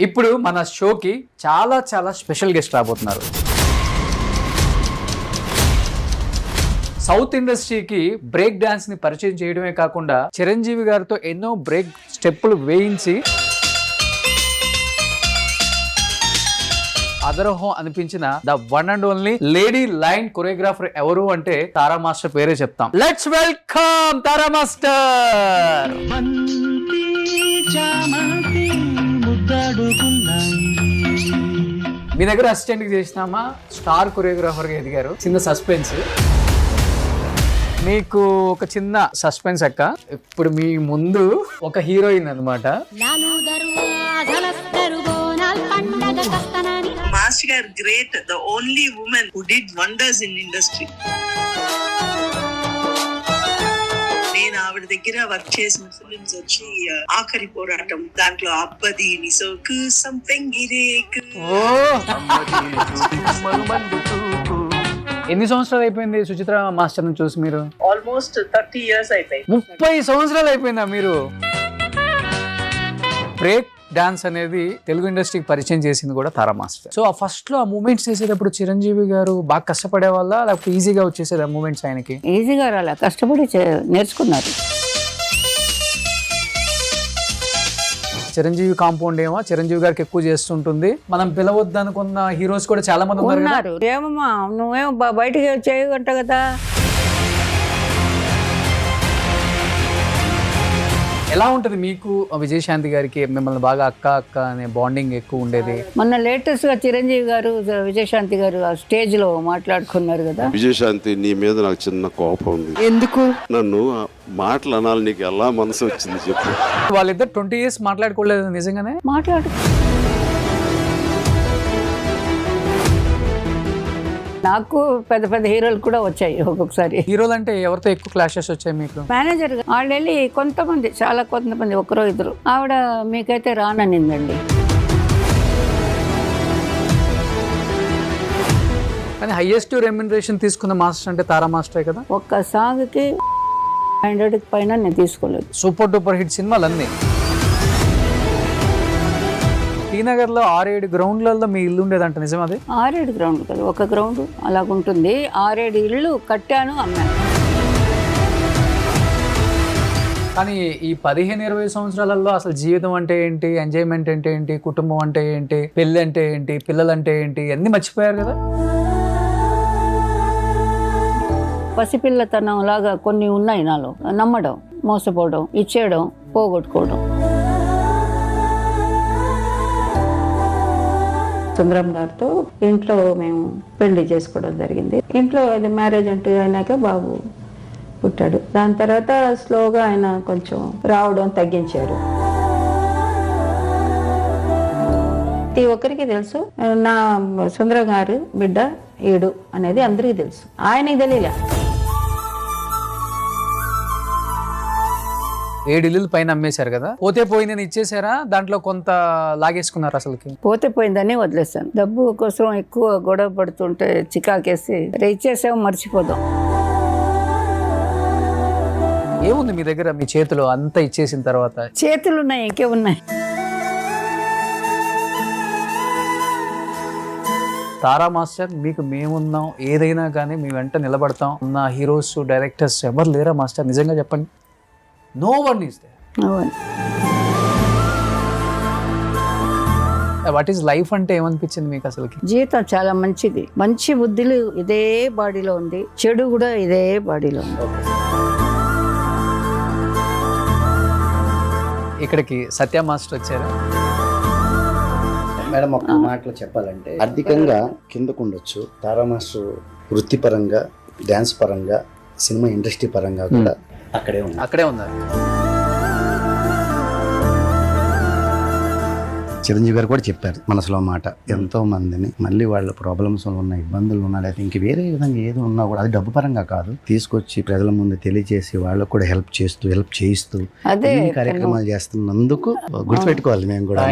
ఇప్పుడు మన షోకి చాలా చాలా స్పెషల్ గెస్ట్ రాబోతున్నారు. సౌత్ ఇండస్ట్రీకి బ్రేక్ డాన్స్ ని పరిచయం చేయడమే కాకుండా చిరంజీవి గారితో ఎన్నో బ్రేక్ స్టెప్పులు వేయించి అదరహం అనిపించిన the one and only lady line choreographer ఎవరు అంటే తారా మాస్టర్ పేరే చెప్తాం. Let's welcome Tara master. మీ దగ్గర అసిస్టెంట్ కి చేసినామా, స్టార్ కొరియోగ్రాఫర్ గా ఎదిగారు. చిన్న సస్పెన్స్, మీకు ఒక చిన్న సస్పెన్స్ అక్క. ఇప్పుడు మీ ముందు ఒక హీరోయిన్ అన్నమాట. మాస్టర్ గారు great, the only women who did wonders in industry. నేను ఆవిడ దగ్గర వర్క్ చేసిన ఫిలిమ్స్ వచ్చి ఆఖరి పోరాటం, దాంట్లో అబ్బది నిసోకు సంథింగ్ ఇరేకు. ఎన్ని సంవత్సరాలు అయిపోయింది సుచిత్ర మాస్టర్ ని చూసి మీరు? ఆల్మోస్ట్ 30 years అయిపోయింది. 30 సంవత్సరాలు అయిపోయిందా మీరు? బ్రేక్ డాన్స్ అనేది తెలుగు ఇండస్ట్రీకి పరిచయం చేసింది కూడా తారా మాస్టర్. సో ఆ ఫస్ట్ లో ఆ మూమెంట్స్ చేసేటప్పుడు చిరంజీవి గారు బాగా కష్టపడే వాళ్ళ, లేకపోతే ఈజీగా వచ్చేసేది ఆ మూమెంట్స్ ఆయనకి? ఈజీగా రాలే, కష్టపడి నేర్చుకున్నారు. చిరంజీవి కాంపౌండ్ ఏమో చిరంజీవి గారికి ఎక్కువ చేస్తుంటుంది. మనం పిలవద్దు అనుకున్న హీరోస్ కూడా చాలా మంది ఉన్నారు. ఏమమ్మా నువ్వేమో బయటికి చేయగంట కదా. ఎలా ఉంటది మీకు విజయశాంతి గారికి? మిమ్మల్ని బాగా అక్క అక్క అనే బాండింగ్ ఎక్కువ ఉండేది. మొన్న లేటెస్ట్ గా చిరంజీవి గారు విజయశాంతి గారు ఆ స్టేజ్ లో మాట్లాడుకున్నారు కదా. విజయశాంతి, నీ మీద నాకు చిన్న కోపం ఉంది. ఎందుకు? నన్ను మాటలు అనాలి, నీకు ఎలా మనసు వచ్చింది చెప్పు. వాళ్ళిద్దరు 20 years మాట్లాడుకోలేదు నిజంగానే? మాట్లాడు. నాకు పెద్ద పెద్ద హీరోలు కూడా వచ్చాయి ఒక్కొక్కసారి. హీరోలు అంటే ఎవరితో ఎక్కువ క్లాషెస్ వచ్చాయి మీకు? మేనేజర్ వాళ్ళు వెళ్ళి కొంతమంది ఒకరో ఇద్దరు, ఆవిడ మీకైతే రాననిందండి. కానీ హైయెస్ట్ రెమ్యునరేషన్ తీసుకున్న మాస్టర్ అంటే తారా మాస్టరే కదా. ఒక్క సాంగ్కి 100 పైన నేను తీసుకోలేదు. సూపర్ డూపర్ హిట్ సినిమాలు అన్నీ. శ్రీనగర్ లో 6-7 గ్రౌండ్లలో మీ ఇల్లు ఉండేదంట, నిజం అది? 6-7 గ్రౌండ్ కదా, ఒక గ్రౌండ్ అలాగుంటుంది. 6-7 ఇళ్ళు కట్టాను, అమ్మాను. కానీ ఈ 15-20 సంవత్సరాలలో అసలు జీవితం అంటే ఏంటి, ఎంజాయ్మెంట్ అంటే ఏంటి, కుటుంబం అంటే ఏంటి, పెళ్ళి అంటే ఏంటి, పిల్లలు అంటే ఏంటి అన్ని మర్చిపోయారు కదా. పసిపిల్లతనం లాగా కొన్ని ఉన్నాయి నాలో. నమ్మడం, మోసపోవడం, ఇచ్చేయడం, పోగొట్టుకోవడం. సుందరం గారితో ఇంట్లో మేము పెళ్లి చేసుకోవడం జరిగింది. ఇంట్లో అది మ్యారేజ్ అంటూ అయినాక బాబు పుట్టాడు. దాని తర్వాత స్లోగా ఆయన కొంచెం రావడం తగ్గించారు. ప్రతి ఒక్కరికి తెలుసు నా సుందరం గారు బిడ్డ ఏడు అనేది అందరికీ తెలుసు, ఆయనకి తెలియలే. 7 ఇల్లులు పైన అమ్మేశారు కదా. పోతే పోయిందని ఇచ్చేసారా, దాంట్లో కొంత లాగేసుకున్నారు? అసలుకి పోతే పోయిందని వదిలేస్తాను. డబ్బు కోసం ఎక్కువ గొడవ పడుతుంటే చికాకేసి ఇచ్చేసాము, మర్చిపోదాం. ఏముంది మీ దగ్గర, మీ చేతిలో అంతా ఇచ్చేసిన తర్వాత? చేతులు ఉన్నాయి, ఇంకే ఉన్నాయి. తారా మాస్టర్, మీకు మేమున్నాం, ఏదైనా కానీ మీ వెంట నిలబడతాం. నా హీరోస్ డైరెక్టర్స్ ఎవరు లేరా మాస్టర్? నిజంగా చెప్పండి. No one is there. No one. What is life అంటే ఏమనిపించింది మీకు అసలుకి? జీవితం చాలా మంచిది. మంచి బుద్ధులు ఇదే బాడీలో ఉంది, చెడు కూడా ఇదే బాడీలో ఉంది. ఇక్కడికి సత్య మాస్టర్ వచ్చారు. మేడం, ఒక మాటలో చెప్పాలంటే ఆర్థికంగా కిందకు ఉండొచ్చు, తారా మాస్టర్ వృత్తిపరంగా, డ్యాన్స్ పరంగా, సినిమా ఇండస్ట్రీ పరంగా కూడా అక్కడే ఉన్నారు. చిరంజీవి గారు కూడా చెప్పారు మనసులో మాట. ఎంతో మందిని మళ్ళీ వాళ్ళ ప్రాబ్లమ్స్ ఉన్న, ఇబ్బందులు ఉన్నా, లేకపోతే ఇంక వేరే విధంగా ఏది ఉన్నా కూడా అది డబ్బు పరంగా కాదు, తీసుకొచ్చి ప్రజల ముందు తెలియజేసి వాళ్ళకు కూడా హెల్ప్ చేయిస్తూ అన్ని కార్యక్రమాలు చేస్తున్నందుకు గుర్తుపెట్టుకోవాలి మేము కూడా.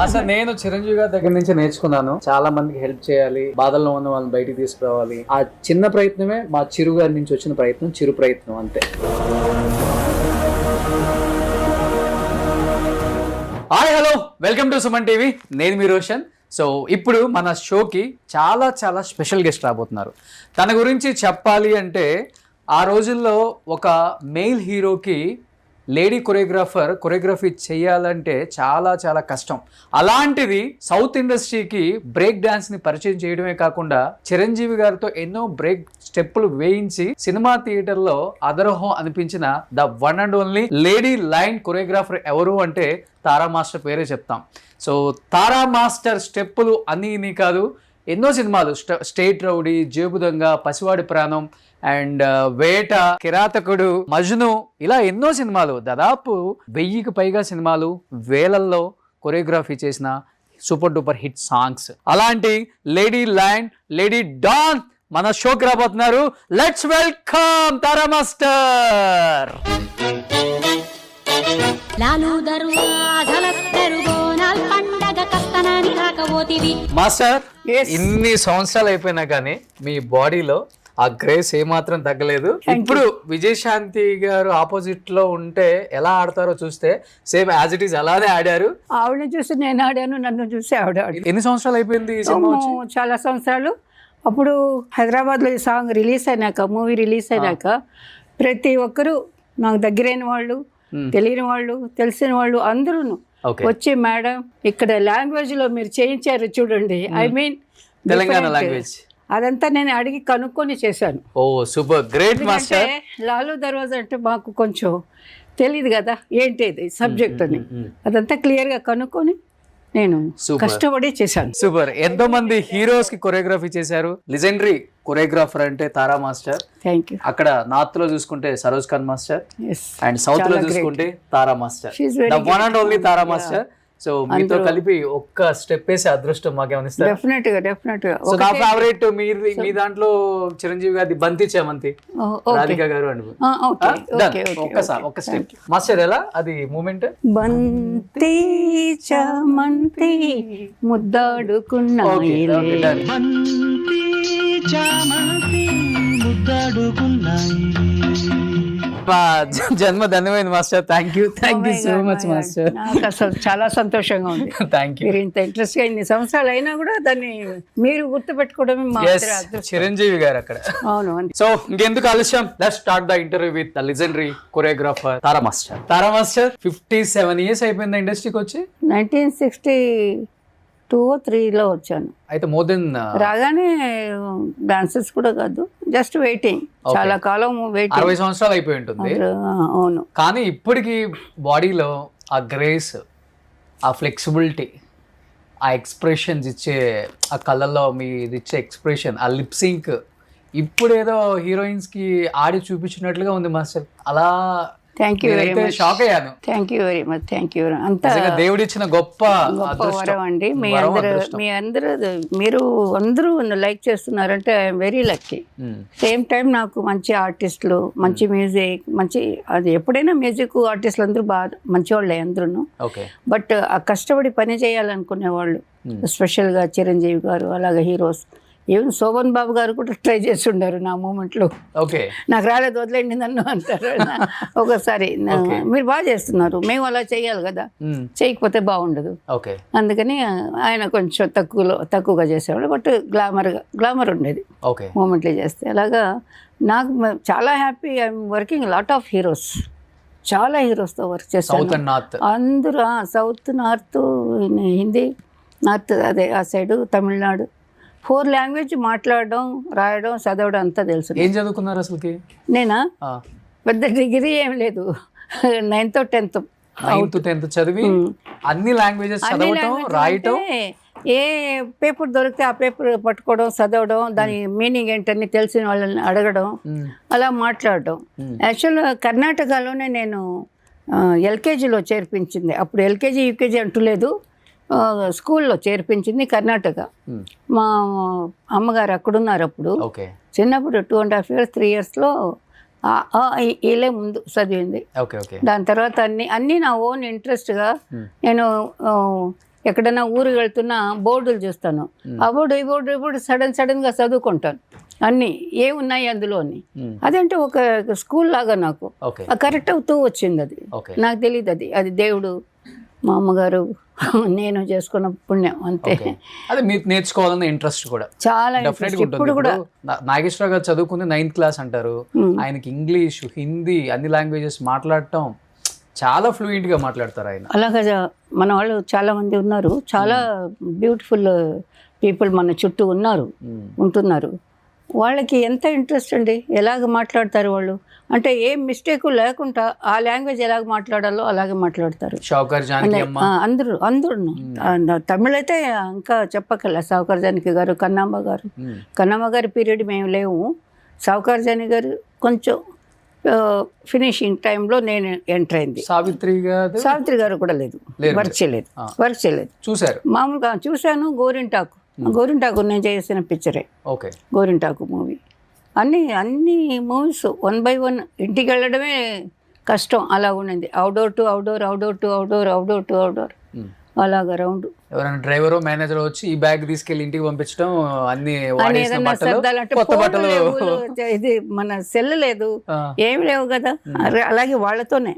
అసలు నేను చిరంజీవి గారి దగ్గర నుంచి నేర్చుకున్నాను, చాలా మందికి హెల్ప్ చేయాలి, బాధల్లో ఉన్న వాళ్ళని బయటికి తీసుకురావాలి. ఆ చిన్న ప్రయత్నమే మా చిరు గారి నుంచి వచ్చిన ప్రయత్నం, చిరు ప్రయత్నం అంతే. వెల్కమ్ టు సుమన్ టీవీ, నేను మీ రోషన్. సో ఇప్పుడు మన షోకి చాలా చాలా స్పెషల్ గెస్ట్ రాబోతున్నారు. తన గురించి చెప్పాలి అంటే ఆ రోజుల్లో ఒక మెయిల్ హీరోకి లేడీ కొరియోగ్రఫీ చేయాలంటే చాలా చాలా కష్టం. అలాంటిది సౌత్ ఇండస్ట్రీకి బ్రేక్ డాన్స్ని పరిచయం చేయడమే కాకుండా చిరంజీవి గారితో ఎన్నో బ్రేక్ స్టెప్పులు వేయించి సినిమా థియేటర్లో అదరహం అనిపించిన the one and only lady line choreographer ఎవరు అంటే తారా మాస్టర్ పేరే చెప్తాం. సో తారా మాస్టర్ స్టెప్పులు అన్నీ ఇన్ని కాదు, ఎన్నో సినిమాలు స్టేట్ రౌడీ, జేబుదొంగ, పసివాడి ప్రాణం అండ్ వేట, కిరాతకుడు, మజ్ను, ఇలా ఎన్నో సినిమాలు, దాదాపు 1000కి పైగా సినిమాలు, వేలల్లో కొరియోగ్రఫీ చేసిన సూపర్ డూపర్ హిట్ సాంగ్స్. అలాంటి లేడీ లైన్, లేడీ డాన్ మన షోకి రాబోతున్నారు. Let's welcome Tara master. Master, ఇన్ని సంవత్సరాలు అయిపోయినా కానీ మీ బాడీలో ఆ గ్రేస్ ఏమాత్రం తగ్గలేదు. ఇప్పుడు విజయశాంతి గారు ఆపోజిట్ లో ఉంటే ఎలా ఆడతారో చూస్తే సేమ్ యాజ్ ఇట్ ఈస్ అలానే ఆడారు. ఆవిడని చూసి నేను ఆడాను, నన్ను చూసి ఆవిడ ఆడారు. ఎన్ని సంవత్సరాలు అయిపోయింది ఈ సినిమా వచ్చి? చాలా సంవత్సరాలు. అప్పుడు హైదరాబాద్లో ఈ సాంగ్ రిలీజ్ అయినాక, మూవీ రిలీజ్ అయినాక ప్రతి ఒక్కరూ నాకు దగ్గరైన వాళ్ళు, తెలియని వాళ్ళు, తెలిసిన వాళ్ళు అందరూ వచ్చి మేడం ఇక్కడ లాంగ్వేజ్ లో మీరు చేయించారు చూడండి, ఐ మీన్ తెలంగాణ లాంగ్వేజ్, అదంతా నేను అడిగి కనుక్కొని చేశాను. ఓ సూపర్ గ్రేట్ మాస్టర్. లాలు దర్వాజా అంటే మాకు కొంచెం తెలియదు కదా ఏంటి సబ్జెక్ట్ అని, అదంతా క్లియర్గా కనుక్కొని నేను కష్టపడి చేశాను. సూపర్. ఎంతో మంది హీరోస్ కి కొరియోగ్రఫీ చేశారు. లెజెండరీ కొరియోగ్రాఫర్ అంటే తారా మాస్టర్. Thank you. అక్కడ నార్త్ లో చూసుకుంటే Saroj Khan master and south లో చూసుకుంటే Tara master, the one and only Tara master. So మీతో కలిపి ఒక్క స్టెప్ వేసే అదృష్టం మాకేమనిస్తారు? డెఫినెట్ గా. సో నా ఫేవరెట్ మీ దాంట్లో చిరంజీవి గారి బంతి చేమంతి, రాధిక గారు అండి. ఒక్క స్టెప్ మాస్టర్, ఎలా అది మూమెంట్? బంతి చామంతి ముద్దాడుకున్నాయి, జన్మ ధన్యమైంది master. Thank you so much master. నాకు అసలు చాలా సంతోషంగా ఉంది. Thank you. మీరు ఇంత ఇంట్రెస్ట్ గా ఇన్ని సంవత్సరాలు అయినా కూడా దాన్ని మీరు గుర్తుపెట్టుకోవడమే మా చిరంజీవి గారు అక్కడ. అవును. సో ఇంకెందుకు ఆలస్యం, let's start the interview with the legendary choreographer Tara master. Tara master 57 years అయిపోయింది ఇండస్ట్రీకి వచ్చి. 1962-63లో వచ్చాను. అయితే మోర్ దెన్ రాగానే డాన్సెస్ కూడా కాదు, జస్ట్ వెయిటింగ్. చాలా కాలం వెయిటింగ్. 60 సంవత్సరాలు అయిపోయి ఉంటుంది. అవును. కానీ ఇప్పటికి బాడీలో ఆ గ్రేస్, ఆ ఫ్లెక్సిబిలిటీ, ఆ ఎక్స్ప్రెషన్స్ ఇచ్చే, ఆ కళ్ళల్లో మీరు ఇచ్చే ఎక్స్ప్రెషన్, ఆ లిప్ సింక్ ఇప్పుడేదో హీరోయిన్స్ కి ఆడి చూపించినట్లుగా ఉంది మాస్టర్. అలా thank you very much. Shock అయ్యాను. Thank you very much. Thank you. అంతా దేవుడిచ్చిన గొప్ప వరం అండి. మీరు అందరూ లైక్ చేస్తున్నారంటే I'm very lucky. Same time నాకు మంచి ఆర్టిస్టులు, మంచి మ్యూజిక్, మంచి అది ఎప్పుడైనా మ్యూజిక్ ఆర్టిస్టులు అందరూ బాగా మంచివాళ్ళే అందరూ. బట్ ఆ కష్టపడి పని చేయాలనుకునే వాళ్ళు, స్పెషల్గా చిరంజీవి గారు, అలాగే హీరోస్, ఈవెన్ శోభన్ బాబు గారు కూడా ట్రై చేసి ఉండారు నా మూమెంట్లో. నాకు రాలేదు, వదిలేండి నన్ను అంటారు ఒకసారి. మీరు బాగా చేస్తున్నారు, మేము అలా చేయాలి కదా, చేయకపోతే బాగుండదు. అందుకని ఆయన కొంచెం తక్కువగా చేసేవాళ్ళు. బట్ గ్లామర్ ఉండేది మూమెంట్లు చేస్తే. అలాగా నాకు చాలా happy. I'm working lot of heroes, చాలా హీరోస్తో వర్క్ చేస్తాను. అందరూ సౌత్, నార్త్, హిందీ, నార్త్ అదే ఆ సైడు, తమిళనాడు, 4 లాంగ్వేజ్ మాట్లాడడం, రాయడం, చదవడం అంతా తెలుసు. ఏం చదువుకున్నారు అసలుకి? నేనా పెద్ద డిగ్రీ ఏం లేదు, 9th 10th చదివి అన్ని లాంగ్వేజెస్ చదవడం, రాయటం, ఏ పేపర్ దొరికితే ఆ పేపర్ పట్టుకోవడం, చదవడం, దాని మీనింగ్ ఏంటని తెలిసిన వాళ్ళని అడగడం, అలా మాట్లాడడం. యాక్చువల్గా కర్ణాటకలోనే నేను ఎల్కేజీలో చేర్పించింది. అప్పుడు ఎల్కేజీ యూకేజీ అంటూ స్కూల్లో చేర్పించింది కర్ణాటక. మా అమ్మగారు అక్కడున్నారు అప్పుడు. చిన్నప్పుడు 2.5 years 3 yearsలో వీళ్ళే ముందు చదివింది. దాని తర్వాత అన్నీ నా ఓన్ ఇంట్రెస్ట్గా నేను ఎక్కడైనా ఊరికి వెళ్తున్నా బోర్డులు చూస్తాను, ఆ బోర్డు ఈ బోర్డు సడన్గా చదువుకుంటాను. అన్నీ ఏమున్నాయి అందులో అని. అదంటే ఒక స్కూల్ లాగా నాకు కరెక్ట్ అవుతూ వచ్చింది. అది నాకు తెలియదు, అది దేవుడు మా అమ్మగారు నేను చేసుకున్న పుణ్యం అంతే. ఓకే. అదే మీకు నేర్చుకోవాలన్న ఇంట్రెస్ట్ కూడా చాలా డెఫినెట్ interest. గా ఉంటుంది. ఇప్పుడు కూడా నాగేశ్వరరావు గారు చదువుకుంది 9th క్లాస్ అంటారు, ఆయనకి ఇంగ్లీష్, హిందీ అన్ని లాంగ్వేజెస్ మాట్లాడటం చాలా ఫ్లూయెంట్ గా మాట్లాడతారు ఆయన. అలాగా మన వాళ్ళు చాలా మంది ఉన్నారు, చాలా బ్యూటిఫుల్ పీపుల్ మన చుట్టూ ఉంటున్నారు. వాళ్ళకి ఎంత ఇంట్రెస్ట్ అండి, ఎలాగ మాట్లాడతారు వాళ్ళు, అంటే ఏ మిస్టేక్ లేకుండా ఆ లాంగ్వేజ్ ఎలాగ మాట్లాడాలో అలాగే మాట్లాడతారు. షౌకర్ జానకి అమ్మ అందరూ తమిళ అయితే ఇంకా చెప్పకల. సావుకార్ జానకి గారు, కన్నమ్మ గారి పీరియడ్ మేము లేవు. సావుకార్ జానకి గారు కొంచెం ఫినిషింగ్ టైంలో నేను ఎంటర్ అయింది. సావిత్రి గారు కూడా లేదు, వర్క్ చేయలేదు. చూసారు? మామూలుగా చూశాను. గోరింటాకు నేను చేసిన పిక్చరే ఓకే. గోరింటాకు మూవీ. అన్ని మూవీస్ 1 by 1 ఇంటికి వెళ్ళడమే కష్టం, అలా ఉండింది. అవుట్డోర్ టు అవుట్డోర్ అలాగా రౌండ్. ఎవరైనా డ్రైవర్ మేనేజర్ వచ్చి ఈ బ్యాగ్ తీసుకెళ్లి ఇంటికి పంపించడం, అన్ని వాడేసిన ఏదైనా బట్టలు, సర్దాలంటే కొత్త బట్టలు. ఇది మన సెల్ లేదు, ఏమి లేవు కదా. అలాగే వాళ్ళతోనే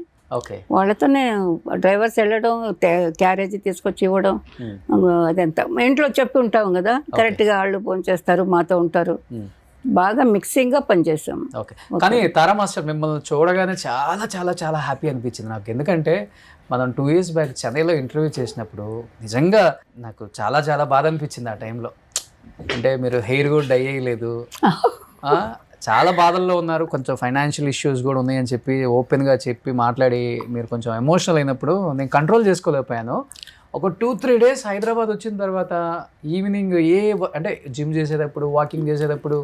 డ్రైవర్స్ వెళ్ళడం, క్యారేజీ తీసుకొచ్చి ఇవ్వడం, అదంతా ఇంట్లో చెప్పి ఉంటాం కదా. కరెక్ట్గా వాళ్ళు ఫోన్ చేస్తారు, మాతో ఉంటారు. బాగా మిక్సింగ్ గా పనిచేసాం. ఓకే. కానీ తారా మాస్టర్ మిమ్మల్ని చూడగానే చాలా చాలా చాలా హ్యాపీ అనిపించింది నాకు. ఎందుకంటే మనం 2 years బ్యాక్ చెన్నైలో ఇంటర్వ్యూ చేసినప్పుడు నిజంగా నాకు చాలా చాలా బాధ అనిపించింది ఆ టైంలో. అంటే మీరు హెయిర్ కూడా డై అయ్యలేదు, చాలా బాధల్లో ఉన్నారు, కొంచెం ఫైనాన్షియల్ ఇష్యూస్ కూడా ఉన్నాయని చెప్పి ఓపెన్గా చెప్పి మాట్లాడి మీరు కొంచెం ఎమోషనల్ అయినప్పుడు నేను కంట్రోల్ చేసుకోలేకపోయాను. ఒక 2-3 days హైదరాబాద్ వచ్చిన తర్వాత ఈవినింగ్ అంటే జిమ్ చేసేటప్పుడు, వాకింగ్ చేసేటప్పుడు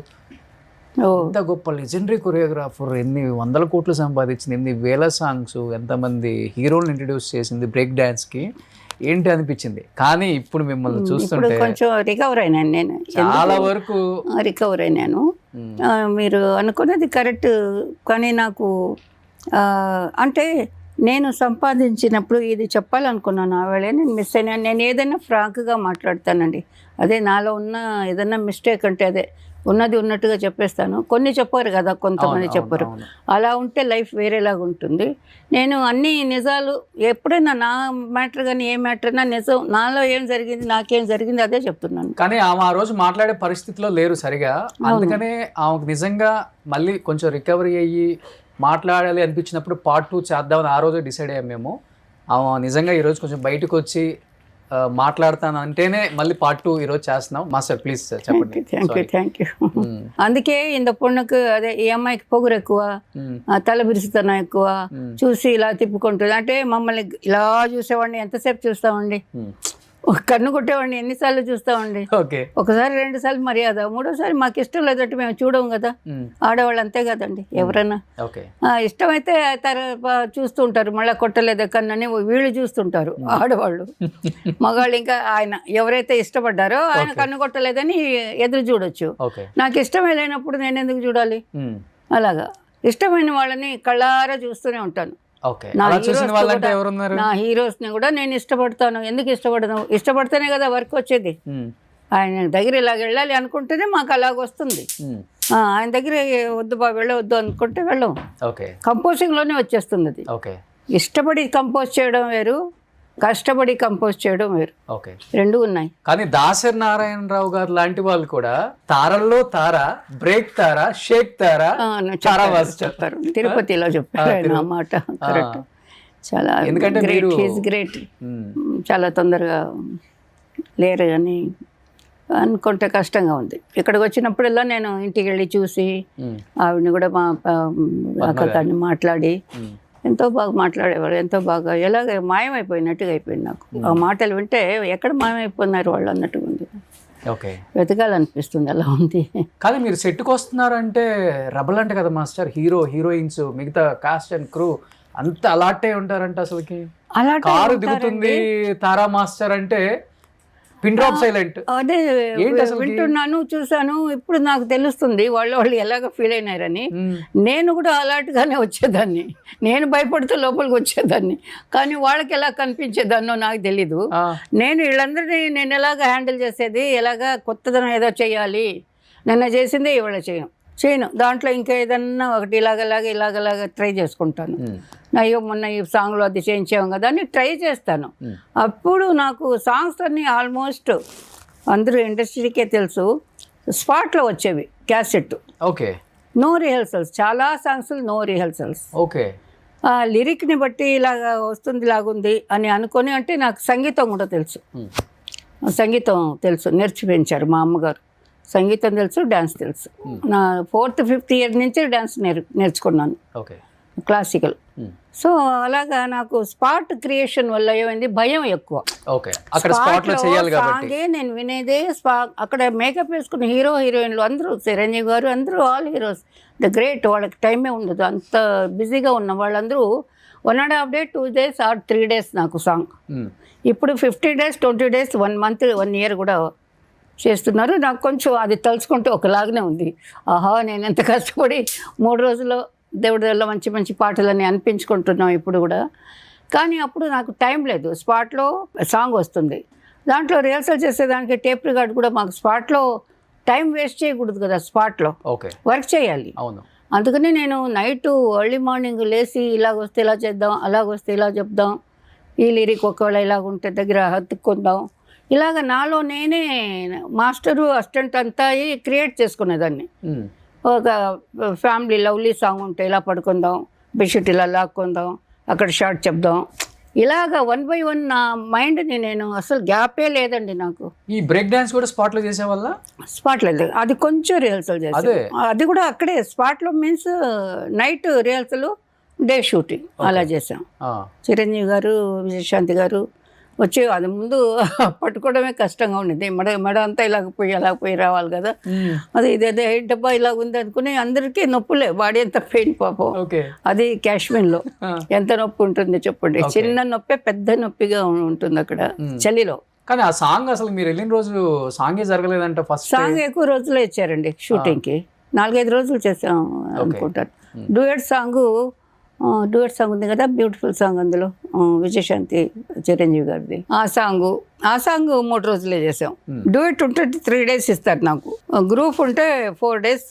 ఎంత గొప్ప లెజెండరీ కొరియోగ్రాఫర్, ఎన్ని 100 కోట్లు సంపాదించింది, ఎన్ని వేల సాంగ్స్, ఎంతమంది హీరోలను ఇంట్రడ్యూస్ చేసింది బ్రేక్ డాన్స్కి, ఏంటి అనిపించింది. కానీ ఇప్పుడు మిమ్మల్ని చూస్తుంటే కొంచెం రికవర్ అయినాను నేను, చాలా వరకు రికవర్ అయినాను. మీరు అనుకున్నది కరెక్ట్. కానీ నాకు అంటే నేను సంపాదించినప్పుడు ఇది చెప్పాలనుకున్నాను, ఆ వేళ నేను మిస్ అయినా. నేను ఏదైనా ఫ్రాంక్గా మాట్లాడతానండి. అదే నాలో ఉన్న ఏదైనా మిస్టేక్ అంటే అదే ఉన్నది ఉన్నట్టుగా చెప్పేస్తాను. కొన్ని చెప్పారు కదా, కొంతమంది చెప్పరు. అలా ఉంటే లైఫ్ వేరేలాగా ఉంటుంది. నేను అన్ని నిజాలు ఎప్పుడైనా నా మ్యాటర్ కానీ ఏ మ్యాటర్ అయినా నిజం, నాలో ఏం జరిగింది, నాకేం జరిగింది అదే చెప్తున్నాను. కానీ ఆమె ఆ రోజు మాట్లాడే పరిస్థితిలో లేరు సరిగా. అందుకనే ఆమెకు నిజంగా మళ్ళీ కొంచెం రికవరీ అయ్యి మాట్లాడాలి అనిపించినప్పుడు Part 2 చేద్దామని ఆ రోజే డిసైడ్ అయ్యాం మేము. ఆమె నిజంగా ఈరోజు కొంచెం బయటకు వచ్చి మాట్లాడతాను అంటేనే మళ్ళీ Part 2 ఈరోజు చేస్తున్నాం. మాస్టర్ ప్లీజ్ చెప్పండి. Thank you. అందుకే ఇంత పొన్నుకు అదే ఈ అమ్మాయికి పొగురు ఎక్కువ, తల బిరుసుతనం ఎక్కువ, చూసి ఇలా తిప్పుకుంటుంది. అంటే మమ్మల్ని ఇలా చూసేవాడిని ఎంతసేపు చూస్తామండి, కన్ను కొట్టేవాడిని ఎన్నిసార్లు చూస్తామండి. ఒకసారి 2 సార్లు మర్యాద, 3వసారి మాకు ఇష్టం లేదంటే మేము చూడము కదా. ఆడవాళ్ళు అంతే కదండి, ఎవరన్నా ఇష్టమైతే చూస్తూ ఉంటారు, మళ్ళీ కొట్టలేదా కన్నని వీళ్ళు చూస్తుంటారు ఆడవాళ్ళు. మగాళ్ళు ఇంకా ఆయన ఎవరైతే ఇష్టపడ్డారో ఆయన కన్ను కొట్టలేదని ఎదురు చూడొచ్చు. నాకు ఇష్టమే లేనప్పుడు నేను ఎందుకు చూడాలి? అలాగా ఇష్టమైన వాళ్ళని కళ్ళారా చూస్తూనే ఉంటాను. నా హీరోస్ ని కూడా నేను ఇష్టపడతాను. ఎందుకు ఇష్టపడను? ఇష్టపడితేనే కదా వర్క్ వచ్చేది. ఆయన దగ్గర ఇలాగ వెళ్ళాలి అనుకుంటేనే మాకు అలాగ వస్తుంది. ఆయన దగ్గర వద్దు బాబు వెళ్ళవద్దు అనుకుంటే వెళ్ళం. కంపోజింగ్ లోనే వచ్చేస్తుంది అది. ఇష్టపడి కంపోజ్ చేయడం వేరు, కష్టపడి కంపోజ్ చేయడం వేరు, రెండు ఉన్నాయి. కానీ దాసరి నారాయణరావు గారు లాంటి వాళ్ళు కూడా తారల్లో తార, బ్రేక్ తార, షేక్ తార చెప్పారు. తిరుపతిలో చెప్పారు ఆ మాట. కరెక్ట్. చాలా ఎందుకంటే గ్రేట్. చాలా తొందరగా లేరు అని అనుకుంటే కష్టంగా ఉంది. ఇక్కడికి వచ్చినప్పుడల్లా నేను ఇంటికి వెళ్ళి చూసి ఆవిడని కూడా మా అక్కని మాట్లాడి ఎంతో బాగా మాట్లాడేవారు. ఎంతో బాగా ఎలాగ మాయమైపోయినట్టుగా అయిపోయింది నాకు. ఆ మాటలు వింటే ఎక్కడ మాయమైపోయినారు వాళ్ళు అన్నట్టుగా ఉంది. వెతకాలనిపిస్తుంది, అలా ఉంది. కానీ మీరు సెట్కి వస్తున్నారంటే రెబల్ అంటే కదా మాస్టర్, హీరో హీరోయిన్స్ మిగతా కాస్ట్ అండ్ క్రూ అంతా అలాటే ఉంటారంట. అసలుకి కారు దిగుతుంది తారా మాస్టర్ అంటే పిన్ డ్రాప్ సైలెంట్. అదే వింటున్నాను, చూసాను. ఇప్పుడు నాకు తెలుస్తుంది వాళ్ళు ఎలాగ ఫీల్ అయినారని. నేను కూడా అలాంటిగానే వచ్చేదాన్ని, నేను భయపడుతూ లోపలికి వచ్చేదాన్ని. కానీ వాళ్ళకి ఎలా కనిపించేదాన్నో నాకు తెలీదు. నేను వీళ్ళందరినీ నేను ఎలాగ హ్యాండిల్ చేసేది, ఎలాగ కొత్తదనం ఏదో చేయాలి, నిన్న చేసిందే ఇవాళ చేయను. దాంట్లో ఇంకా ఏదన్నా ఒకటి ఇలాగలాగా ట్రై చేసుకుంటాను. అయ్యో మొన్న ఈ సాంగ్లో అది చేయించాం కదా అని ట్రై చేస్తాను. అప్పుడు నాకు సాంగ్స్ అన్నీ ఆల్మోస్ట్ అందరూ ఇండస్ట్రీకే తెలుసు, స్పాట్లో వచ్చేవి క్యాసెట్. ఓకే. నో రిహర్సల్స్, చాలా సాంగ్స్ నో రిహర్సల్స్. ఓకే. లిరిక్ని బట్టి ఇలాగా వస్తుంది ఇలాగుంది అని అనుకొని, అంటే నాకు సంగీతం కూడా తెలుసు, సంగీతం తెలుసు, నేర్చిపెంచారు మా అమ్మగారు. సంగీతం తెలుసు, డ్యాన్స్ తెలుసు. నా 4th 5th ఇయర్ నుంచి డ్యాన్స్ నేర్చుకున్నాను, ఓకే, క్లాసికల్. సో అలాగా నాకు స్పాట్ క్రియేషన్ వల్ల ఏమైంది, భయం ఎక్కువ. ఓకే, అక్కడ స్పాట్ లో చేయాలి కాబట్టి సాంగే నేను వినేదే అక్కడ మేకప్ వేసుకున్న హీరో హీరోయిన్లు అందరూ, చిరంజీవి గారు అందరూ, ఆల్ హీరోస్ ద గ్రేట్, వాళ్ళకి టైమే ఉండదు, అంత బిజీగా ఉన్న వాళ్ళందరూ 1.5 day 2 days ఆర్ 3 days నాకు సాంగ్. ఇప్పుడు 50 days 20 days 1 month 1 year కూడా చేస్తున్నారు. నాకు కొంచెం అది తలుచుకుంటే ఒకలాగానే ఉంది. ఆహా, నేను ఎంత కష్టపడి 3 రోజుల్లో దేవుడి వల్ల మంచి మంచి పాటలని అనిపించుకుంటున్నాం ఇప్పుడు కూడా. కానీ అప్పుడు నాకు టైం లేదు, స్పాట్లో సాంగ్ వస్తుంది, దాంట్లో రిహర్సల్ చేసేదానికి టేప్ రికార్డ్ కూడా మాకు స్పాట్లో టైం వేస్ట్ చేయకూడదు కదా, స్పాట్లో వర్క్ చేయాలి. అవును. అందుకని నేను నైట్ ఎర్లీ మార్నింగ్ లేచి ఇలాగొస్తే ఇలా చేద్దాం, అలాగొస్తే ఇలా చెప్దాం, ఈ లిరిక్ ఒకవేళ ఇలాగుంటే దగ్గర హత్తుకుందాం, ఇలాగ నాలో నేనే మాస్టరు అసిస్టెంట్ అంతా క్రియేట్ చేసుకునేదాన్ని. ఒక ఫ్యామిలీ లవ్లీ సాంగ్ ఉంటే ఇలా పడుకుందాం, బెడ్షీట్ ఇలా లాక్కుందాం, అక్కడ షార్ట్ చెప్దాం, ఇలాగా 1 by 1 నా మైండ్ని నేను అసలు గ్యాపే లేదండి నాకు. ఈ బ్రేక్ డాన్స్ కూడా స్పాట్లో చేసే వల్ల? స్పాట్లో లేదు, అది కొంచెం రిహర్సల్ చేసి, అది కూడా అక్కడే స్పాట్లో means night rehearsal, day shooting అలా చేసాం. చిరంజీవి గారు, విజయశాంతి గారు వచ్చి, అది ముందు పట్టుకోవడమే కష్టంగా ఉండేది, మెడ అంతా ఇలాగ పోయి రావాలి కదా, అది ఇదేదో హెడ్ డబ్బా ఇలాగ ఉంది అనుకుని అందరికీ నొప్పులే, బాడీ ఎంత పెయిన్ పాపం. అది కాశ్మీర్లో ఎంత నొప్పి ఉంటుంది చెప్పండి, చిన్న నొప్పే పెద్ద నొప్పిగా ఉంటుంది అక్కడ చలిలో. కానీ ఆ సాంగ్ అసలు మీరు వెళ్ళిన రోజు సాంగే జరగలేదంట, ఫస్ట్ సాంగ్ ఎక్కువ రోజులే ఇచ్చారండి షూటింగ్కి, 4-5 రోజులు చేసాం అనుకుంటాను. డూయట్ సాంగ్ ఉంది కదా, బ్యూటిఫుల్ సాంగ్, అందులో విజయశాంతి చిరంజీవి గారిది. ఆ సాంగ్ 3 రోజులే చేసాం. డూయట్ ఉంటే 3 days ఇస్తారు నాకు, గ్రూప్ ఉంటే 4 days,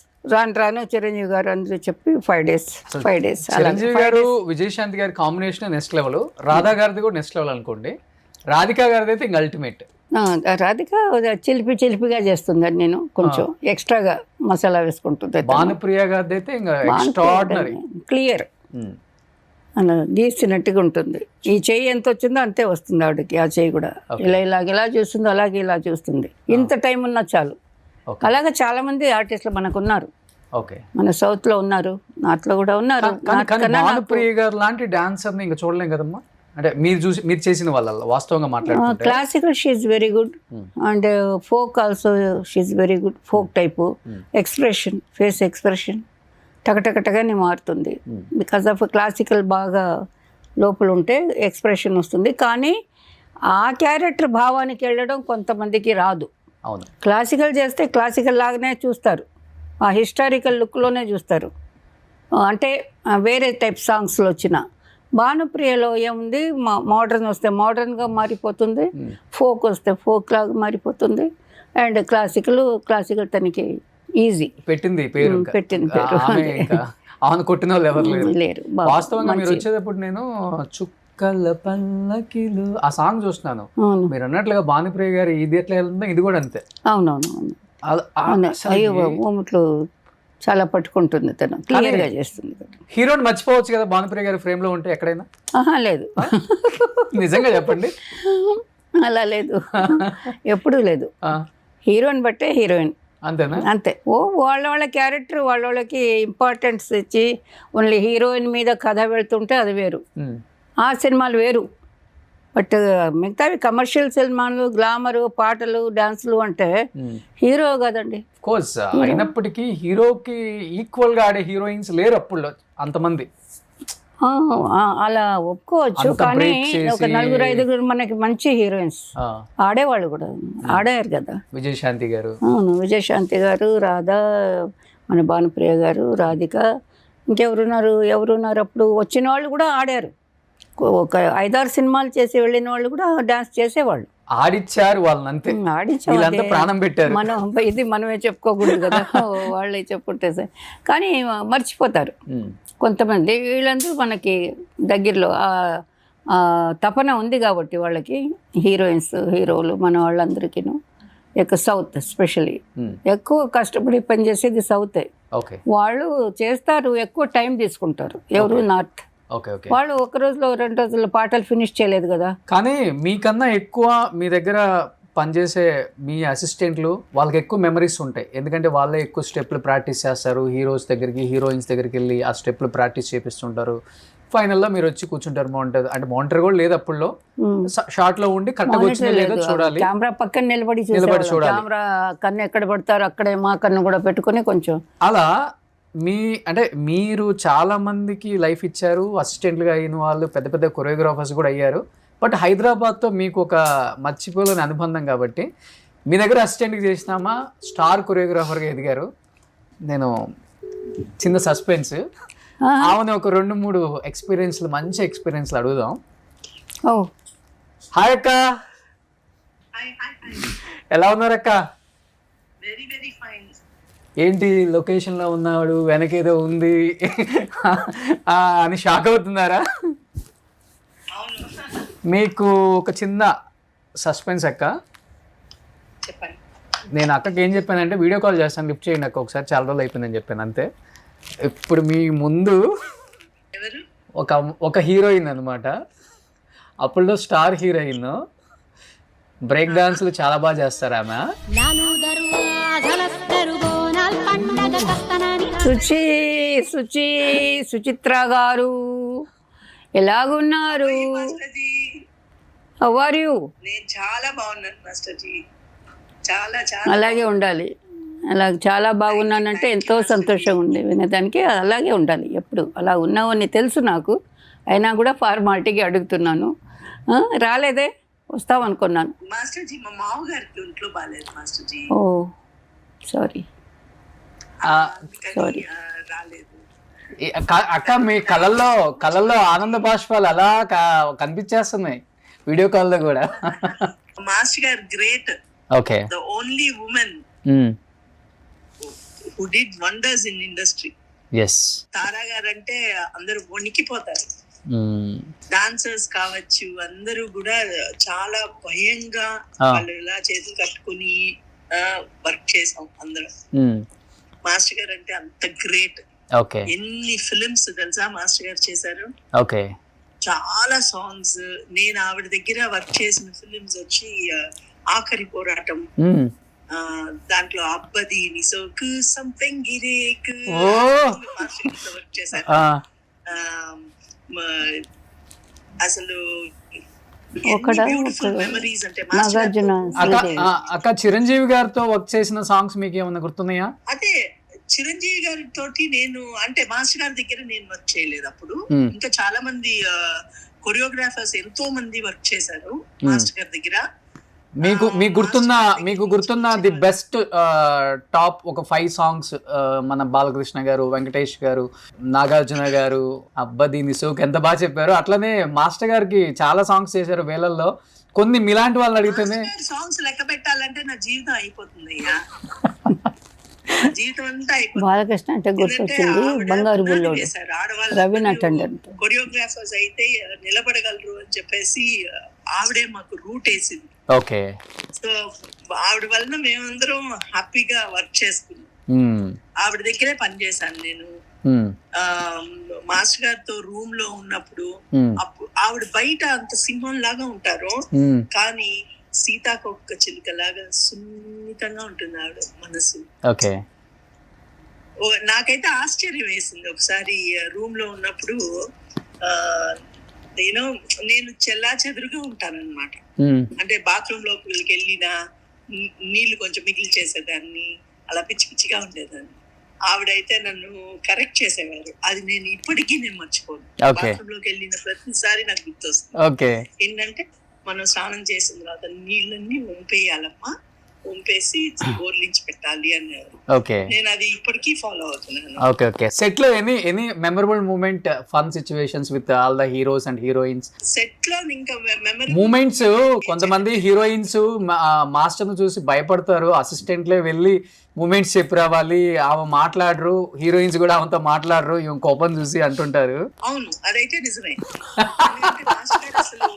రాను చిరంజీవి గారు అందరూ చెప్పి 5 days. చిరంజీవి గారు విజయశాంతి గారి కాంబినేషన్ నెక్స్ట్ లెవెల్, రాధా గారిది కూడా నెక్స్ట్ లెవెల్ అనుకోండి, రాధికా గారిది అయితే ఇంకా అల్టిమేట్. రాధిక చిలిపిగా చేస్తుంది, నేను కొంచెం ఎక్స్ట్రాగా మసాలా వేసుకుంటుంది. భానుప్రియ గారిది అయితే ఇంకా ఎక్స్ట్రాఆర్డినరీ, క్లియర్, అలా గీసినట్టుగా ఉంటుంది. ఈ చెయ్యి ఎంత వచ్చిందో అంతే వస్తుంది ఆవిడకి, ఆ చెయ్యి కూడా ఇలా చూస్తుందో అలాగే ఇలా చూస్తుంది. ఇంత టైం ఉన్నా చాలు. అలాగే చాలా మంది ఆర్టిస్టులు మనకు ఉన్నారు, మన సౌత్ లో ఉన్నారు, నార్త్ లో కూడా ఉన్నారు. భానుప్రియ గారు లాంటి డాన్సర్ ఇంకా చూడలేం కదమ్మా, అంటే మీరు చేసిన వాళ్ళ వాస్తవంగా మాట్లాడుతుంటే. Classical she is very good and folk also she is very good. Folk type expression, face expression టకటకటగానే మారుతుంది. బికాస్ ఆఫ్ క్లాసికల్ బాగా లోపల ఉంటే ఎక్స్ప్రెషన్ వస్తుంది, కానీ ఆ క్యారెక్టర్ భావానికి వెళ్ళడం కొంతమందికి రాదు. అవును, క్లాసికల్ చేస్తే క్లాసికల్ లాగానే చూస్తారు, ఆ హిస్టారికల్ లుక్లోనే చూస్తారు, అంటే వేరే టైప్ సాంగ్స్లో వచ్చిన. భానుప్రియలో ఏముంది, మోడర్న్ వస్తే మోడర్న్గా మారిపోతుంది, ఫోక్ వస్తే ఫోక్ లాగా మారిపోతుంది, అండ్ క్లాసికల్ తనకి ఈజీ పెట్టింది పేరు. ఆమె కొట్టిన వాళ్ళు ఎవరు లేరు. వాస్తవంగా మీరు వచ్చేటప్పుడు నేను చుక్కల పల్లకిలు ఆ సాంగ్ చూస్తున్నాను, మీరు అన్నట్లుగా భానుప్రియ గారు ఇది ఎట్లా వెళ్తుందో ఇది కూడా అంతే. అవునవును, అయ్యో ఊముట్లు చాలా పట్టుకుంటుంది, తను క్లియర్గా చేస్తుంది. హీరోని మర్చిపోవచ్చు కదా భానుప్రియ గారి ఫ్రేమ్ లో ఉంటే ఎక్కడైనా? లేదు, నిజంగా చెప్పండి. అలా లేదు, ఎప్పుడూ లేదు. హీరోయిన్ బట్టే హీరోయిన్, అంతేనా? అంతే. వాళ్ళ క్యారెక్టర్ వాళ్ళకి ఇంపార్టెన్స్ ఇచ్చి ఓన్లీ హీరోయిన్ మీద కథ వెళ్తుంటే అది వేరు, ఆ సినిమాలు వేరు. బట్ మిగతావి కమర్షియల్ సినిమాలు, గ్లామరు, పాటలు, డాన్సులు అంటే హీరో కదండి. కోర్స్ అయినప్పటికీ హీరోకి ఈక్వల్ గా ఆడే హీరోయిన్స్ లేరు అప్పుడు అంతమంది. అలా ఒప్పుకోవచ్చు, కానీ ఒక 4-5 మనకి మంచి హీరోయిన్స్ ఆడేవాళ్ళు కూడా ఆడారు కదా. విజయశాంతి గారు, అవును, విజయశాంతి గారు, రాధా, మన భానుప్రియ గారు, రాధిక, ఇంకెవరున్నారు అప్పుడు వచ్చిన వాళ్ళు కూడా ఆడారు. ఒక 5-6 సినిమాలు చేసి వెళ్ళిన వాళ్ళు కూడా డాన్స్ చేసేవాళ్ళు. ఆడిచ్చారు వాళ్ళని అంతే, ఆడించాం. వీళ్ళంతా ప్రాణం పెట్టారు. మనం ఇది మనమే చెప్పుకోకూడదు కదా, వాళ్ళే చెప్పుకుంటే. కానీ మర్చిపోతారు కొంతమంది. వీళ్ళందరూ మనకి దగ్గరలో తపన ఉంది కాబట్టి వాళ్ళకి, హీరోయిన్స్ హీరోలు మన వాళ్ళందరికీను ఎక్కువ సౌత్ స్పెషల్లీ ఎక్కువ కష్టపడి పనిచేసేది సౌతే. ఓకే, వాళ్ళు చేస్తారు, ఎక్కువ టైం తీసుకుంటారు. ఎవరు నార్త్ ఓకే ఓకే. వాళ్ళు ఒక రోజులో 2 రోజుల్లో పాటలు ఫినిష్ చేయలేదు కదా. కానీ మీకన్నా ఎక్కువ మీ దగ్గర పనిచేసే మీ అసిస్టెంట్లు వాళ్ళకి ఎక్కువ మెమరీస్ ఉంటాయి, ఎందుకంటే వాళ్ళే ఎక్కువ స్టెప్లు ప్రాక్టీస్ చేస్తారు. హీరోస్ దగ్గరికి హీరోయిన్స్ దగ్గరికి వెళ్ళి ఆ స్టెప్లు ప్రాక్టీస్ చేపిస్తుంటారు. ఫైనల్లో మీరు వచ్చి కూర్చుంటారు. మానిటర్ అంటే మానిటర్ కూడా లేదు అప్పుడులో, షార్ట్ లో ఉండి కరెక్ట్గా వచ్చిందో లేదో చూడాలి. కెమెరా పక్కన నిలబడి చూడాలి. కెమెరా కన్ను ఎక్కడ పెడతారు అక్కడే మా కన్ను కూడా పెట్టుకుని కొంచెం అలా అంటే మీరు చాలా మందికి లైఫ్ ఇచ్చారు, అసిస్టెంట్లుగా అయిన వాళ్ళు పెద్ద పెద్ద కొరియోగ్రాఫర్స్ కూడా అయ్యారు. బట్ హైదరాబాద్తో మీకు ఒక మర్చిపోలేని అనుబంధం కాబట్టి మీ దగ్గర అసిస్టెంట్కి చేసినామా స్టార్ కొరియోగ్రాఫర్గా ఎదిగారు. నేను చిన్న సస్పెన్స్, ఆమెను ఒక 2-3 ఎక్స్పీరియన్స్లు, మంచి ఎక్స్పీరియన్స్లు అడుగుదాం. హాయ్ అక్క, ఎలా ఉన్నారు అక్క? Very very fine. ఏంటి లొకేషన్లో ఉన్నాడు, వెనకేదో ఉంది అని షాక్ అవుతున్నారా? మీకు ఒక చిన్న సస్పెన్స్ అక్క. చెప్పండి. నేను అక్కకి ఏం చెప్పానంటే వీడియో కాల్ చేస్తాను, లిఫ్ట్ చేయండి అక్క ఒకసారి, చాలా రోజులు అయిపోయిందని చెప్పాను అంతే. ఇప్పుడు మీ ముందు ఒక హీరోయిన్ అనమాట, అప్పుడులో స్టార్ హీరోయిన్, బ్రేక్ డాన్స్లు చాలా బాగా చేస్తారు ఆమె. సుచిత్ర గారు ఎలాగున్నారు? How are you? నేను చాలా బాగున్నాను మాస్టర్ జీ, చాలా చాలా. అలాగే ఉండాలి. అలా చాలా బాగున్నానంటే ఎంతో సంతోషంగా ఉంది వినడానికి. అలాగే ఉండాలి ఎప్పుడు. అలా ఉన్నావని తెలుసు నాకు, అయినా కూడా ఫార్మాలిటీకి అడుగుతున్నాను. రాలేదే, వస్తావనుకున్నాను. మాస్టర్ జీ మా మామగారికి ఒంట్లో బాగాలేదు మాస్టర్ జీ. ఓ సారీ సారీ. రాలేదు. అక్క మీ కళ్ళల్లో ఆనంద బాష్పాలు అలా కనిపించేస్తున్నాయి వీడియో కాల్లో కూడా. మాస్టర్ గారు great. Okay, the only women who did wonders in industry. yes. తారా గారు అంటే అందరూ వణికిపోతారు. డాన్సర్స్ కావచ్చు, అందరూ కూడా చాలా భయంగా వాళ్ళు ఇలా చేతులు కట్టుకుని వర్క్ చేసాం అందరం. మాస్టర్ గారు అంటే అంత గ్రేట్. ఓకే, ఎన్ని ఫిలిమ్స్ తెలుసా మాస్టర్ గారు చేశారు? ఓకే, చాలా సాంగ్స్. నేను ఆవిడ దగ్గర వర్క్ చేసిన ఫిలిమ్స్ వచ్చి ఆఖరి పోరాటం, దాంట్లో అబ్బది నిసోకు సంపెంగిరేకు వర్క్ చేశారు. అసలు మెమరీస్ అంటే అక్క చిరంజీవి గారితో వర్క్ చేసిన సాంగ్స్ మీకు ఏమన్నా గుర్తున్నాయా? అదే చిరంజీవి గారి తోటి నేను అంటే మాస్టర్ గారి దగ్గర నేను వర్క్ చేయలేదు అప్పుడు. ఇంకా చాలా మంది కొరియోగ్రాఫర్స్ ఎంతో మంది వర్క్ చేశారు మాస్టర్ గారి దగ్గర. మీకు గుర్తున్న ది బెస్ట్ టాప్ ఒక 5 సాంగ్స్ మన బాలకృష్ణ గారు, వెంకటేష్ గారు, నాగార్జున గారు, అబ్బది నిసోక్ ఎంత బాగా చెప్పారు. అట్లనే మాస్టర్ గారికి చాలా సాంగ్స్ చేశారు వేలల్లో. కొన్ని మీలాంటి వాళ్ళని అడిగితేనే సాంగ్స్ లెక్క పెట్టాలంటే నా జీవితం అయిపోతుంది అయ్యా, జీవితం అంతా అయిపోతుంది. బాలకృష్ణ అంటే గుర్తొచ్చింది బంగారు బుల్లోడు, రవీనా టండన్. కొరియోగ్రాఫర్స్ అయితే నిలబడగలరు అని చెప్పేసి ఆవిడే మాకు రూట్ వేసింది. ఓకే, సో ఆవిడ వలన మేమందరం హ్యాపీగా వర్క్ చేసుకున్నాం. ఆవిడ దగ్గరే పనిచేశాను నేను. మాస్టర్ గారితో రూమ్ లో ఉన్నప్పుడు ఆవిడ బయట అంత సింహం లాగా ఉంటారు, కానీ సీతాకొక్క చిలుక లాగా సున్నితంగా ఉంటుంది ఆవిడ మనసు. ఓకే, నాకైతే ఆశ్చర్యం వేసింది ఒకసారి రూమ్ లో ఉన్నప్పుడు. నేను చెల్లా చెదురుగా ఉంటానన్నమాట. అంటే బాత్రూమ్ లోపలికి వెళ్ళినా నీళ్లు కొంచెం మిగిలి చేసేదాన్ని, అలా పిచ్చి పిచ్చిగా ఉండేదాన్ని. ఆవిడైతే నన్ను కరెక్ట్ చేసేవారు. అది నేను ఇప్పటికీ నేను మర్చిపోను. బాత్రూమ్ లోకి వెళ్ళిన ప్రతిసారి నాకు గుర్తొస్తుంది. ఏంటంటే మనం స్నానం చేసిన తర్వాత నీళ్ళన్నీ వంపేయాలమ్మా, వంపేసి బోర్లించి పెట్టాలి అనేవారు. ఓకే నేను అది ఇప్పటికీ ఫాలో అవుతున్నాను. Okay okay. సెట్ లో any memorable moment, fun situations with all the heroes and heroines? Set లో ఇంకా మూమెంట్స్, కొంతమంది హీరోయిన్స్ మాస్టర్ ను చూసి భయపడతారు, అసిస్టెంట్లే వెళ్ళి మూమెంట్స్ చెప్పి రావాలి, ఆమె మాట్లాడరు, హీరోయిన్స్ కూడా ఆమెతో మాట్లాడరు, ఈమె కోపం చూసి అంటుంటారు. అవును, అదైతే నిజమే. ఎందుకంటే మాస్టర్ అసలు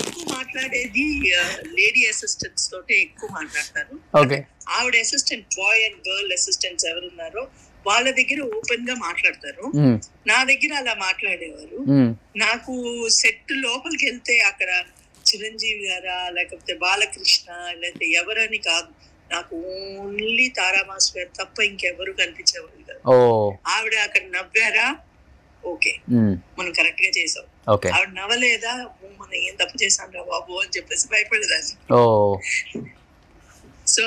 ఎక్కువ మాట్లాడేది లేడీ అసిస్టెంట్స్ తోటే ఎక్కువ మాట్లాడతారు. ఓకే. ఆవిడ assistant, boy and girl assistants ఎవరున్నారో వాళ్ళ దగ్గర ఓపెన్ గా మాట్లాడతారు. నా దగ్గర అలా మాట్లాడేవారు. నాకు సెట్ లోపలికి వెళ్తే అక్కడ చిరంజీవి గారా లేకపోతే బాలకృష్ణ లేకపోతే ఎవరని కాదు, నాకు ఓన్లీ తారా మాస్టర్ గారు తప్ప ఇంకెవరు కనిపించేవాళ్ళు కాదు. ఆవిడ అక్కడ నవ్వారా, ఓకే మనం కరెక్ట్ గా చేసాం. ఆవిడ నవ్వలేదా, మనం ఏం తప్పు చేసాం రా బాబు అని చెప్పేసి భయపడేదాన్ని. సో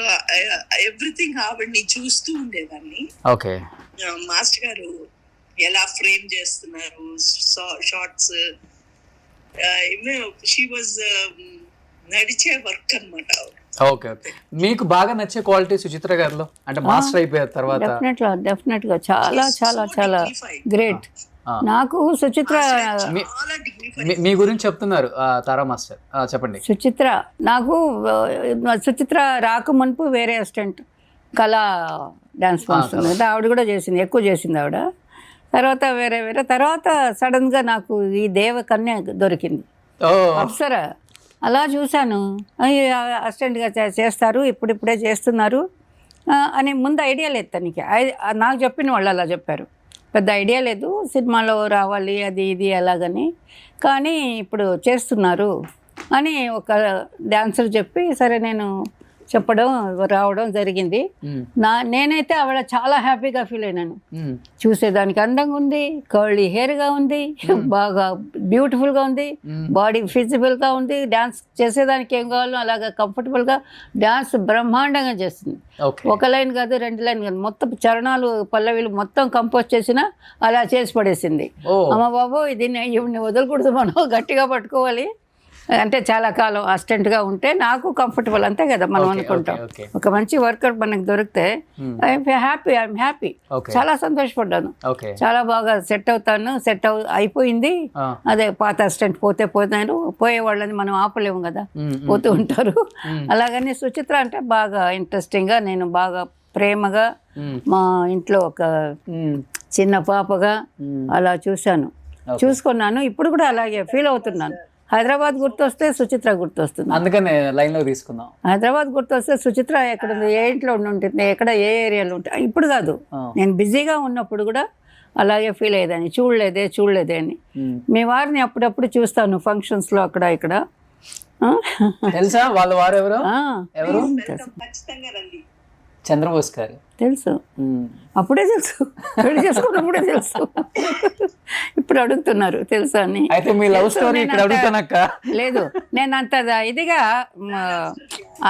ఎవ్రీథింగ్ ఆవిడ్ని చూస్తూ ఉండేదాన్ని. మాస్టర్ గారు ఎలా ఫ్రేమ్ చేస్తున్నారు షార్ట్స్, షీ వాజ్ నడిచే వర్క్ అన్నమాట ఆవిడ. Okay okay. మీకు బాగా నచ్చే క్వాలిటీ సుచిత్ర గారిలో, అంటే మాస్టర్ అయిపోయారు తర్వాత? డెఫినెట్ గా చాలా చాలా చాలా గ్రేట్. నాకు సుచిత్ర, మీ గురించి చెప్తున్నారు తారా మాస్టర్, చెప్పండి. సుచిత్ర నాకు సుచిత్ర రాక మునుపు వేరే అసిస్టెంట్ కళా డాన్స్ మాస్టర్ ఆవిడ కూడా చేసింది, ఎక్కువ చేసింది ఆవిడ. తర్వాత వేరే తర్వాత సడన్గా నాకు ఈ దేవకన్య దొరికింది, అప్సరా. అలా చూశాను, అసిస్టెంట్గా చేస్తారు, ఇప్పుడిప్పుడే చేస్తున్నారు అని ముందు ఐడియా లేదు తనకి. నాకు చెప్పిన వాళ్ళు అలా చెప్పారు, పెద్ద ఐడియా లేదు, సినిమాలో రావాలి అది ఇది ఎలాగని, కానీ ఇప్పుడు చేస్తున్నారు అని ఒక డాన్సర్ చెప్పి సరే నేను చెప్పడం రావడం జరిగింది. నేనైతే ఆవిడ చాలా హ్యాపీగా ఫీల్ అయినాను. చూసేదానికి అందంగా ఉంది, కర్లీ హెయిర్గా ఉంది, బాగా బ్యూటిఫుల్గా ఉంది, బాడీ ఫిజిబుల్గా ఉంది, డాన్స్ చేసేదానికి ఏం కావాలో అలాగా కంఫర్టబుల్గా డాన్స్ బ్రహ్మాండంగా చేస్తుంది. ఒక లైన్ కాదు, 2 లైన్ కాదు, మొత్తం చరణాలు పల్లవిలు మొత్తం కంపోజ్ చేసినా అలా చేసి పడేసింది. అమ్మ బాబు దీన్ని ఇవన్నీ వదలకూడదు, మనం గట్టిగా పట్టుకోవాలి. అంటే చాలా కాలం అసిస్టెంట్గా ఉంటే నాకు కంఫర్టబుల్, అంతే కదా మనం అనుకుంటాం. ఒక మంచి వర్కర్ మనకు దొరికితే ఐఎమ్ హ్యాపీ. చాలా సంతోషపడ్డాను, చాలా బాగా సెట్ అవుతాను. అయిపోయింది. అదే పాత అసిస్టెంట్ పోతాను, పోయే వాళ్ళని మనం ఆపలేము కదా, పోతూ ఉంటారు. అలాగని సుచిత్ర అంటే బాగా ఇంట్రెస్టింగ్గా, నేను బాగా ప్రేమగా, మా ఇంట్లో ఒక చిన్న పాపగా అలా చూసుకున్నాను. ఇప్పుడు కూడా అలాగే ఫీల్ అవుతున్నాను. హైదరాబాద్ గుర్తొస్తే సుచిత్ర గుర్తొస్తుంది, అందుకనే లైన్లో తీసుకుందాం. హైదరాబాద్ గుర్తొస్తే సుచిత్ర ఎక్కడ ఉంది, ఏ ఇంట్లో ఉంటుంది, ఎక్కడ ఏ ఏరియాలో ఉంటుంది. ఇప్పుడు కాదు, నేను బిజీగా ఉన్నప్పుడు కూడా అలాగే ఫీల్ అయ్యేదాన్ని, చూడలేదే అని. మీ వారిని అప్పుడప్పుడు చూస్తాను ఫంక్షన్స్లో అక్కడ ఇక్కడ. తెలుసా వాళ్ళ వారు ఎవరు? చంద్రబోస్ గారు. తెలుసు, అప్పుడే తెలుసు, పెళ్లి చేసుకున్నప్పుడే తెలుసు. ఇప్పుడు అడుగుతున్నారు తెలుసా అని. అయితే మీ లవ్ స్టోరీ ఇక్కడ అడుగుతానక్క. లేదు, నేను అంత ఇదిగా,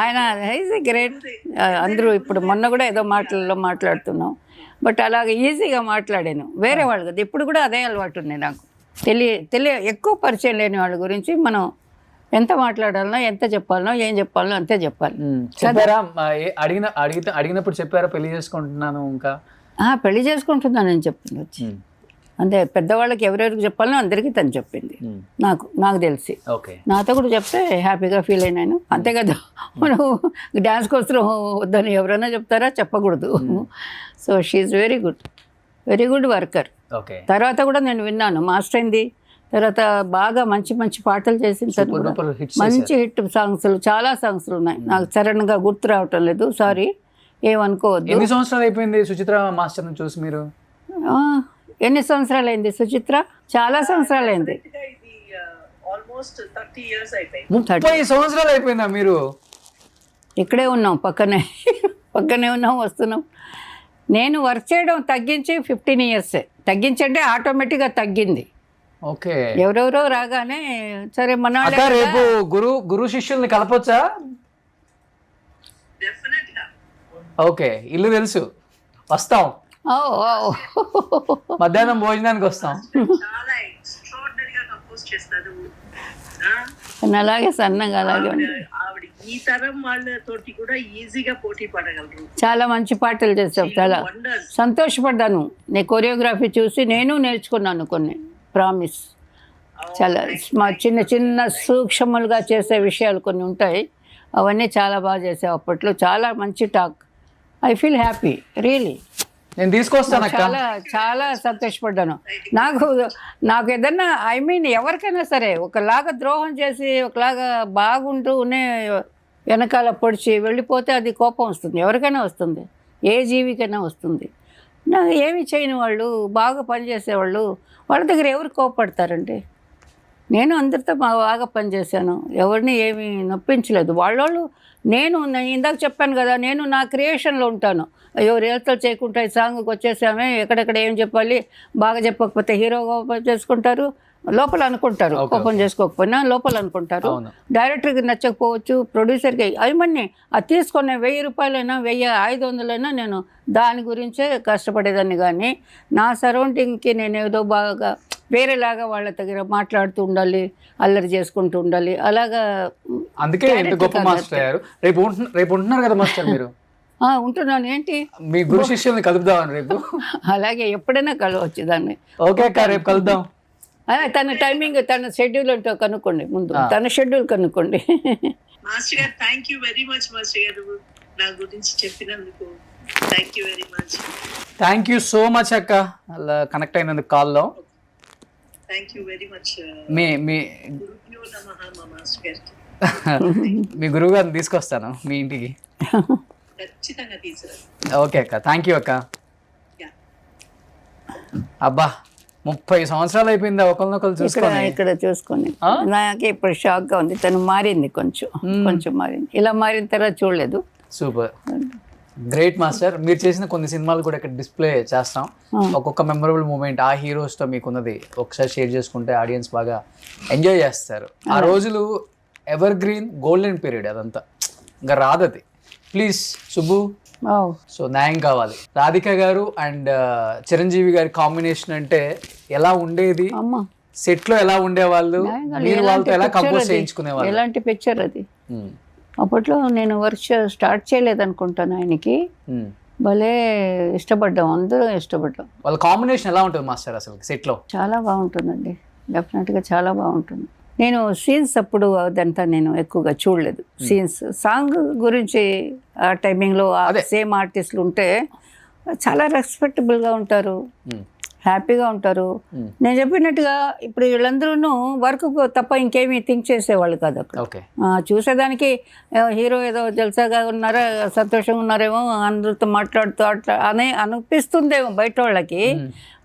ఆయన ఈజ్ గ్రేట్. అందరూ ఇప్పుడు మొన్న కూడా ఏదో మాటల్లో మాట్లాడుతున్నాం, బట్ అలాగే ఈజీగా మాట్లాడాను. వేరే వాళ్ళు కదా, ఇప్పుడు కూడా అదే అలవాటు ఉంది నాకు. ఎక్కువ పరిచయం లేని వాళ్ళ గురించి మనం ఎంత మాట్లాడాలనో, ఎంత చెప్పాలనో, ఏం చెప్పాలనో అంతే చెప్పాలి. చెప్పారా? అడిగినప్పుడు చెప్పారా పెళ్లి చేసుకుంటున్నాను? ఇంకా పెళ్లి చేసుకుంటున్నానని చెప్పింది వచ్చి. అంటే పెద్దవాళ్ళకి ఎవరెవరికి చెప్పాలనో అందరికీ తను చెప్పింది. నాకు తెలిసి నాతో కూడా చెప్తే హ్యాపీగా ఫీల్ అయినాను. అంతే కదా, మనం డ్యాన్స్ కోసం వద్దని ఎవరైనా చెప్తారా? చెప్పకూడదు. So she's very good worker. తర్వాత కూడా నేను విన్నాను మాస్టర్ అయింది తర్వాత బాగా మంచి పాటలు చేసిన, మంచి హిట్ సాంగ్స్లు, చాలా సాంగ్స్లు ఉన్నాయి. నాకు సడన్గా గుర్తు రావటం లేదు, సారీ, ఏమనుకోవద్దు. ఎన్ని సంవత్సరాలు అయిపోయింది సుచిత్ర మాస్టర్ని చూసి మీరు? ఎన్ని సంవత్సరాలు అయింది సుచిత్ర? చాలా సంవత్సరాలు అయింది. 30 సంవత్సరాలు అయిపోయిందా మీరు? ఇక్కడే ఉన్నాం, పక్కనే ఉన్నాం, వస్తున్నాం. నేను వర్క్ చేయడం తగ్గించి 15 years. తగ్గించంటే ఆటోమేటిక్గా తగ్గింది. ఓకే. ఎవరెవరో రాగానే సరే మన రేపు గురు శిష్యుల్ని కలపొచ్చా? ఓకే, ఇల్లు తెలుసు, వస్తాం, మధ్యాహ్నం భోజనానికి వస్తాం. అలాగే సన్నగా అలాగే ఉంది. ఈ తరం వాళ్ళతోటి కూడా ఈజీగా పోటీ పడగలరు. చాలా మంచి పాటలు చేసావు, చాలా వండర్స్. సంతోషపడ్డాను. నీ కొరియోగ్రఫీ చూసి నేను నేర్చుకున్నాను కొన్ని, ప్రామిస్. చాలా చిన్న చిన్న సూక్ష్మలుగా చేసే విషయాలు కొన్ని ఉంటాయి, అవన్నీ చాలా బాగా చేసావు అప్పట్లో. చాలా మంచి talk. I feel happy really. నేను తీసుకొస్తాను అక్క. చాలా చాలా సంతోషపడ్డాను. నాకు ఏదన్నా ఐ మీన్ ఎవరికైనా సరే ఒకలాగా ద్రోహం చేసి ఒకలాగా బాగుంటూనే వెనకాల పొడిచి వెళ్ళిపోతే అది కోపం వస్తుంది, ఎవరికైనా వస్తుంది, ఏ జీవికైనా వస్తుంది. నాకు ఏమి చేయని వాళ్ళు, బాగా పనిచేసేవాళ్ళు, వాళ్ళ దగ్గర ఎవరు కోపడతారండి? నేను అందరితో బాగా పనిచేశాను, ఎవరిని ఏమీ నొప్పించలేదు. వాళ్ళు నేను ఇందాక చెప్పాను కదా, నేను నా క్రియేషన్లో ఉంటాను. అయ్యో రియల్తో చేయకుండా ఈ సాంగ్కి వచ్చేసామే, ఎక్కడెక్కడ ఏం చెప్పాలి, బాగా చెప్పకపోతే హీరో కోపం చేసుకుంటారు, లోపల అనుకుంటారు, కోపం చేసుకోకపోయినా లోపల అనుకుంటారు. డైరెక్టర్కి నచ్చకపోవచ్చు, ప్రొడ్యూసర్కి. అవన్నీ అది తీసుకునే 1000 రూపాయలైనా 1500 నేను దాని గురించే కష్టపడేదాన్ని. కానీ నా సరౌండింగ్కి నేను ఏదో బాగా వేరేలాగా వాళ్ళ దగ్గర మాట్లాడుతూ ఉండాలి, అల్లరి చేసుకుంటూ ఉండాలి, అలాగా. అందుకే ఎంత గొప్ప మాస్టర్ అయ్యారు. రేపు ఉంటున్నారు కదా మాస్టర్ మీరు? ఉంటున్నాను. ఏంటి మీ గురు శిష్యుల్ని కలుపుదామని రేపు? అలాగే ఎప్పుడైనా కలవచ్చు దాన్ని. ఓకే అక్క, రేపు కలుద్దాం. తన టైమింగ్, తన షెడ్యూల్ అంటూ కనుక్కోండి, ముందు తన షెడ్యూల్ కనుక్కోండి. మాస్టర్ గారు thank you very much. Master గారు నా గురించి చెప్పినందుకు thank you very much. Thank you so much అక్క, అలా కనెక్ట్ అయినందుకు కాల్లో. Thank you very much. మీ గురుభ్యో నమః మా మాస్టర్ గారికి. మీ గురువు గారిని తీసుకొస్తాను మీ ఇంటికి. ఖచ్చితంగా తీసుకురా. ఓకే అక్క, థ్యాంక్ యూ అక్క. అబ్బా 30 సంవత్సరాలు అయిపోయింది ఒకరినొకరు చూసుకొని. ఇక్కడ చూసుకొని నాకు ఇప్పుడు షాక్గా ఉంది. తను మారింది, కొంచెం మారింది. ఇలా మారిన తర్వాత చూడలేదు. Super, great master. మీరు చేసిన కొన్ని సినిమాలు కూడా ఇక్కడ డిస్ప్లే చేస్తాం. ఒక్కొక్క మెమరబుల్ మూమెంట్ ఆ హీరోస్తో మీకున్నది ఒకసారి షేర్ చేసుకుంటే ఆడియన్స్ బాగా ఎంజాయ్ చేస్తారు. ఆ రోజులు ఎవర్ గ్రీన్ గోల్డెన్ పీరియడ్, అదంతా ఇంకా రాదది. ప్లీజ్ సుబ్బు, సో న్యాయం కావాలి. రాధిక గారు అండ్ చిరంజీవి గారి కాంబినేషన్ అంటే ఎలా ఉండేది, సెట్ లో ఎలా ఉండేవాళ్ళు, మీరు వాళ్ళతో ఎలా కంపోజ్ చేయించుకునేవాళ్ళు? ఎలాంటి పిక్చర్ అది. అప్పట్లో నేను వర్క్ స్టార్ట్ చేయలేదనుకుంటాను, ఆయనకి భలే ఇష్టపడ్డాం, అందరూ ఇష్టపడ్డాం. వాళ్ళ కాంబినేషన్ ఎలా ఉంటుంది మాస్టర్ అసలు సెట్ లో? చాలా బాగుంటుందండి, డెఫినెట్గా చాలా బాగుంటుంది. నేను సీన్స్ అప్పుడు అదంతా నేను ఎక్కువగా చూడలేదు. సీన్స్, సాంగ్ గురించి ఆ టైమింగ్లో సేమ్ ఆర్టిస్టులు ఉంటే చాలా రెస్పెక్టబుల్గా ఉంటారు, హ్యాపీగా ఉంటారు. నేను చెప్పినట్టుగా ఇప్పుడు వీళ్ళందరూ వర్క్ తప్ప ఇంకేమీ థింక్ చేసేవాళ్ళు కాదు అక్కడ. చూసేదానికి హీరో ఏదో జల్సాగా ఉన్నారా, సంతోషంగా ఉన్నారేమో, అందరితో మాట్లాడుతూ అట్లా అని అనిపిస్తుందేమో బయట వాళ్ళకి.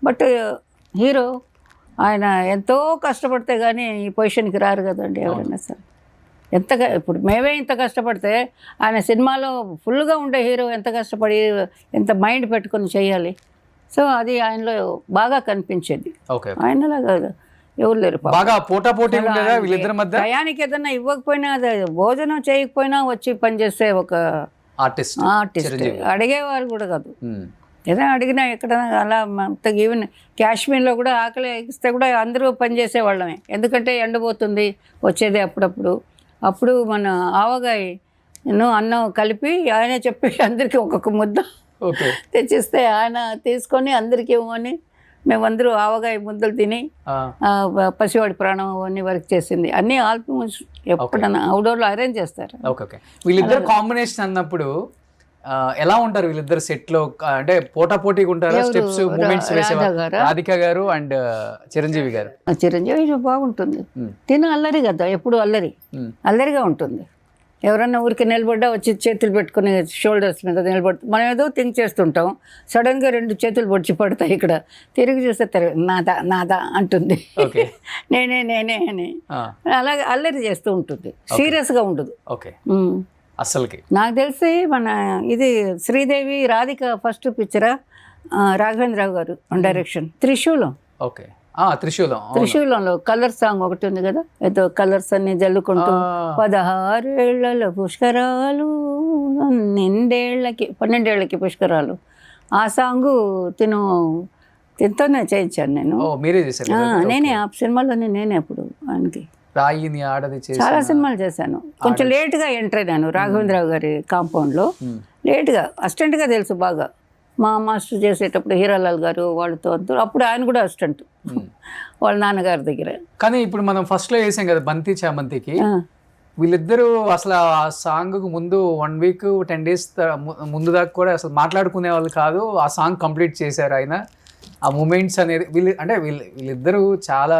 బట్ హీరో ఆయన ఎంతో కష్టపడితే కానీ ఈ పొజిషన్కి రారు కదండి ఎవరైనా సరే. ఎంతగా ఇప్పుడు మేమే ఇంత కష్టపడితే ఆయన సినిమాలో ఫుల్గా ఉండే హీరో ఎంత కష్టపడి ఎంత మైండ్ పెట్టుకొని చేయాలి. సో అది ఆయనలో బాగా కనిపించేది. ఆయనలాగా ఎవరు లేరు. టయానికి ఏదన్నా ఇవ్వకపోయినా, అది భోజనం చేయకపోయినా వచ్చి పనిచేసే ఒక ఆర్టిస్ట్ అడిగేవారు కూడా కాదు. ఏదైనా అడిగినా ఎక్కడైనా అలా ఈవెన్ కాశ్మీర్లో కూడా ఆకలి ఇస్తే కూడా అందరూ పనిచేసేవాళ్ళమే. ఎందుకంటే ఎండబోతుంది వచ్చేది అప్పుడప్పుడు. అప్పుడు మన ఆవగాయ అన్నం కలిపి ఆయన చెప్పి అందరికీ ఒక్కొక్క ముద్ద తెచ్చిస్తే ఆయన తీసుకొని అందరికీ ఇవ్వమని మేమందరూ ఆవగాయ ముద్దలు తిని పసివాడి ప్రాణం అవన్నీ వర్క్ చేసింది. అన్నీ ఆల్మోస్ట్ ఎప్పుడన్నా అవుట్డోర్లో అరేంజ్ చేస్తారు. వీళ్ళిద్దరు కాంబినేషన్ అన్నప్పుడు ఎలా ఉంటారు వీళ్ళిద్దరు సెట్ లో? అంటే పోటాపోటీగా ఉంటారా? స్టెప్స్ మూమెంట్స్ వేసేవారు రాధిక గారు అండ్ చిరంజీవి గారు. చిరంజీవి బాగుంటుంది, తిను అల్లరి కదా, ఎప్పుడు అల్లరిగా ఉంటుంది. ఎవరన్నా ఊరికి నిలబడ్డా వచ్చి చేతులు పెట్టుకుని షోల్డర్స్ మీద నిలబడుతుంది. మనం ఏదో థింక్ చేస్తుంటాం, సడన్గా 2 చేతులు పొడిచి పడతాయి. ఇక్కడ తిరిగి చూస్తే నాదా అంటుంది, నేనే అని అలాగే అల్లరి చేస్తూ ఉంటుంది, సీరియస్గా ఉండదు. అసలుకి నాకు తెలిసి మన ఇది శ్రీదేవి రాధిక ఫస్ట్ పిక్చరా, రాఘవేంద్రరావు గారు డైరెక్షన్, త్రిశూలం. త్రిశూలంలో కలర్ సాంగ్ ఒకటి ఉంది కదా, ఏదో కలర్స్ అన్ని జల్లుకుంటూ 16 ఏళ్లలో పుష్కరాలు, 12 పుష్కరాలు. ఆ సాంగు తినతోనే చేయించాను నేను. నేనే ఆ సినిమాలోనే నేనే అప్పుడు ఆయనకి రాయిని ఆడది చేసి చాలా సినిమాలు చేశాను. కొంచెం లేట్గా ఎంటర్ అయినాను రాఘవేంద్రరావు గారి కాంపౌండ్లో. లేట్గా అసిస్టెంట్గా తెలుసు బాగా. మా మాస్టర్ చేసేటప్పుడు హీరాలాల్ గారు వాళ్ళతో అందరూ, అప్పుడు ఆయన కూడా అసిస్టెంట్ వాళ్ళ నాన్నగారి దగ్గర. కానీ ఇప్పుడు మనం ఫస్ట్లో వేసాం కదా బంతి చామంతికి, వీళ్ళిద్దరూ అసలు ఆ సాంగ్కు ముందు 1 వీక్ 10 days ముందు దాకా కూడా అసలు మాట్లాడుకునే వాళ్ళు కాదు. ఆ సాంగ్ కంప్లీట్ చేశారు ఆయన. ఆ మూమెంట్స్ అనేది వీళ్ళిద్దరూ చాలా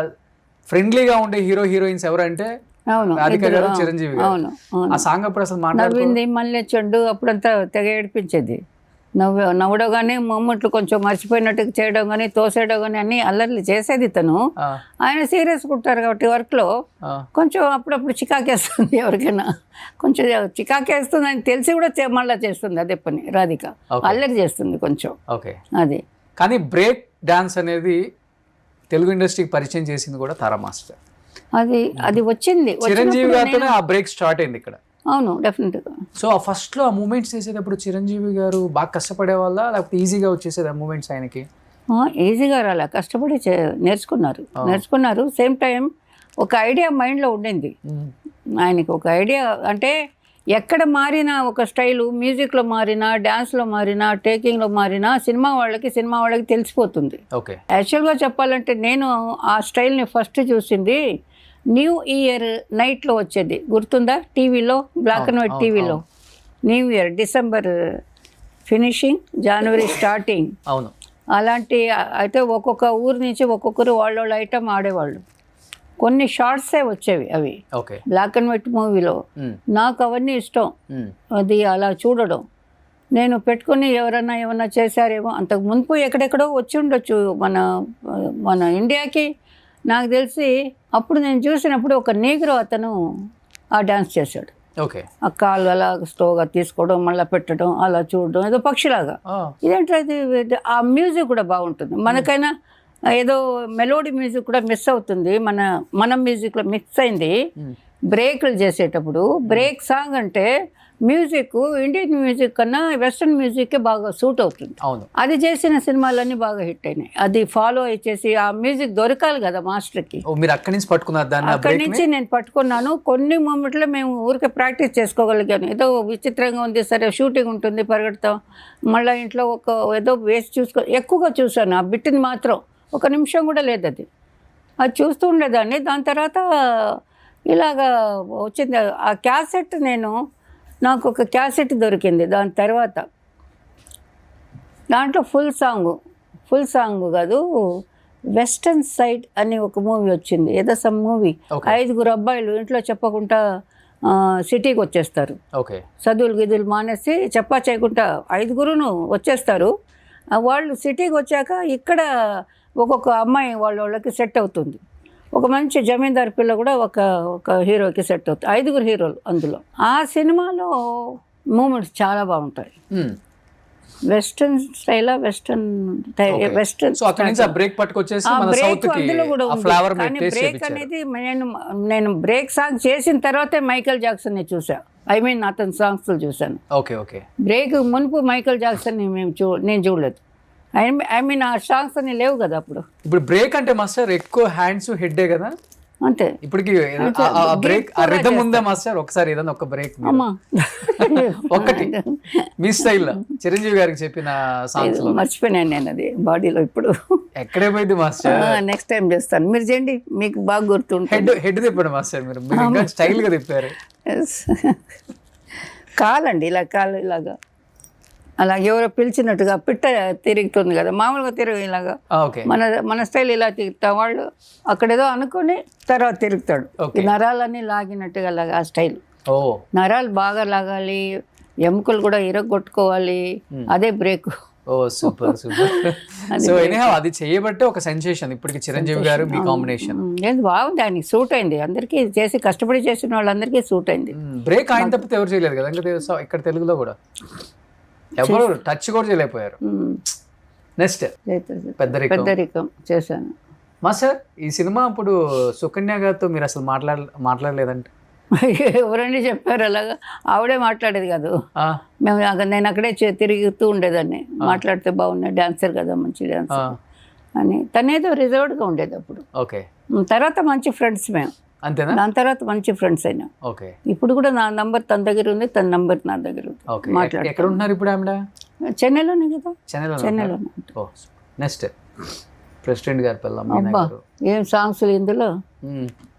ఫ్రెండ్లీగా ఉండే హీరోయిన్స్ ఎవరంటే అవును, రాధిక గారు, చిరంజీవి గారు. అవును. ఆ సాంగ్ అప్పుడు అసలు నవ్వింది మళ్ళీ చెడ్డు అప్పుడంతా తెగ ఏడిపించేది. నవ్వడం కానీ మూమెంట్లు కొంచెం మర్చిపోయినట్టు చేయడం కానీ తోసేయడం కానీ అన్ని అల్లర్లు చేసేది తను. ఆయన సీరియస్ ఉంటారు కాబట్టి వర్క్లో కొంచెం అప్పుడప్పుడు చికాకేస్తుంది ఎవరికైనా. కొంచెం చికాకేస్తుంది అని తెలిసి కూడా మళ్ళీ చేస్తుంది అదే పని రాధిక. అల్లరి చేస్తుంది కొంచెం. ఓకే, అది. కానీ బ్రేక్ డాన్స్ అనేది తెలుగు ఇండస్ట్రీకి పరిచయం చేసింది కూడా తారా మాస్టర్. అది వచ్చింది చిరంజీవి గారితోనే ఆ బ్రేక్ స్టార్ట్ అయింది ఇక్కడ. అవును, డెఫినెట్గా. సో ఆ ఫస్ట్లో ఆ మూమెంట్స్ చేసేటప్పుడు చిరంజీవి గారు బాగా కష్టపడే వాళ్ళ, లేకపోతే ఈజీగా వచ్చేసేది ఆ మూమెంట్స్ ఆయనకి? ఈజీగా రాలే, కష్టపడి నేర్చుకున్నారు. సేమ్ టైం ఒక ఐడియా మైండ్లో ఉండింది ఆయనకి. ఒక ఐడియా అంటే ఎక్కడ మారినా ఒక స్టైలు, మ్యూజిక్లో మారినా, డ్యాన్స్లో మారినా, టేకింగ్లో మారినా సినిమా వాళ్ళకి తెలిసిపోతుంది. ఓకే, యాక్చువల్గా చెప్పాలంటే నేను ఆ స్టైల్ని ఫస్ట్ చూసింది న్యూ ఇయర్ నైట్లో వచ్చేది, గుర్తుందా? టీవీలో, బ్లాక్ అండ్ వైట్ టీవీలో. న్యూ ఇయర్ డిసెంబర్ ఫినిషింగ్, జనవరి స్టార్టింగ్. అవును. అలాంటి అయితే ఒక్కొక్క ఊరు నుంచి ఒక్కొక్కరు వాళ్ళ ఐటమ్ ఆడేవాళ్ళు. కొన్ని షార్ట్సే వచ్చేవి అవి బ్లాక్ అండ్ వైట్ మూవీలో. నాకు అవన్నీ ఇష్టం, అది అలా చూడడం. నేను పెట్టుకుని ఏమన్నా చేశారేమో, అంతకు మునుపు ఎక్కడెక్కడో వచ్చి ఉండొచ్చు మన ఇండియాకి నాకు తెలిసి. అప్పుడు నేను చూసినప్పుడు ఒక నీగ్రో అతను ఆ డ్యాన్స్ చేశాడు. ఓకే, ఆ కాళ్ళు అలా స్లోగా తీసుకోవడం, మళ్ళీ పెట్టడం, అలా చూడడం, ఏదో పక్షిలాగా. ఇదేంటది, ఆ మ్యూజిక్ కూడా బాగుంటుంది. మనకైనా ఏదో మెలోడీ మ్యూజిక్ కూడా మిస్ అవుతుంది, మన మ్యూజిక్లో మిక్స్ అయింది. బ్రేక్లు చేసేటప్పుడు బ్రేక్ సాంగ్ అంటే మ్యూజిక్ ఇండియన్ మ్యూజిక్ కన్నా వెస్ట్రన్ మ్యూజిక్కే బాగా సూట్ అవుతుంది. అవును. అది చేసిన సినిమాలన్నీ బాగా హిట్ అయినాయి. అది ఫాలో అయ్యేసి ఆ మ్యూజిక్ దొరకాలి కదా మాస్టర్కి. మీరు అక్కడి నుంచి పట్టుకున్నారు దాన్ని? అక్కడి నుంచి నేను పట్టుకున్నాను. కొన్ని మూమెంట్లో మేము ఊరికే ప్రాక్టీస్ చేసుకోగలిగాను. ఏదో విచిత్రంగా ఉంది, సరే షూటింగ్ ఉంటుంది, పరిగెడతాం, మళ్ళీ ఇంట్లో ఏదో వేసి ఎక్కువగా చూసాను ఆ బిట్ని మాత్రం. 1 నిమిషం కూడా లేదు అది చూస్తూ ఉండేదాన్ని. దాని తర్వాత ఇలాగా వచ్చింది ఆ క్యాసెట్. నాకు ఒక క్యాసెట్ దొరికింది. దాని తర్వాత దాంట్లో ఫుల్ సాంగ్ కాదు, వెస్టర్న్ సైడ్ అని ఒక మూవీ వచ్చింది. ఏదో సమ్ మూవీ. 5 అబ్బాయిలు ఇంట్లో చెప్పకుండా సిటీకి వచ్చేస్తారు. చదువులు మానేసి చెప్పా చేయకుండా 5 వచ్చేస్తారు. వాళ్ళు సిటీకి వచ్చాక ఇక్కడ ఒక్కొక్క అమ్మాయి వాళ్ళకి సెట్ అవుతుంది. ఒక మంచి జమీందార్ పిల్ల కూడా ఒక హీరోకి సెట్ అవుతుంది. 5 హీరోలు అందులో. ఆ సినిమాలో మూమెంట్స్ చాలా బాగుంటాయి. వెస్టర్న్ స్టైల్, వెస్టర్న్ అందులో కూడా ఉంది. కానీ బ్రేక్ అనేది నేను బ్రేక్ సాంగ్ చేసిన తర్వాతే మైకేల్ జాక్సన్ని చూసా. అతని సాంగ్స్ చూశాను. బ్రేక్ మునుపు మైకేల్ జాక్సన్ నేను చూడలేదు. ఆ సాంగ్స్ అన్ని లేవు కదా అప్పుడు. ఇప్పుడు బ్రేక్ అంటే మాస్టర్ ఎక్కువ హ్యాండ్స్ హెడ్ కదా అంతే. ఇప్పటికి బ్రేక్ ఆ రిథం ఉందా మాస్టర్? ఒకసారి ఏదైనా ఒక బ్రేక్ ఒకటి మీ స్టైల్లో చిరంజీవి గారికి చెప్పిన సాంగ్స్ లో. మర్చిపోయాను నేను అది బాడీలో. ఇప్పుడు ఎక్కడే పోయింది మాస్టర్? నెక్స్ట్ టైం చేస్తాను, మీరు చేయండి, మీకు బాగా గుర్తుంటుంది. హెడ్ తిప్పాడు మాస్టర్ మీరు స్టైల్ గా తిప్పారు. కాలండి కాలు ఇలాగా అలా ఎవరో పిలిచినట్టుగా పిట్ట తిరుగుతుంది కదా మామూలుగా ఇలాగా. మన స్టైల్ ఇలా తిరుగుతా, వాళ్ళు అక్కడేదో అనుకుని తర్వాత తిరుగుతాడు. నరాలన్నీ లాగినట్టుగా అలాగా ఆ స్టైల్. నరాలు బాగా లాగాలి, ఎముకలు కూడా ఇరగొట్టుకోవాలి, అదే బ్రేక్. సూపర్. సో ఎనీహౌ అది చేయబట్టే ఒక సెన్సేషన్ ఇప్పటికి చిరంజీవి గారు మీ కాంబినేషన్. బాగుంది, ఆయనకి సూట్ అయింది. అందరికీ చేసి కష్టపడి చేసిన వాళ్ళందరికీ సూట్ అయింది. బ్రేక్ ఆయన తప్పితే ఎవరు చేయలేదు కదా ఇక్కడ తెలుగులో కూడా, ఎవరు టచ్ కూడా చేయలేకపోయారు. నెక్స్ట్ పెద్దరికం చేశాను. మాస్టర్ ఈ సినిమా అప్పుడు సుకన్య గారితో మీరు అసలు మాట్లాడలేదంటే? ఎవరండి చెప్పారు అలాగా? ఆవిడే మాట్లాడేది కాదు. నేను అక్కడే తిరుగుతూ ఉండేదాన్ని. మాట్లాడితే బాగున్నాయి, డాన్సర్ కదా, మంచి డాన్సర్ అని. తనేదో రిజర్వ్డ్గా ఉండేది అప్పుడు. తర్వాత మంచి ఫ్రెండ్స్ మేము. అంతేనా? దాని తర్వాత మంచి ఫ్రెండ్స్ అయినా. ఓకే ఇప్పుడు కూడా నా నంబర్ తన దగ్గర ఉంది, తన నంబర్ నా దగ్గర ఉంది. ఓకే. ఎక్కడ ఉంటున్నారు ఇప్పుడు ఆవిడ? చెన్నైలోనే కదా. చెన్నైలో. చెన్నైలోనే. ఓ నెక్స్ట్ ప్రెసిడెంట్ గారి పిల్ల మీనా అబ్బా గారు. ఏం సాంగ్స్ ఇందులో,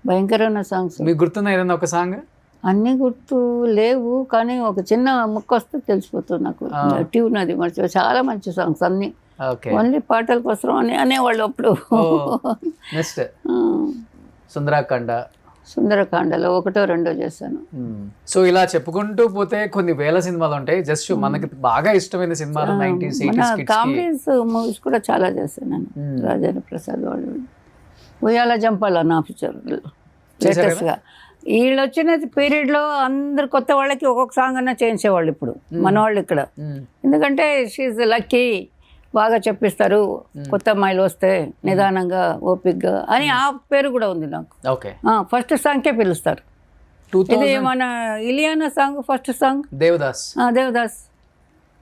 భయంకరమైన సాంగ్స్. మీకు గుర్తుందా ఏదైనా ఒక సాంగ్? అన్నీ గుర్తు లేవు, కానీ ఒక చిన్న ముక్క వస్తే తెలిసిపోతుంది నాకు. ట్యూన్ అది మర్చిపో. చాలా మంచి సాంగ్స్ అన్నీ. ఓకే. ఓన్లీ పాటల కోసం అని అనేవాళ్ళు అప్పుడు. నెక్స్ట్ సుందరాకాండ. సుందరకాండలో 1, 2 చేశాను. సో ఇలా చెప్పుకుంటూ పోతే కొన్ని వేల సినిమాలు ఉంటాయి. జస్ట్ మనకి బాగా ఇష్టమైన సినిమాలు 90s 80s kids కి. కామెడీస్ మూవీస్ కూడా చాలా చేశాను నేను. రాజేంద్ర ప్రసాద్ వాళ్ళు ఉయ్యాల జంపాల నా పిక్చర్ లేటెస్ట్గా. వీళ్ళు వచ్చిన పీరియడ్లో అందరు కొత్త వాళ్ళకి ఒక్కొక్క సాంగ్ అన్నా చేయించేవాళ్ళు ఇప్పుడు మన వాళ్ళు ఇక్కడ. ఎందుకంటే షీఈ్ లక్కీ, బాగా చెప్పిస్తారు, కొత్త అమ్మాయిలు వస్తే నిదానంగా ఓపిక్గా అని ఆ పేరు కూడా ఉంది నాకు. ఓకే. ఫస్ట్ సాంగ్కే పిలుస్తారు. ఇది మన Ileana song, first song Devdas. Devdas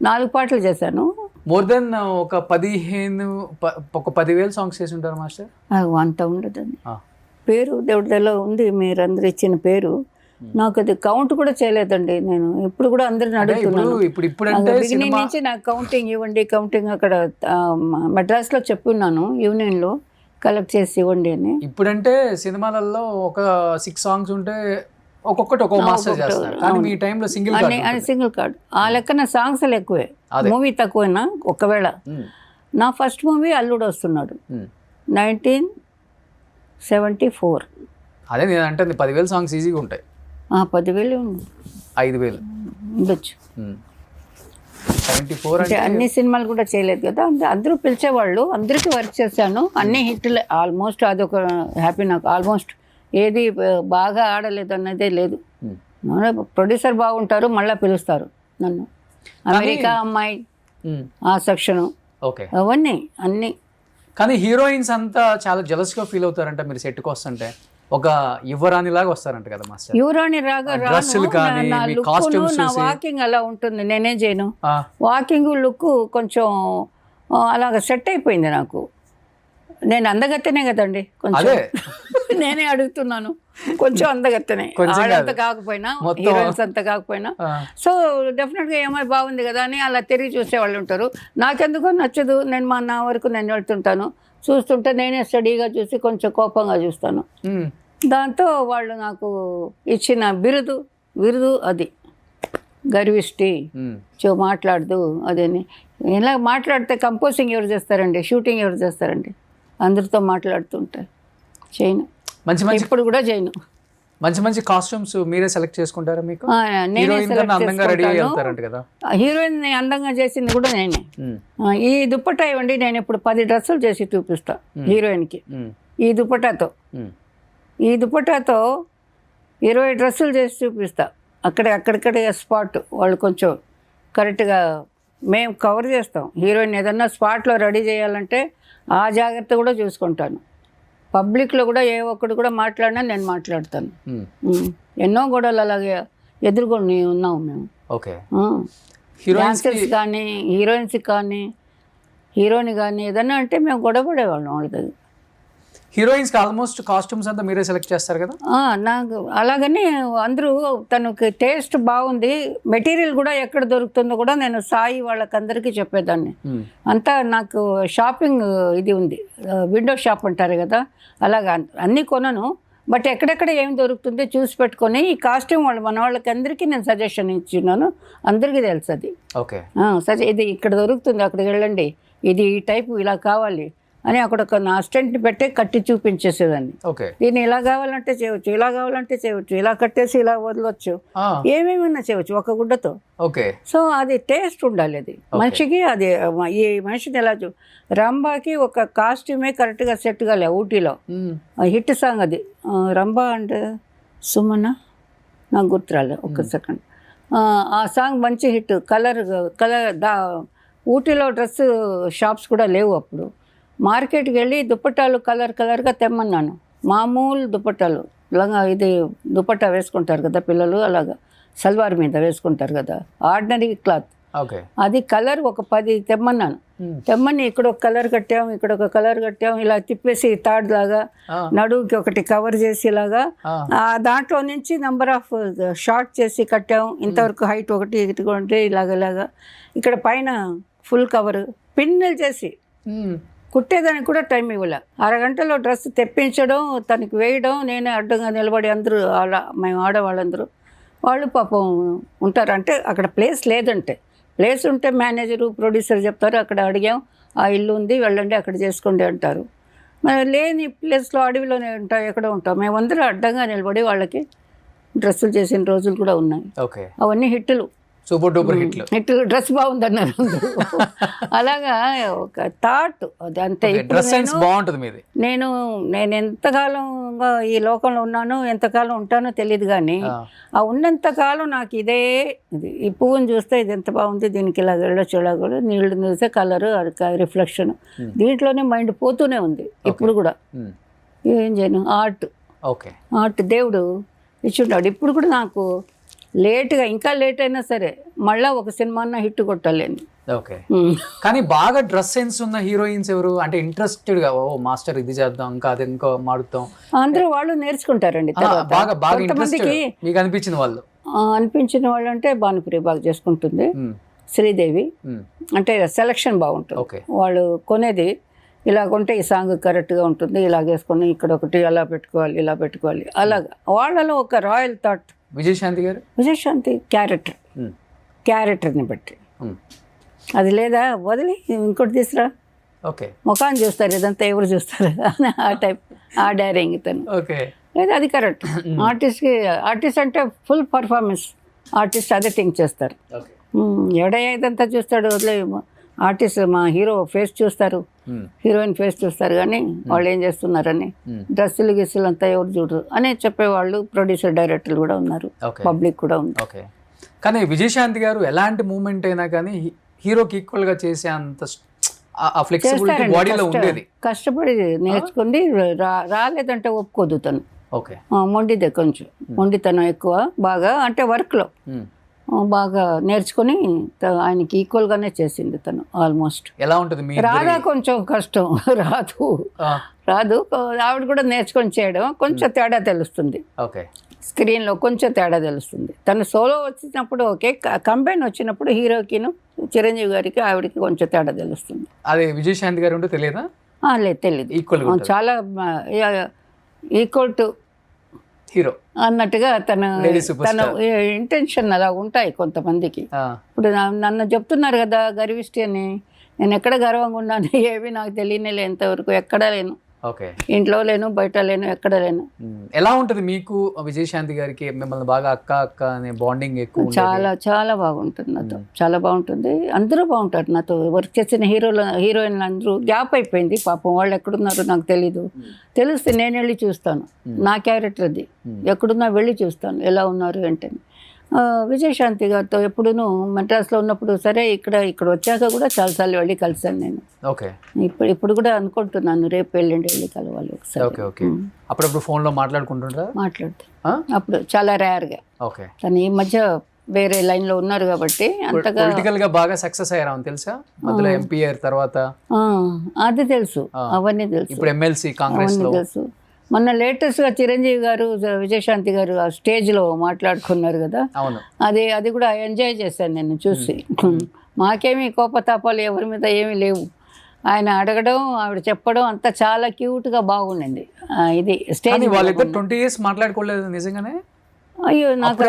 4 పాటలు చేశాను. మోర్ దెన్ ఒక 10,000 సాంగ్స్ చేసి ఉంటారు మాస్టర్. అంత ఉండదండి. పేరు దేవుడిలో ఉంది, మీరందరూ ఇచ్చిన పేరు. నాకు అది కౌంట్ కూడా చేయలేదండి. నేను ఇప్పుడు కూడా అందరిని అడుగుతున్నాను. బిగినింగ్ నుంచి నాకు కౌంటింగ్ ఇవ్వండి, కౌంటింగ్ అక్కడ మద్రాస్లో చెప్పున్నాను, యూనియన్లో కలెక్ట్ చేసి ఇవ్వండి అని. ఇప్పుడంటే సినిమాలలో ఒక 6 సాంగ్స్ ఉంటే ఒక్కొక్కటి ఒక్కొక్క మాస్టర్ చేస్తారు. కానీ మీ టైంలో సింగిల్ కార్డ్. ఆ లెక్కన సాంగ్స్ ఎక్కువే, మూవీ తక్కువైనా. ఒకవేళ నా ఫస్ట్ మూవీ అల్లుడు వస్తున్నాడు 1974. అదే నేను అంటే 10,000 సాంగ్స్ ఈజీగా ఉంటాయి. 10,000 5,000 ఉండొచ్చు. 74 అంటే అన్ని సినిమాలు కూడా చేయలేదు కదా, అందరూ పిలిచేవాళ్ళు, అందరికీ వర్క్ చేశాను. అన్ని హిట్లు ఆల్మోస్ట్. అదొక హ్యాపీ నాకు. ఆల్మోస్ట్ ఏది బాగా ఆడలేదు అన్నదే లేదు. ప్రొడ్యూసర్ బాగుంటారు, మళ్ళీ పిలుస్తారు నన్ను. అమెరికా అమ్మాయి ఆ సెక్షను, ఓకే, అవన్నీ అన్నీ. కానీ హీరోయిన్స్ అంతా చాలా జెలస్గా ఫీల్ అవుతారంట మీరు సెట్కి వస్తుంటే. ఒక యువరాణి లాగా వస్తారంట కదా మాస్టర్. యువరాణి రాగా వాకింగ్ అలా ఉంటుంది. నేనేం చేయను, వాకింగ్ లుక్ కొంచెం అలాగ సెట్ అయిపోయింది నాకు. నేను అందగత్తెనే కదండి కొంచెం. నేనే అడుగుతున్నాను, కొంచెం అందగత్తెనే, అంత కాకపోయినా, హీరోయిన్స్ అంత కాకపోయినా. సో డెఫినెట్గా ఏమై బాగుంది కదా అని అలా తిరిగి చూసేవాళ్ళు ఉంటారు. నాకెందుకో నచ్చదు. నేను నా వరకు నేను వెళ్తుంటాను, చూస్తుంటే నేనే స్టడీగా చూసి కొంచెం కోపంగా చూస్తాను. దాంతో వాళ్ళు నాకు ఇచ్చిన బిరుదు అది గర్విష్టి, మాట్లాడదు అదని. ఇలా మాట్లాడితే కంపోజింగ్ ఎవరు చేస్తారండి, షూటింగ్ ఎవరు చేస్తారండి? అందరితో మాట్లాడుతుంటే చేయను. ఇప్పుడు కూడా చేయను. మంచి కాస్ట్యూమ్స్ మీరే సెలెక్ట్ చేసుకుంటారా? మీకు హీరోయిన్ అందంగా చేసింది కూడా నేనే. ఈ దుప్పటా ఇవ్వండి, నేను ఇప్పుడు 10 డ్రెస్సులు చేసి చూపిస్తా హీరోయిన్కి. ఈ దుప్పటాతో 20 డ్రెస్సులు చేసి చూపిస్తా. అక్కడిక్కడ స్పాట్ వాళ్ళు కొంచెం కరెక్ట్గా మేము కవర్ చేస్తాం. హీరోయిన్ ఏదన్నా స్పాట్లో రెడీ చేయాలంటే ఆ జాగ్రత్త కూడా చూసుకుంటాను. పబ్లిక్లో కూడా ఏ ఒక్కడు కూడా మాట్లాడినా నేను మాట్లాడతాను. ఎన్నో గొడవలు అలాగే ఎదుర్కొని ఉన్నాము మేము. ఓకే. డాన్సర్స్ కానీ, హీరోయిన్స్ కానీ, హీరోయిన్ కానీ ఏదన్నా అంటే మేము గొడవ పడేవాళ్ళం వాళ్ళ దగ్గర. హీరోయిన్స్కి ఆల్మోస్ట్ కాస్ట్యూమ్స్ అంతా మీరే సెలెక్ట్ చేస్తారు కదా? నాకు అలాగని అందరూ తనకి టేస్ట్ బాగుంది, మెటీరియల్ కూడా ఎక్కడ దొరుకుతుందో కూడా నేను సాయి వాళ్ళకందరికీ చెప్పేదాన్ని. అంతా నాకు షాపింగ్ ఇది ఉంది, విండో షాప్ అంటారు కదా, అలాగా అన్నీ కొనను. బట్ ఎక్కడెక్కడ ఏం దొరుకుతుందో చూసి పెట్టుకొని ఈ కాస్ట్యూమ్ మన వాళ్ళకి అందరికీ నేను సజెషన్ ఇచ్చిన్నాను. అందరికీ తెలుసు అది. ఓకే, ఇది ఇక్కడ దొరుకుతుంది, అక్కడికి వెళ్ళండి, ఇది ఈ టైపు ఇలా కావాలి అని అక్కడ ఒక నా అసిస్టెంట్ని పెట్టే కట్టి చూపించేసేదాన్ని. ఓకే, దీన్ని ఇలా కావాలంటే చేయవచ్చు, ఇలా కావాలంటే చేయవచ్చు, ఇలా కట్టేసి ఇలా వదలవచ్చు, ఏమేమన్నా చేయవచ్చు ఒక గుడ్డతో. ఓకే. సో అది టేస్ట్ ఉండాలి, అది మనిషికి. అది ఈ మనిషిని ఎలా రంబాకి ఒక కాస్ట్యూమే కరెక్ట్గా సెట్ కాలే. ఊటీలో హిట్ సాంగ్ అది, రంబా అంటే సుమన, నాకు గుర్తురాలే, ఒక్క సెకండ్. ఆ సాంగ్ మంచి హిట్. కలర్ ఊటీలో డ్రెస్ షాప్స్ కూడా లేవు అప్పుడు. మార్కెట్కి వెళ్ళి దుప్పటాలు కలర్గా తెమ్మన్నాను. మామూలు దుప్పటాలు, ఇది దుప్పటా వేసుకుంటారు కదా పిల్లలు, అలాగా సల్వార్ మీద వేసుకుంటారు కదా, ఆర్డినరీ క్లాత్. ఓకే. అది కలర్ ఒక 10 తెమ్మన్నాను. తెమ్మని ఇక్కడ ఒక కలర్ కట్టాం, ఇక్కడ ఒక కలర్ కట్టాం, ఇలా తిప్పేసి తాడు లాగా నడువుకి ఒకటి కవర్ చేసి ఇలాగా దాంట్లో నుంచి నెంబర్ ఆఫ్ షార్ట్ చేసి కట్టాం. ఇంతవరకు హైట్ ఒకటి ఇటుకుంటే ఇలాగా ఇక్కడ పైన ఫుల్ కవర్ పిన్నెలు చేసి కుట్టేదానికి కూడా టైం ఇవ్వలే. అరగంటలో డ్రెస్ తెప్పించడం, తనకి వేయడం, నేనే అడ్డంగా నిలబడి అందరూ అలా మేము ఆడవాళ్ళందరూ వాళ్ళు పాపం ఉంటారు. అంటే అక్కడ ప్లేస్ లేదంటే, ప్లేస్ ఉంటే మేనేజరు ప్రొడ్యూసర్ చెప్తారు అక్కడ అడిగాం ఆ ఇల్లు ఉంది వెళ్ళండి అక్కడ చేసుకోండి అంటారు. మరి లేని ప్లేస్లో అడవిలోనే ఉంటాం, ఎక్కడ ఉంటాం. మేమందరూ అడ్డంగా నిలబడి వాళ్ళకి డ్రెస్సులు చేసిన రోజులు కూడా ఉన్నాయి. ఓకే. అవన్నీ హిట్టులు, సూపర్ డూపర్ హిట్లు. డ్రెస్ బాగుందన్నారు. అలాగా ఒక థాట్ అది అంతే. డ్రెస్ సెన్స్ బాగుంటుంది మీది. నేను ఎంతకాలంగా ఈ లోకంలో ఉన్నానో ఎంతకాలం ఉంటానో తెలియదు, కానీ ఆ ఉన్నంతకాలం నాకు ఇదే ఇది. ఈ పువ్వుని చూస్తే ఇది ఎంత బాగుంది, దీనికి ఇలా వెళ్ళొచ్చు, ఇలా కూడా నీళ్ళు చూస్తే కలరు రిఫ్లెక్షన్, దీంట్లోనే మైండ్ పోతూనే ఉంది ఇప్పుడు కూడా. ఏం చేయను, ఆర్ట్ దేవుడు ఇచ్చుంటాడు. ఇప్పుడు కూడా నాకు లేట్గా, ఇంకా లేట్ అయినా సరే మళ్ళీ ఒక సినిమా హిట్ కొట్టాలని. ఓకే. కానీ బాగా డ్రెస్ సెన్స్ ఉన్న హీరోయిన్స్ ఎవరు అంటే ఇంట్రెస్టెడ్ గా, ఓ మాస్టర్ ఇది చేద్దాం, ఇంకా అది ఇంకా మారుతాం, అందరూ వాళ్ళు నేర్చుకుంటారండి. బాగా ఇంట్రెస్టెడ్ మీకు అనిపించిన వాళ్ళు అంటే భానుప్రియ బాగా చేసుకుంటుంది, శ్రీదేవి అంటే సెలక్షన్ బాగుంటుంది. వాళ్ళు కొనేది ఇలా కొంటే ఈ సాంగ్ కరెక్ట్గా ఉంటుంది, ఇలా వేసుకొని ఇక్కడ ఒకటి అలా పెట్టుకోవాలి, ఇలా పెట్టుకోవాలి, అలాగా వాళ్ళలో ఒక రాయల్ థాట్. విజయశాంతి క్యారెక్టర్ని బట్టి అది లేదా వదిలి ఇంకోటి తీసురా, ముఖాన్ని చూస్తారు, ఇదంతా ఎవరు చూస్తారు ఆ టైప్, ఆ డైరింగ్ తను. లేదా అది కరెక్ట్. ఆర్టిస్ట్ అంటే ఫుల్ పర్ఫార్మెన్స్ ఆర్టిస్ట్ అదే థింక్ చేస్తారు. ఎవడైదంతా చూస్తాడు, వదిలే ఆర్టిస్ట్ మా హీరో ఫేస్ చూస్తారు, హీరోయిన్ ఫేస్ చూస్తారు, కానీ వాళ్ళు ఏం చేస్తున్నారని డ్రెస్సులు గిస్సులు అంతా ఎవరు చూడరు అని చెప్పేవాళ్ళు ప్రొడ్యూసర్ డైరెక్టర్లు కూడా ఉన్నారు, పబ్లిక్ కూడా ఉంది. కానీ విజయశాంతి గారు ఎలాంటి మూమెంట్ అయినా కానీ హీరోకి ఈక్వల్ గా చేసే అంత ఫ్లెక్సిబిలిటీ బాడీలో ఉండేది. కష్టపడి నేర్చుకుంది, రాలేదంటే ఒప్పుకోదు తను. మొండిదే, కొంచెం మొండితనం ఎక్కువ బాగా, అంటే వర్క్లో బాగా నేర్చుకుని ఆయనకి ఈక్వల్గానే చేసింది తను ఆల్మోస్ట్. ఎలా ఉంటుంది రాదా కొంచెం కష్టం, రాదు ఆవిడ కూడా నేర్చుకొని చేయడం కొంచెం తేడా తెలుస్తుంది, స్క్రీన్లో కొంచెం తేడా తెలుస్తుంది. తను సోలో వచ్చినప్పుడు ఓకే, కంబైన్ వచ్చినప్పుడు హీరోకిను చిరంజీవి గారికి ఆవిడకి కొంచెం తేడా తెలుస్తుంది. అదే విజయశాంతి గారు ఉంటే తెలియదా? లేదు, తెలియదు. చాలా ఈక్వల్ టు హీరో అన్నట్టుగా తన ఇంటెన్షన్ అలా ఉంటాయి కొంతమందికి. ఇప్పుడు నన్ను చెప్తున్నారు కదా గర్విష్టి అని, నేను ఎక్కడ గర్వంగా ఉన్నాను ఏవి నాకు తెలియనిలే ఎంతవరకు, ఎక్కడా లేను, ఇంట్లో లేను, బయట లేను, ఎక్కడ లేను. ఎలా ఉంటుంది మీకు విజయశాంతి గారికి మిమ్మల్ని బాగా అక్క అనే బాండింగ్ ఎక్కువ? చాలా బాగుంటుంది నాతో, చాలా బాగుంటుంది. అందరూ బాగుంటారు నాతో వర్క్ చేసిన హీరోయిన్లు అందరూ. గ్యాప్ అయిపోయింది పాపం, వాళ్ళు ఎక్కడున్నారో నాకు తెలీదు, తెలిస్తే నేను వెళ్ళి చూస్తాను, నా క్యారెక్టర్ అది, ఎక్కడున్నా వెళ్ళి చూస్తాను ఎలా ఉన్నారు ఏంటని. విజయశాంతి గారితో ఎప్పుడును మెడ్రాస్లో ఉన్నప్పుడు సరే, ఇక్కడ వచ్చాక కూడా చాలాసార్లు వెళ్ళి కలిసాను నేను. ఇప్పుడు కూడా అనుకుంటున్నాను రేపు వెళ్ళండి వెళ్ళి కలవాలి ఒకసారి. అప్పుడప్పుడు ఫోన్లో మాట్లాడుతాను, అప్పుడు చాలా రేర్గా. తను ఈ మధ్య వేరే లైన్లో ఉన్నారు కాబట్టి అంతగా పొలిటికల్ గా బాగా సక్సెస్ అయ్యారు తెలుసా, మధ్యలో ఎంపీ అయ్యారు, తర్వాత అది తెలుసు, అవన్నీ తెలుసు. ఇప్పుడు ఎమ్మెల్సీ కాంగ్రెస్ లో తెలుసు. మొన్న లేటెస్ట్గా చిరంజీవి గారు విజయశాంతి గారు ఆ స్టేజ్లో మాట్లాడుకున్నారు కదా, అది కూడా ఎంజాయ్ చేశాను నేను చూసి. మాకేమీ కోపతాపాలు ఎవరి మీద ఏమీ లేవు, ఆయన అడగడం ఆవిడ చెప్పడం అంతా చాలా క్యూట్గా బాగుండింది. ఇది స్టేజ్. వాళ్ళిద్దరు 20 years మాట్లాడుకోలేదు నిజంగానే? అయ్యో నాకు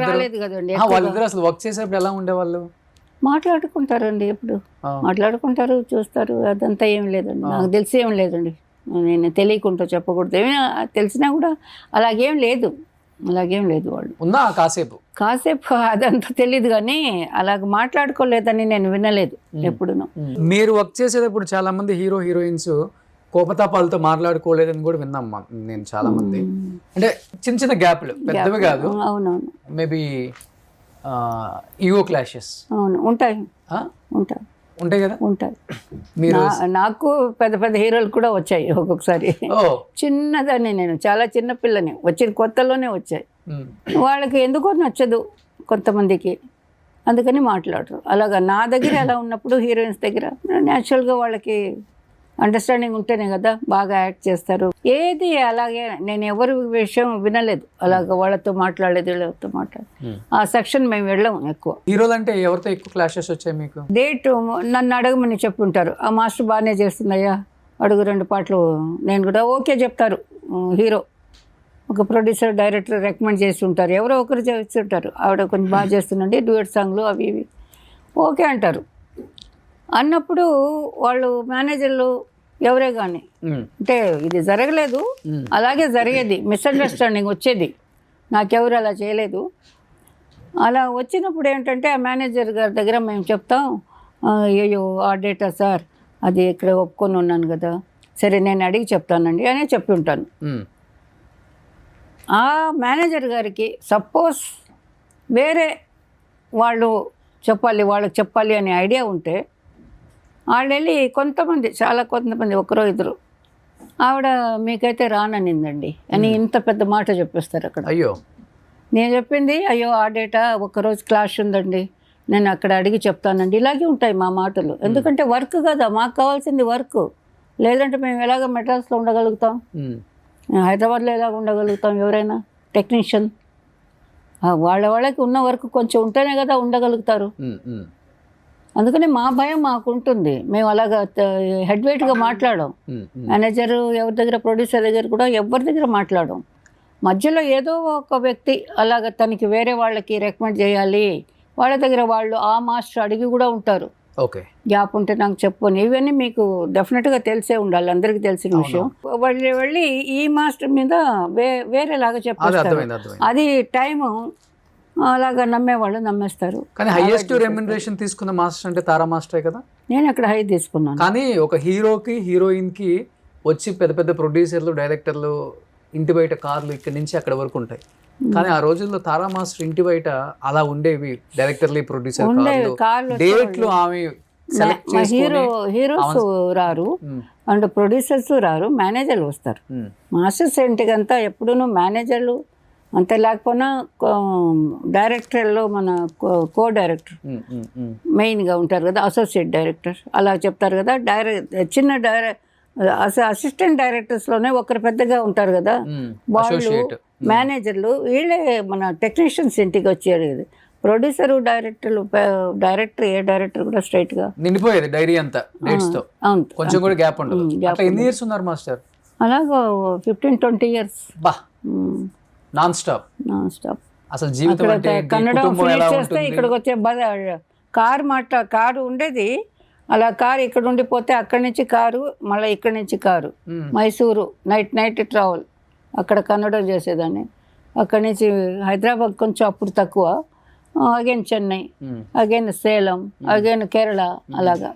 రాలేదు కదండి. వాళ్ళిద్దరు అసలు వర్క్ చేసేప్పుడు ఎలా ఉండేవాళ్ళు? మాట్లాడుకుంటారండి, ఎప్పుడు మాట్లాడుకుంటారు, చూస్తారు, అదంతా ఏం లేదండి. నాకు తెలిసి ఏం లేదండి, నేను తెలియకుండా చెప్పకూడదు, తెలిసినా కూడా అలాగేం లేదు వాళ్ళు. ఉందా కాసేపు అదంతా తెలియదు, కానీ అలాగ మాట్లాడుకోలేదని నేను వినలేదు ఎప్పుడును. మీరు వర్క్ చేసేటప్పుడు చాలా మంది హీరోయిన్స్ కోపతాపాలతో మాట్లాడుకోలేదని కూడా విన్నామ్మా నేను చాలా మంది. అంటే చిన్న గ్యాప్లు, పెద్దవి కాదు. అవునవును, మేబీ ఈగో క్లాషెస్ ఉంటాయి కదా. ఉంటాయి. నాకు పెద్ద హీరోలు కూడా వచ్చాయి ఒక్కొక్కసారి. చిన్నదాన్ని, నేను చాలా చిన్న పిల్లని, వచ్చిన కొత్తలోనే వచ్చాయి. వాళ్ళకి ఎందుకో నచ్చదు కొంతమందికి, అందుకని మాట్లాడరు. అలాగా నా దగ్గర అలా ఉన్నప్పుడు హీరోయిన్స్ దగ్గర న్యాచురల్గా వాళ్ళకి అండర్స్టాండింగ్ ఉంటేనే కదా బాగా యాక్ట్ చేస్తారు. ఏది అలాగే నేను ఎవరి విషయం వినలేదు, అలాగ వాళ్ళతో మాట్లాడలేదు, వీళ్ళతో మాట్లాడలేదు. ఆ సెక్షన్ మేము వెళ్ళాము ఎక్కువ. హీరోలు అంటే ఎవరితో ఎక్కువ క్లాషెస్ వచ్చాయి మీకు? డేట్ నన్ను అడగమని చెప్పుంటారు, ఆ మాస్టర్ బాగానే చేస్తుందయ్యా అడుగు 2 పాటలు, నేను కూడా ఓకే చెప్తారు. హీరో ఒక ప్రొడ్యూసర్ డైరెక్టర్ రికమెండ్ చేసి ఉంటారు, ఎవరో ఒకరు చేస్తుంటారు, ఆవిడ కొంచెం బాగా చేస్తుందండి డ్యూయట్ సాంగ్లు అవి ఇవి, ఓకే అంటారు. అన్నప్పుడు వాళ్ళు మేనేజర్లు ఎవరే కానీ అంటే ఇది జరగలేదు, అలాగే జరిగేది, మిస్అండర్స్టాండింగ్ వచ్చేది, నాకెవరు అలా చేయలేదు. అలా వచ్చినప్పుడు ఏంటంటే ఆ మేనేజర్ గారి దగ్గర మేము చెప్తాం, అయ్యో ఆ డేటా సార్ అది ఇక్కడ ఒప్పుకొని ఉన్నాను కదా, సరే నేను అడిగి చెప్తానండి అని చెప్పి ఉంటాను. ఆ మేనేజర్ గారికి సపోజ్ వేరే వాళ్ళు వాళ్ళకి చెప్పాలి అనే ఐడియా ఉంటే వాళ్ళు వెళ్ళి కొంతమంది ఒకరో ఇద్దరు ఆవిడ మీకైతే రాననిందండి అని ఇంత పెద్ద మాట చెప్పేస్తారు అక్కడ. అయ్యో, నేను చెప్పింది అయ్యో ఆ డేటా ఒక్కరోజు క్లాష్ ఉందండి, నేను అక్కడ అడిగి చెప్తానండి, ఇలాగే ఉంటాయి మా మాటలు. ఎందుకంటే వర్క్ కదా, మాకు కావాల్సింది వర్క్, లేదంటే మేము ఎలాగ మెడ్రాస్లో ఉండగలుగుతాం, హైదరాబాద్లో ఎలాగ ఉండగలుగుతాం, ఎవరైనా టెక్నీషియన్ వాళ్ళకి ఉన్న వర్క్ కొంచెం ఉంటేనే కదా ఉండగలుగుతారు. అందుకని మా భయం మాకుంటుంది, మేము అలాగా హెడ్ వెయిట్గా మాట్లాడాం. మేనేజర్ ఎవరి దగ్గర, ప్రొడ్యూసర్ దగ్గర కూడా ఎవరి దగ్గర మాట్లాడాం. మధ్యలో ఏదో ఒక వ్యక్తి అలాగ తనకి వేరే వాళ్ళకి రికమెండ్ చేయాలి, వాళ్ళ దగ్గర వాళ్ళు ఆ మాస్టర్ అడిగి కూడా ఉంటారు, ఓకే గ్యాప్ ఉంటే నాకు చెప్పని, ఇవన్నీ మీకు డెఫినెట్గా తెలిసే ఉండాలి, అందరికీ తెలిసిన విషయం. వెళ్ళి ఈ మాస్టర్ మీద వేరేలాగా చెప్పేస్తారు, అది టైము అలాగా నమ్మేస్తారు. కానీ హైయెస్ట్ రెమ్యునరేషన్ తీసుకున్న మాస్టర్ అంటే తారా మాస్టరే కదా. నేను అక్కడ హై తీసుకున్నాను. కానీ ఒక హీరోకి హీరోయిన్కి వచ్చి పెద్ద పెద్ద ప్రొడ్యూసర్లు డైరెక్టర్లు ఇంటి బయట కార్లు ఇక్కడి నుంచి అక్కడ వరకు ఉంటాయి. కానీ ఆ రోజుల్లో తారా మాస్టర్ ఇంటి బయట అలా ఉండేవి, డైరెక్టర్లు ప్రొడ్యూసర్ డేట్లు ఆమె హీరోస్ రారు అండ్ ప్రొడ్యూసర్స్ రారు, మేనేజర్లు వస్తారు. మాస్టర్స్ ఇంటికంతా ఎప్పుడూ మేనేజర్లు అంతే, లేకపోయినా డైరెక్టర్లో మన కో డైరెక్టర్ మెయిన్గా ఉంటారు కదా, అసోసియేట్ డైరెక్టర్ అలా చెప్తారు కదా. చిన్న అసిస్టెంట్ డైరెక్టర్స్లోనే ఒకరు పెద్దగా ఉంటారు కదా, వాళ్ళు మేనేజర్లు, వీళ్ళే మన టెక్నీషియన్స్ ఇంటికి వచ్చేది కదా. ప్రొడ్యూసరు డైరెక్టర్ ఏ డైరెక్టర్ కూడా స్ట్రైట్గా నిండిపోయేది డైరీ అంతా డేట్స్ తో, కొంచెం కూడా గ్యాప్ ఉండదు. ఎన్ని ఇయర్స్ ఉన్నారు మాస్టర్? అలాగా 15-20 years నాన్ స్టాప్. అసలు జీవితం అంటే కన్నడ ఫినిష్ చేస్తే ఇక్కడికి వచ్చే కారు ఉండేది, అలా కారు ఇక్కడ ఉండిపోతే అక్కడి నుంచి కారు, మళ్ళీ ఇక్కడి నుంచి కారు, మైసూరు నైట్ ట్రావెల్, అక్కడ కన్నడం చేసేదాన్ని. అక్కడి నుంచి హైదరాబాద్ కొంచెం అప్పుడు తక్కువ, again Chennai, again Salem, again Kerala, అలాగా.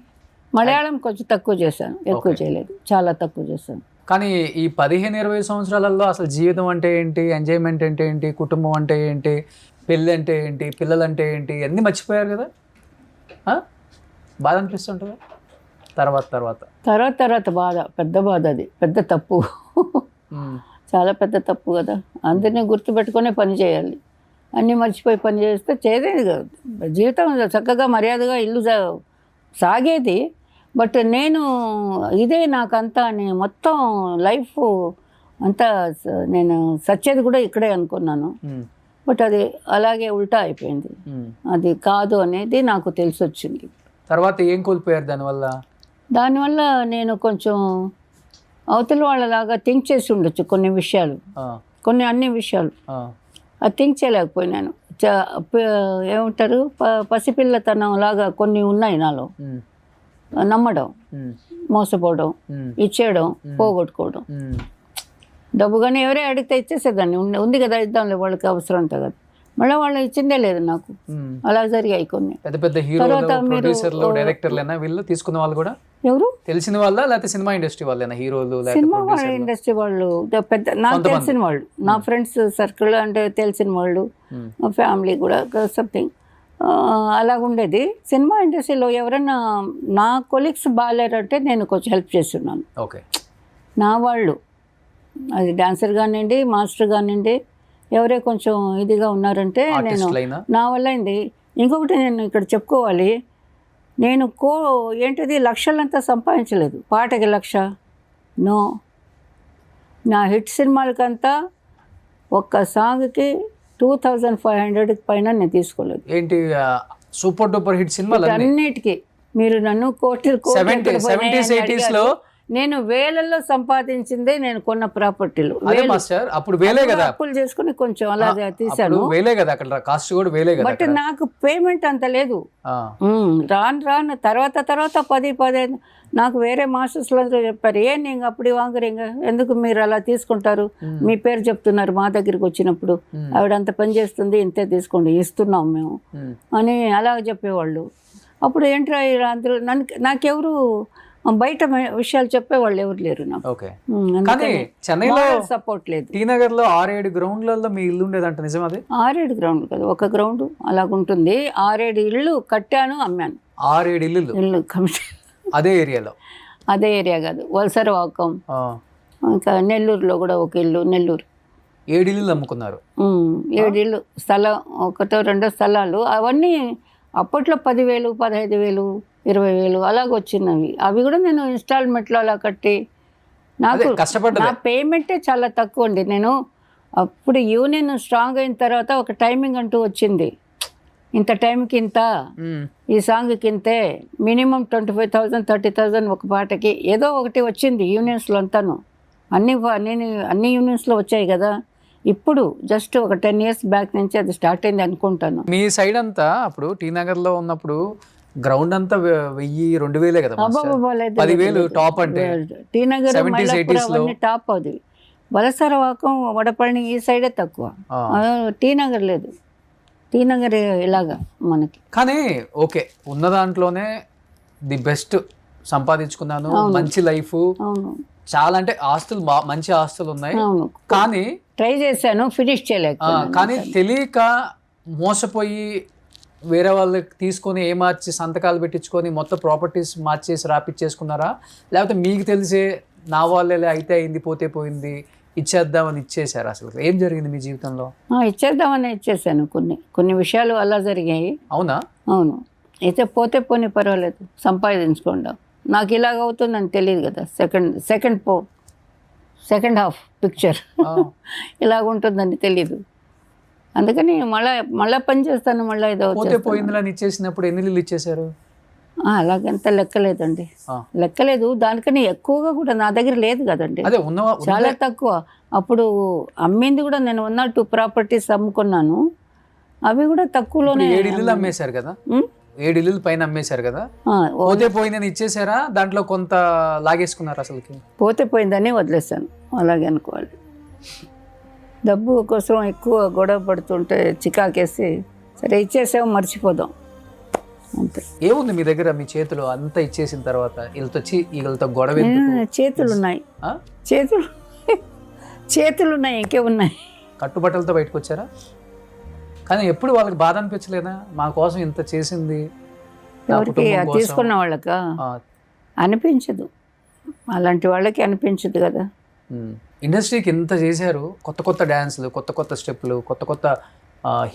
మలయాళం కొంచెం తక్కువ చేశాను, ఎక్కువ చేయలేదు, చాలా తక్కువ చేశాను. కానీ ఈ 15-20 సంవత్సరాలలో అసలు జీవితం అంటే ఏంటి, ఎంజాయ్మెంట్ అంటే ఏంటి, కుటుంబం అంటే ఏంటి, పెళ్ళి అంటే ఏంటి, పిల్లలు అంటే ఏంటి, అన్నీ మర్చిపోయారు కదా. బాధ అనిపిస్తుంటుందా తర్వాత బాధ, పెద్ద బాధ, అది పెద్ద తప్పు, చాలా పెద్ద తప్పు కదా. అందరినీ గుర్తుపెట్టుకునే పని చేయాలి, అన్నీ మర్చిపోయి పని చేస్తే చేయలేదు కదా. జీవితం చక్కగా మర్యాదగా ఇల్లు సాగేది. బట్ నేను ఇదే నాకంతా అని మొత్తం లైఫ్ అంతా నేను సచ్చేది కూడా ఇక్కడే అనుకున్నాను. బట్ అది అలాగే ఉల్టా అయిపోయింది, అది కాదు అనేది నాకు తెలిసి వచ్చింది. తర్వాత ఏం కోల్పోయారు దానివల్ల? నేను కొంచెం అవతల వాళ్ళలాగా థింక్ చేసి ఉండొచ్చు కొన్ని విషయాలు, అన్ని విషయాలు అది థింక్ చేయలేకపోయినాను. ఏమంటారు, పసిపిల్లతనం లాగా కొన్ని ఉన్నాయి నాలో. నమ్మడం, మోసపోవడం, ఇచ్చేయడం, పోగొట్టుకోవడం. డబ్బు కానీ ఎవరే అడిగితే ఇచ్చేసేదాన్ని, ఉంది కదా ఇద్దాంలే వాళ్ళకి అవసరం ఉంటుంది కదా, మళ్ళీ వాళ్ళు ఇచ్చిందే లేదు నాకు. అలా జరిగాయి కొన్ని. పెద్ద హీరోలు డైరెక్టర్లేనా వీళ్ళు తీసుకున్న వాళ్ళు కూడా? ఎవరు తెలిసిన వాళ్ళ లేకపోతే సినిమా ఇండస్ట్రీ వాళ్ళేనా హీరోలు? సినిమా వాళ్ళ ఇండస్ట్రీ వాళ్ళు, పెద్ద నాకు తెలిసిన వాళ్ళు, నా ఫ్రెండ్స్ సర్కిల్ అంటే తెలిసిన వాళ్ళు, ఫ్యామిలీ కూడా సంథింగ్ అలాగుండేది. సినిమా ఇండస్ట్రీలో ఎవరైనా నా కొలీగ్స్ బాగాలేరంటే నేను కొంచెం హెల్ప్ చేస్తున్నాను. ఓకే, నా వాళ్ళు, అది డాన్సర్ కానివ్వండి, మాస్టర్ కానివ్వండి, ఎవరే కొంచెం ఇదిగా ఉన్నారంటే నేను నా వల్ల అయింది. ఇంకొకటి నేను ఇక్కడ చెప్పుకోవాలి, నేను ఏంటిది లక్షలంతా సంపాదించలేదు. పాటకి 1,00,000 నో. నా హిట్ సినిమాలకంతా ఒక్క సాంగ్కి 2,500 పైన నేను తీసుకోలేదు. ఏంటి సూపర్ డూపర్ హిట్ సినిమాలు అన్నిటికీ మీరు నన్ను కోట్లు 70s 80s లో నేను వేలల్లో సంపాదించిందే నేను కొన్న ప్రాపర్టీలు. అదే మాస్టర్ అప్పుడు వేలే కదా, అప్పులు చేసుకుని కొంచెం అలా తీసాను. వేలే కదా, అక్కడ కాస్ట్ కూడా వేలే కదా. బట్ నాకు పేమెంట్ అంత లేదు. రాను తర్వాత 10-15 నాకు వేరే మాస్టర్స్లో చెప్పారు, నేను అప్పుడు వాంగరింగ ఎందుకు మీరు అలా తీసుకుంటారు, మీ పేరు చెప్తున్నారు మా దగ్గరికి వచ్చినప్పుడు, ఆవిడ అంత పని చేస్తుంది ఇంతే తీసుకోండి ఇస్తున్నాం మేము అని అలా చెప్పేవాళ్ళు. అప్పుడు ఏంట్రా అందరూ నాకెవరు బయట విషయాలు చెప్పేవాళ్ళు ఎవరు లేరు నాకు. కానీ చెన్నైలో సపోర్ట్ లేదు. టీ నగర్ లో 6-7 గ్రౌండ్లలో మీ ఇల్లు ఉండేదంట, నిజం అది? 6-7 గ్రౌండ్ కదా, ఒక గ్రౌండ్ అలాగుంటుంది. 6-7 ఇళ్ళు కట్టాను, అమ్మాను. 6-7 ఇల్లు కమిటీ అదే ఏరియాలో? అదే ఏరియా కాదు, వలసరవాకం, ఇంకా నెల్లూరులో కూడా ఒక ఇల్లు. నెల్లూరు 7 ఇల్లు అమ్ముకున్నారు. 7 ఇళ్ళు స్థలం, 1-2 స్థలాలు. అవన్నీ అప్పట్లో 10,000, 15,000, 20,000 అలాగ వచ్చినవి. అవి కూడా నేను ఇన్స్టాల్మెంట్లో అలా కట్టి నాకు నా పేమెంటే చాలా తక్కువ అండి. నేను అప్పుడు యూనియన్ స్ట్రాంగ్ అయిన తర్వాత ఒక టైమింగ్ అంటూ వచ్చింది, ఇంత టైంకి ఇంత, ఈ సాంగ్కి ఇంతే, మినిమం 25,000 30,000 ఒక పాటకి ఏదో ఒకటి వచ్చింది యూనియన్స్లో అంతాను. అన్ని యూనియన్స్లో వచ్చాయి కదా. ఇప్పుడు జస్ట్ ఒక 10 years బ్యాక్ నుంచి అది స్టార్ట్ అయింది అనుకుంటాను. మీ సైడ్ అంతా అప్పుడు టీ నగర్లో ఉన్నప్పుడు గ్రౌండ్ అంతా 1,000-2,000 కదా, 10,000 టాప్. అంటే టీ నగర్ అవన్నీ టాప్. అది వలసరవాకం, వడపళని ఈ సైడే తక్కువ, టీ నగర్ లేదు. టీ నగర్ ఇలాగా మనకి. కానీ ఓకే, ఉన్న దాంట్లోనే ది బెస్ట్ సంపాదించుకున్నాను, మంచి లైఫ్, చాలా అంటే ఆస్తులు మంచి ఆస్తులు ఉన్నాయి. కానీ ట్రై చేశాను, ఫినిష్ చేయలేక. కానీ తెలియక మోసపోయి వేరే వాళ్ళకి తీసుకొని మార్చి సంతకాలు పెట్టించుకొని మొత్తం ప్రాపర్టీస్ మార్చేసి రాపిచ్చేసుకున్నారా, లేకపోతే మీకు తెలిసే నా వాళ్ళే అయితే అయింది పోతే పోయింది ఇచ్చేద్దామని ఇచ్చేసారు? అసలు ఏం జరిగింది మీ జీవితంలో? ఇచ్చేద్దామని ఇచ్చేసాను. కొన్ని విషయాలు అలా జరిగాయి. అవునా? అవును. అయితే పోతే పోనీ పర్వాలేదు, సంపాదించుకోండి. నాకు ఇలాగ అవుతుందని తెలియదు కదా. సెకండ్ హాఫ్ పిక్చర్ ఇలాగ ఉంటుందని తెలీదు. అందుకని మళ్ళా పని చేస్తాను. మళ్ళీ ఏదో పోతే పోయిందని ఇచ్చేసినప్పుడు ఎన్ని ఇల్లు ఇచ్చేసారు? అలాగంత లెక్కలేదండి, లెక్కలేదు. దానికని ఎక్కువగా కూడా నా దగ్గర లేదు కదండి, చాలా తక్కువ. అప్పుడు అమ్మింది కూడా నేను 1-2 ప్రాపర్టీస్ అమ్ముకున్నాను. అవి కూడా తక్కువలోనే. 7 ఇల్లు అమ్మేశారు కదా, 7 ఇల్లు పైన అమ్మేశారు కదా. పోతే పోయిందని ఇచ్చేసారా, దాంట్లో కొంత లాగేసుకున్నారు? అసలుకి పోతే పోయిందని వదిలేసాను, అలాగే అనుకోవాలి. డబ్బు కోసం ఎక్కువ గొడవ పడుతుంటే చికాకేసి సరే ఇచ్చేసాము, మర్చిపోదాం అంతే. ఏముంది మీ దగ్గర, మీ చేతులు అంతా ఇచ్చేసిన తర్వాత వీళ్ళతో గొడవ? చేతులు ఉన్నాయి, చేతులు ఉన్నాయి, ఇంకే ఉన్నాయి. కట్టుబట్టలతో బయటకు వచ్చారా? కానీ ఎప్పుడు వాళ్ళకి బాధ అనిపించలేదా, మా కోసం ఇంత చేసింది? ఎవరికి తీసుకున్న వాళ్ళక అనిపించదు, అలాంటి వాళ్ళకి అనిపించదు కదా. ఇండస్ట్రీకి ఇంత చేశారు, కొత్త డ్యాన్సులు, కొత్త స్టెప్పులు, కొత్త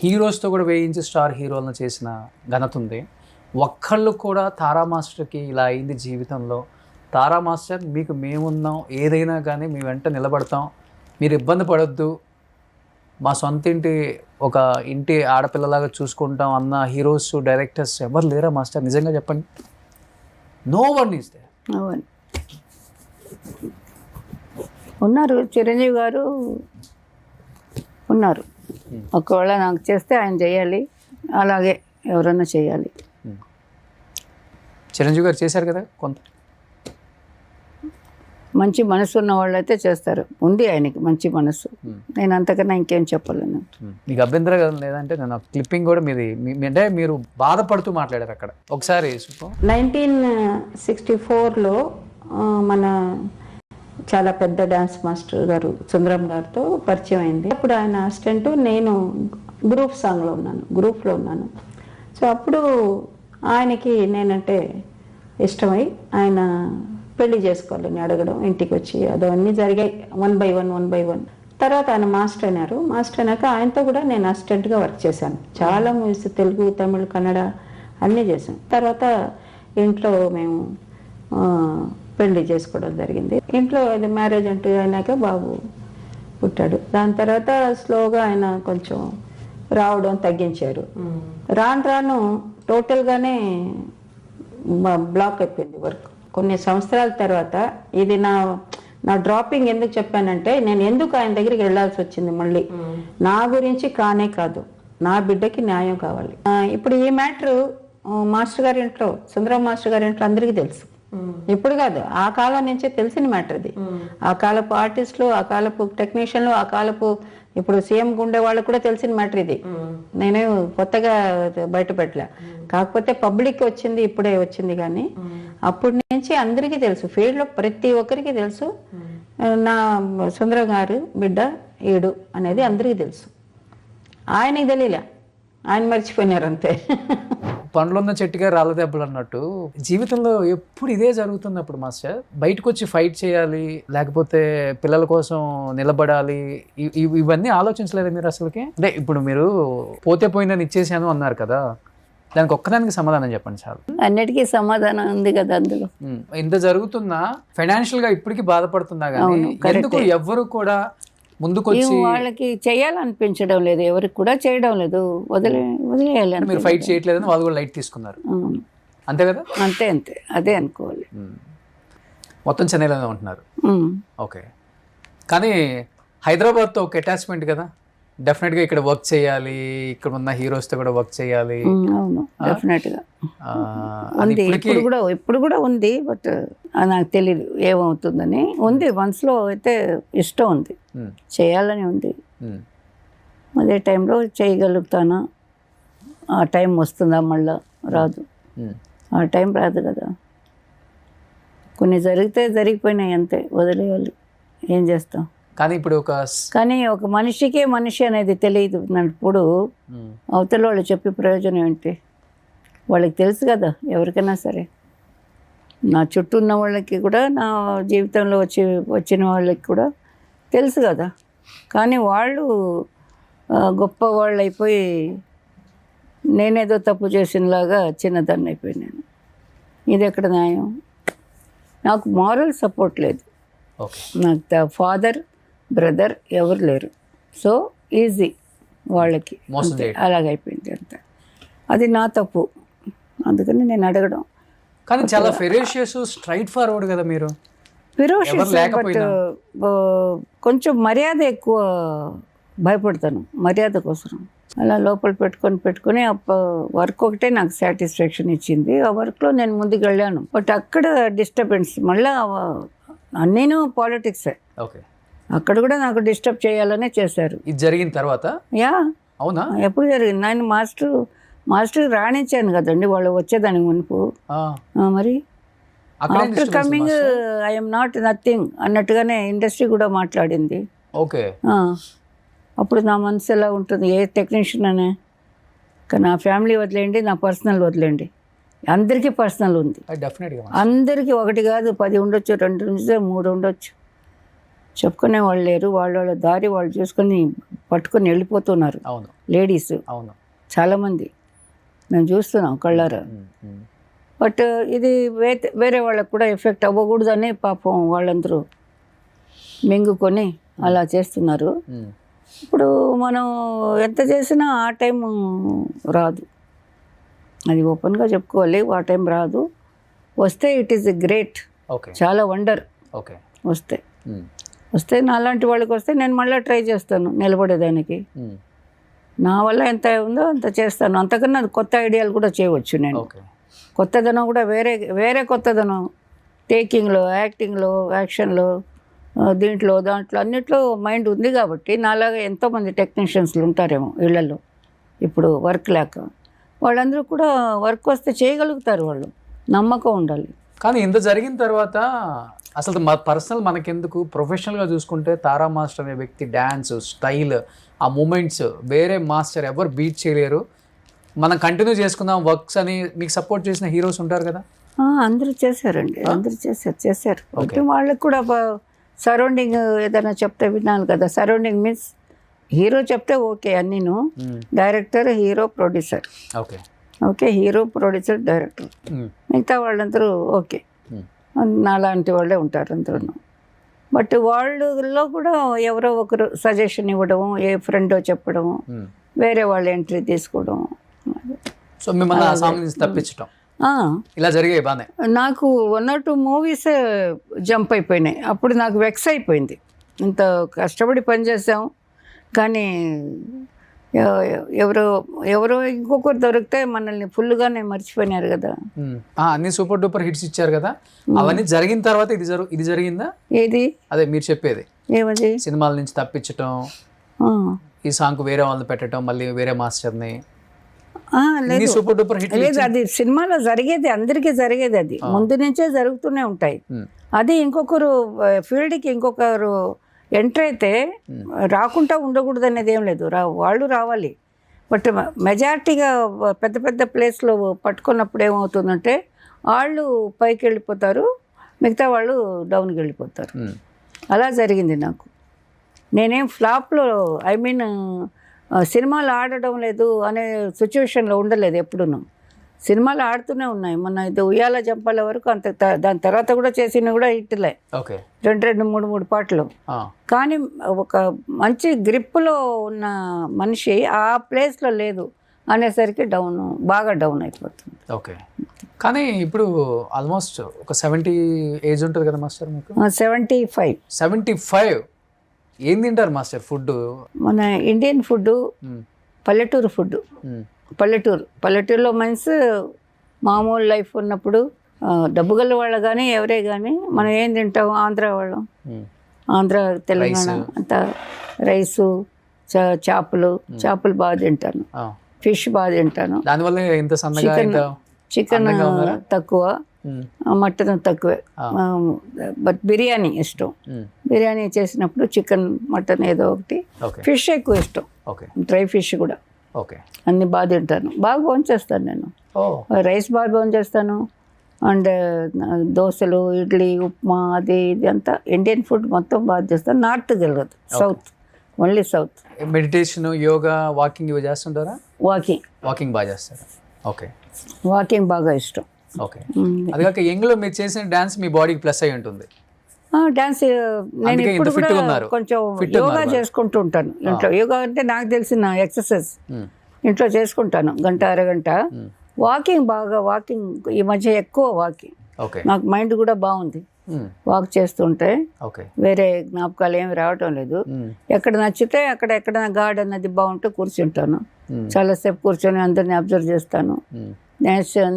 హీరోస్తో కూడా వేయించి స్టార్ హీరోలను చేసిన ఘనత ఉంది. ఒక్కళ్ళు కూడా తారా మాస్టర్కి ఇలా అయింది జీవితంలో, తారా మాస్టర్ మీకు మేమున్నాం, ఏదైనా కానీ మీ వెంట నిలబడతాం, మీరు ఇబ్బంది పడొద్దు, మా సొంత ఒక ఇంటి ఆడపిల్లలాగా చూసుకుంటాం అన్న హీరోస్ డైరెక్టర్స్ ఎవరు లేరా మాస్టర్? నిజంగా చెప్పండి. No one is there. ఉన్నారు, చిరంజీవి గారు ఉన్నారు. ఒకవేళ నాకు చేస్తే ఆయన చేయాలి, అలాగే ఎవరైనా చేయాలి. చిరంజీవి గారు చేశారు కదా కొంత. మంచి మనసు ఉన్న వాళ్ళు అయితే చేస్తారు, ఉంది ఆయనకి మంచి మనసు. నేను అంతకన్నా ఇంకేం చెప్పలేను. మీకు అభ్యంతరం లేదంటే నేను క్లిప్పింగ్ కూడా మీది, అంటే మీరు బాధపడుతూ మాట్లాడారు అక్కడ ఒకసారి. 1964లో మన చాలా పెద్ద డ్యాన్స్ మాస్టర్ గారు సుందరం గారితో పరిచయం అయింది. అప్పుడు ఆయన అసిస్టెంట్, నేను గ్రూప్లో ఉన్నాను. సో అప్పుడు ఆయనకి నేనంటే ఇష్టమై ఆయన పెళ్లి చేసుకోవాలని అడగడం, ఇంటికి వచ్చి అదన్నీ జరిగాయి 1 by 1. తర్వాత ఆయన మాస్టర్ అయినారు. మాస్టర్ అయినాక ఆయనతో కూడా నేను అసిస్టెంట్గా వర్క్ చేశాను. చాలా మూవీస్ తెలుగు, తమిళ్, కన్నడ అన్నీ చేశాను. తర్వాత ఇంట్లో మేము పెళ్లి చేసుకోవడం జరిగింది. ఇంట్లో అది మ్యారేజ్ అంటూ అయినాక బాబు పుట్టాడు. దాని తర్వాత స్లోగా ఆయన కొంచెం రావడం తగ్గించారు. రాను రాను టోటల్గానే బ్లాక్ అయిపోయింది వర్క్. కొన్ని సంవత్సరాల తర్వాత ఇది నా డ్రాపింగ్ ఎందుకు చెప్పానంటే, నేను ఎందుకు ఆయన దగ్గరికి వెళ్ళాల్సి వచ్చింది మళ్ళీ, నా గురించి కానే కాదు, నా బిడ్డకి న్యాయం కావాలి. ఇప్పుడు ఈ మ్యాటర్ మాస్టర్ గారి ఇంట్లో, సుందరం మాస్టర్ గారి ఇంట్లో అందరికీ తెలుసు. ఇప్పుడు కాదు, ఆ కాలం నుంచే తెలిసిన మ్యాటర్ ఇది. ఆ కాలపు ఆర్టిస్టులు, ఆ కాలపు టెక్నీషియన్లు, ఆ కాలపు ఇప్పుడు సీఎం గుండె వాళ్ళకు కూడా తెలిసిన మ్యాటర్ ఇది. నేనే కొత్తగా బయట పెట్టలే. కాకపోతే పబ్లిక్ వచ్చింది, ఇప్పుడే వచ్చింది. కానీ అప్పటి నుంచి అందరికీ తెలుసు, ఫీల్డ్లో ప్రతి ఒక్కరికి తెలుసు నా సుందరం గారు బిడ్డ ఈడు అనేది అందరికీ తెలుసు. ఆయనకి తెలియలే, ఆయన మర్చిపోయినారు అంతే. పండ్లున్న చెట్టుగా రాళ్ళ దెబ్బలు అన్నట్టు జీవితంలో ఎప్పుడు ఇదే జరుగుతున్నప్పుడు మాస్టర్ బయటకు వచ్చి ఫైట్ చేయాలి, లేకపోతే పిల్లల కోసం నిలబడాలి, ఇవన్నీ ఆలోచించలేదు మీరు అసలుకి? అంటే ఇప్పుడు మీరు పోతే పోయిందని ఇచ్చేసాను అన్నారు కదా, దానికి ఒక్కదానికి సమాధానం చెప్పండి చాలు. అన్నిటికీ సమాధానం ఉంది కదా అందులో. ఇంత జరుగుతున్నా ఫైనాన్షియల్ గా ఇప్పటికీ బాధపడుతున్నా కానీ ఎందుకు ఎవ్వరు కూడా ముందుకొచ్చి వాళ్ళకి చేయాలనిపించడం లేదు, ఎవరికి కూడా చేయడం లేదు, వదిలేయాలి. మీరు ఫైట్ చేయట్లేదని వాళ్ళు కూడా లైట్ తీసుకున్నారు, అంతే కదా? అంతే అంతే, అదే అనుకోవాలి. మొత్తం చెన్నైలోనే ఉంటున్నారు. ఓకే, కానీ హైదరాబాద్తో ఒక అటాచ్మెంట్ కదా, డెఫినెట్గా ఇక్కడ వర్క్ చేయాలి, ఇక్కడ ఉన్న హీరోస్తో కూడా వర్క్ చేయాలి. అవును, డెఫినెట్గా ఉంది. ఇప్పుడు కూడా ఉంది, బట్ నాకు తెలియదు ఏమవుతుందని. ఉంది మనసులో అయితే, ఇష్టం ఉంది, చేయాలని ఉంది. అదే టైంలో చేయగలుగుతానా, ఆ టైం వస్తుందా మళ్ళా? రాదు, ఆ టైం రాదు కదా. కొన్ని జరిగిపోయినాయి అంతే, వదిలేయాలి, ఏం చేస్తాం. కానీ ఇప్పుడు ఒక మనిషికే మనిషి అనేది తెలియదు అన్నప్పుడు అవతల వాళ్ళు చెప్పే ప్రయోజనం ఏంటి? వాళ్ళకి తెలుసు కదా, ఎవరికైనా సరే. నా చుట్టూ ఉన్న వాళ్ళకి కూడా, నా జీవితంలో వచ్చిన వాళ్ళకి కూడా తెలుసు కదా. కానీ వాళ్ళు గొప్ప వాళ్ళు అయిపోయి, నేనేదో తప్పు చేసినలాగా చిన్నదాన్ని అయిపోయి నేను. ఇది ఎక్కడ న్యాయం? నాకు మారల్ సపోర్ట్ లేదు, నాకు ఫాదర్ బ్రదర్ ఎవరు లేరు. సో ఈజీ వాళ్ళకి, అలాగైపోయింది అంత. అది నా తప్పు, అందుకని నేను అడగడం. కానీ చాలా ఫెరోషియస్, స్ట్రైట్ ఫార్వర్డ్ కదా మీరు. ఫెరోషియస్, బట్ కొంచెం మర్యాద ఎక్కువ, భయపడతాను మర్యాద కోసం. అలా లోపల పెట్టుకొని వర్క్ ఒకటే నాకు సాటిస్ఫాక్షన్ ఇచ్చింది. ఆ వర్క్లో నేను ముందుకు వెళ్ళాను. బట్ అక్కడ డిస్టర్బెన్స్, మళ్ళీ అన్నీను పాలిటిక్సే. ఓకే, అక్కడ కూడా నాకు డిస్టర్బ్ చేయాలనే చేశారు. ఇది జరిగిన తర్వాత? యా, అవునా? ఎప్పుడు జరిగింది? నేను మాస్టర్ రాణించాను కదండి వాళ్ళు వచ్చేదానికి మునుపు. మరి after coming I'm not nothing అన్నట్టుగానే ఇండస్ట్రీ కూడా మాట్లాడింది. ఓకే, అప్పుడు నా మనసు ఎలా ఉంటుంది? ఏ టెక్నీషియన్ అనే, నా ఫ్యామిలీ వదిలేండి, నా పర్సనల్ వదిలేండి. అందరికీ పర్సనల్ ఉంది, అందరికీ. ఒకటి కాదు, 10 ఉండొచ్చు, 2 ఉండొచ్చు, 3 ఉండొచ్చు. చెప్పుకునే వాళ్ళు లేరు. వాళ్ళ దారి వాళ్ళు చూసుకొని పట్టుకొని వెళ్ళిపోతున్నారు లేడీస్ చాలామంది, మేము చూస్తున్నాం కళ్ళారా. బట్ ఇది వేరే వాళ్ళకు కూడా ఎఫెక్ట్ అవ్వకూడదని పాపం వాళ్ళందరూ మింగుకొని అలా చేస్తున్నారు. ఇప్పుడు మనం ఎంత చేసినా ఆ టైం రాదు, అది ఓపెన్గా చెప్పుకోవాలి. ఆ టైం రాదు, వస్తే ఇట్ ఈస్ గ్రేట్, చాలా వండర్. వస్తే నాలాంటి వాళ్ళకి వస్తే నేను మళ్ళీ ట్రై చేస్తాను నిలబడేదానికి. నా వల్ల ఎంత ఉందో అంత చేస్తాను. అంతకన్నా కొత్త ఐడియాలు కూడా చేయవచ్చు నేను. కొత్తదనం కూడా వేరే కొత్తదనం, టేకింగ్లో, యాక్టింగ్లో, యాక్షన్లో, దాంట్లో అన్నిట్లో మైండ్ ఉంది. కాబట్టి నాలాగా ఎంతోమంది టెక్నీషియన్స్లు ఉంటారేమో ఇళ్లలో ఇప్పుడు వర్క్ లేక, వాళ్ళందరూ కూడా వర్క్ వస్తే చేయగలుగుతారు, వాళ్ళు నమ్మకం ఉండాలి. కానీ ఇంత జరిగిన తర్వాత అసలు పర్సనల్ మనకెందుకు, ప్రొఫెషనల్గా చూసుకుంటే తారా మాస్టర్ అనే వ్యక్తి డ్యాన్స్ స్టైల్, ఆ మూమెంట్స్ వేరే మాస్టర్ ఎవరు బీట్ చేయలేరు. మనం కంటిన్యూ చేసుకుందాం వర్క్స్ అని మీకు సపోర్ట్ చేసిన హీరోస్ ఉంటారు కదా. అందరూ చేశారండి, అందరూ చేశారు. వాళ్ళకి కూడా సరౌండింగ్ ఏదైనా చెప్తే వినాలి కదా. సరౌండింగ్ మీన్స్ హీరో చెప్తే ఓకే అన్నీను, director, hero, producer. Okay okay, hero, producer, director, మిగతా వాళ్ళందరూ ఓకే, నాలాంటి వాళ్ళే ఉంటారు అందరూ. బట్ వాళ్ళలో కూడా ఎవరో ఒకరు సజెషన్ ఇవ్వడం, ఏ ఫ్రెండో చెప్పడం, వేరే వాళ్ళు ఎంట్రీ తీసుకోవడం. సో మిమ్మల్ని ఆ సాంగ్ నుంచి తప్పించడం ఇలా జరిగాయి బాగానే. నాకు 1 or 2 మూవీస్ జంప్ అయిపోయినాయి. అప్పుడు నాకు వెక్స్ అయిపోయింది, ఇంత కష్టపడి పనిచేసాం కానీ ఎవరో ఇంకొకరు దొరికితే మనల్ని ఫుల్గానే మర్చిపోయినారు కదా. అన్ని సూపర్ డూపర్ హిట్స్ ఇచ్చారు కదా, అవన్నీ జరిగిన తర్వాత ఇది జరిగిందా? ఏది? అదే మీరు చెప్పేది, ఏమది? సినిమాల నుంచి తప్పించటం, ఈ సాంగ్ వేరే వాళ్ళని పెట్టడం, మళ్ళీ వేరే మాస్టర్ని. సూపర్ డూపర్ హిట్ లేదు, అది సినిమాలో జరిగేది, అందరికీ జరిగేది, అది ముందు నుంచే జరుగుతూనే ఉంటాయి. అది ఇంకొకరు ఫీల్డ్కి ఇంకొకరు ఎంటర్ అయితే రాకుండా ఉండకూడదు అనేది ఏం లేదు, వాళ్ళు రావాలి. బట్ మెజారిటీగా పెద్ద పెద్ద ప్లేస్లో పట్టుకున్నప్పుడు ఏమవుతుందంటే వాళ్ళు పైకి వెళ్ళిపోతారు, మిగతా వాళ్ళు డౌన్కి వెళ్ళిపోతారు. అలా జరిగింది నాకు. నేనేం ఫ్లాప్లో సినిమాలు ఆడడం లేదు అనే సిచ్యువేషన్లో ఉండలేదు ఎప్పుడును. సినిమాలు ఆడుతూనే ఉన్నాయి. మొన్న ఇది ఉయ్యాల జంపాల వరకు అంత, దాని తర్వాత కూడా చేసినవి కూడా హిట్లే, 2 3 పాటలు. కానీ ఒక మంచి గ్రిప్లో ఉన్న మనిషి ఆ ప్లేస్లో లేదు అనేసరికి బాగా డౌన్ అయిపోతుంది. ఓకే, కానీ ఇప్పుడు ఆల్మోస్ట్ ఒక 70 ఏజ్ ఉంటుంది కదా మాస్టర్ మీకు? 75. ఏం తింటారు మాస్టర్ ఫుడ్? మన ఇండియన్ ఫుడ్, పల్లెటూరు ఫుడ్. పల్లెటూరులో మీన్స్ మామూలు లైఫ్ ఉన్నప్పుడు డబ్బు గల వాళ్ళు కానీ ఎవరే కానీ మనం ఏం తింటాం, ఆంధ్ర వాళ్ళం, ఆంధ్ర తెలంగాణ అంతా రైసు, చేపలు బాగా తింటాను, ఫిష్ బాగా తింటాను. దానివల్ల ఇంత సన్నగా? చికెన్ తక్కువ, మటన్ తక్కువే. బట్ బిర్యానీ ఇష్టం. బిర్యానీ చేసినప్పుడు చికెన్, మటన్ ఏదో ఒకటి. ఫిష్ ఎక్కువ ఇష్టం, డ్రై ఫిష్ కూడా. అన్ని బాగా తింటాను, బాగా భోంచేస్తాను నేను. రైస్ బాగా భోంచేస్తాను, అండ్ దోశలు, ఇడ్లీ, ఉప్మా, అది ఇది అంతా ఇండియన్ ఫుడ్ మొత్తం బాగా చేస్తాను. నార్త్ తెలియదు, south, only south. Meditation, yoga, walking ఇవి చేస్తుంటారా? వాకింగ్ బాగా చేస్తారా? ఓకే, వాకింగ్ బాగా ఇష్టం. ఓకే, అది కాక యంగ్లో మీరు చేసిన డాన్స్ మీ బాడీకి ప్లస్ అయి ఉంటుంది. డాన్స్ నేను ఇప్పుడు కూడా కొంచెం యోగా చేసుకుంటూ ఉంటాను ఇంట్లో. యోగా అంటే నాకు తెలిసిన ఎక్సర్సైజ్ ఇంట్లో చేసుకుంటాను, గంట అరగంట. వాకింగ్ ఈ మధ్య ఎక్కువ వాకింగ్. నాకు మైండ్ కూడా బాగుంది వాక్ చేస్తుంటే. వేరే జ్ఞాపకాలు ఏమి రావటం లేదు. ఎక్కడ నచ్చితే అక్కడ, ఎక్కడైనా గార్డెన్ అది బాగుంటే కూర్చుంటాను, చాలాసేపు కూర్చొని అందరిని అబ్జర్వ్ చేస్తాను,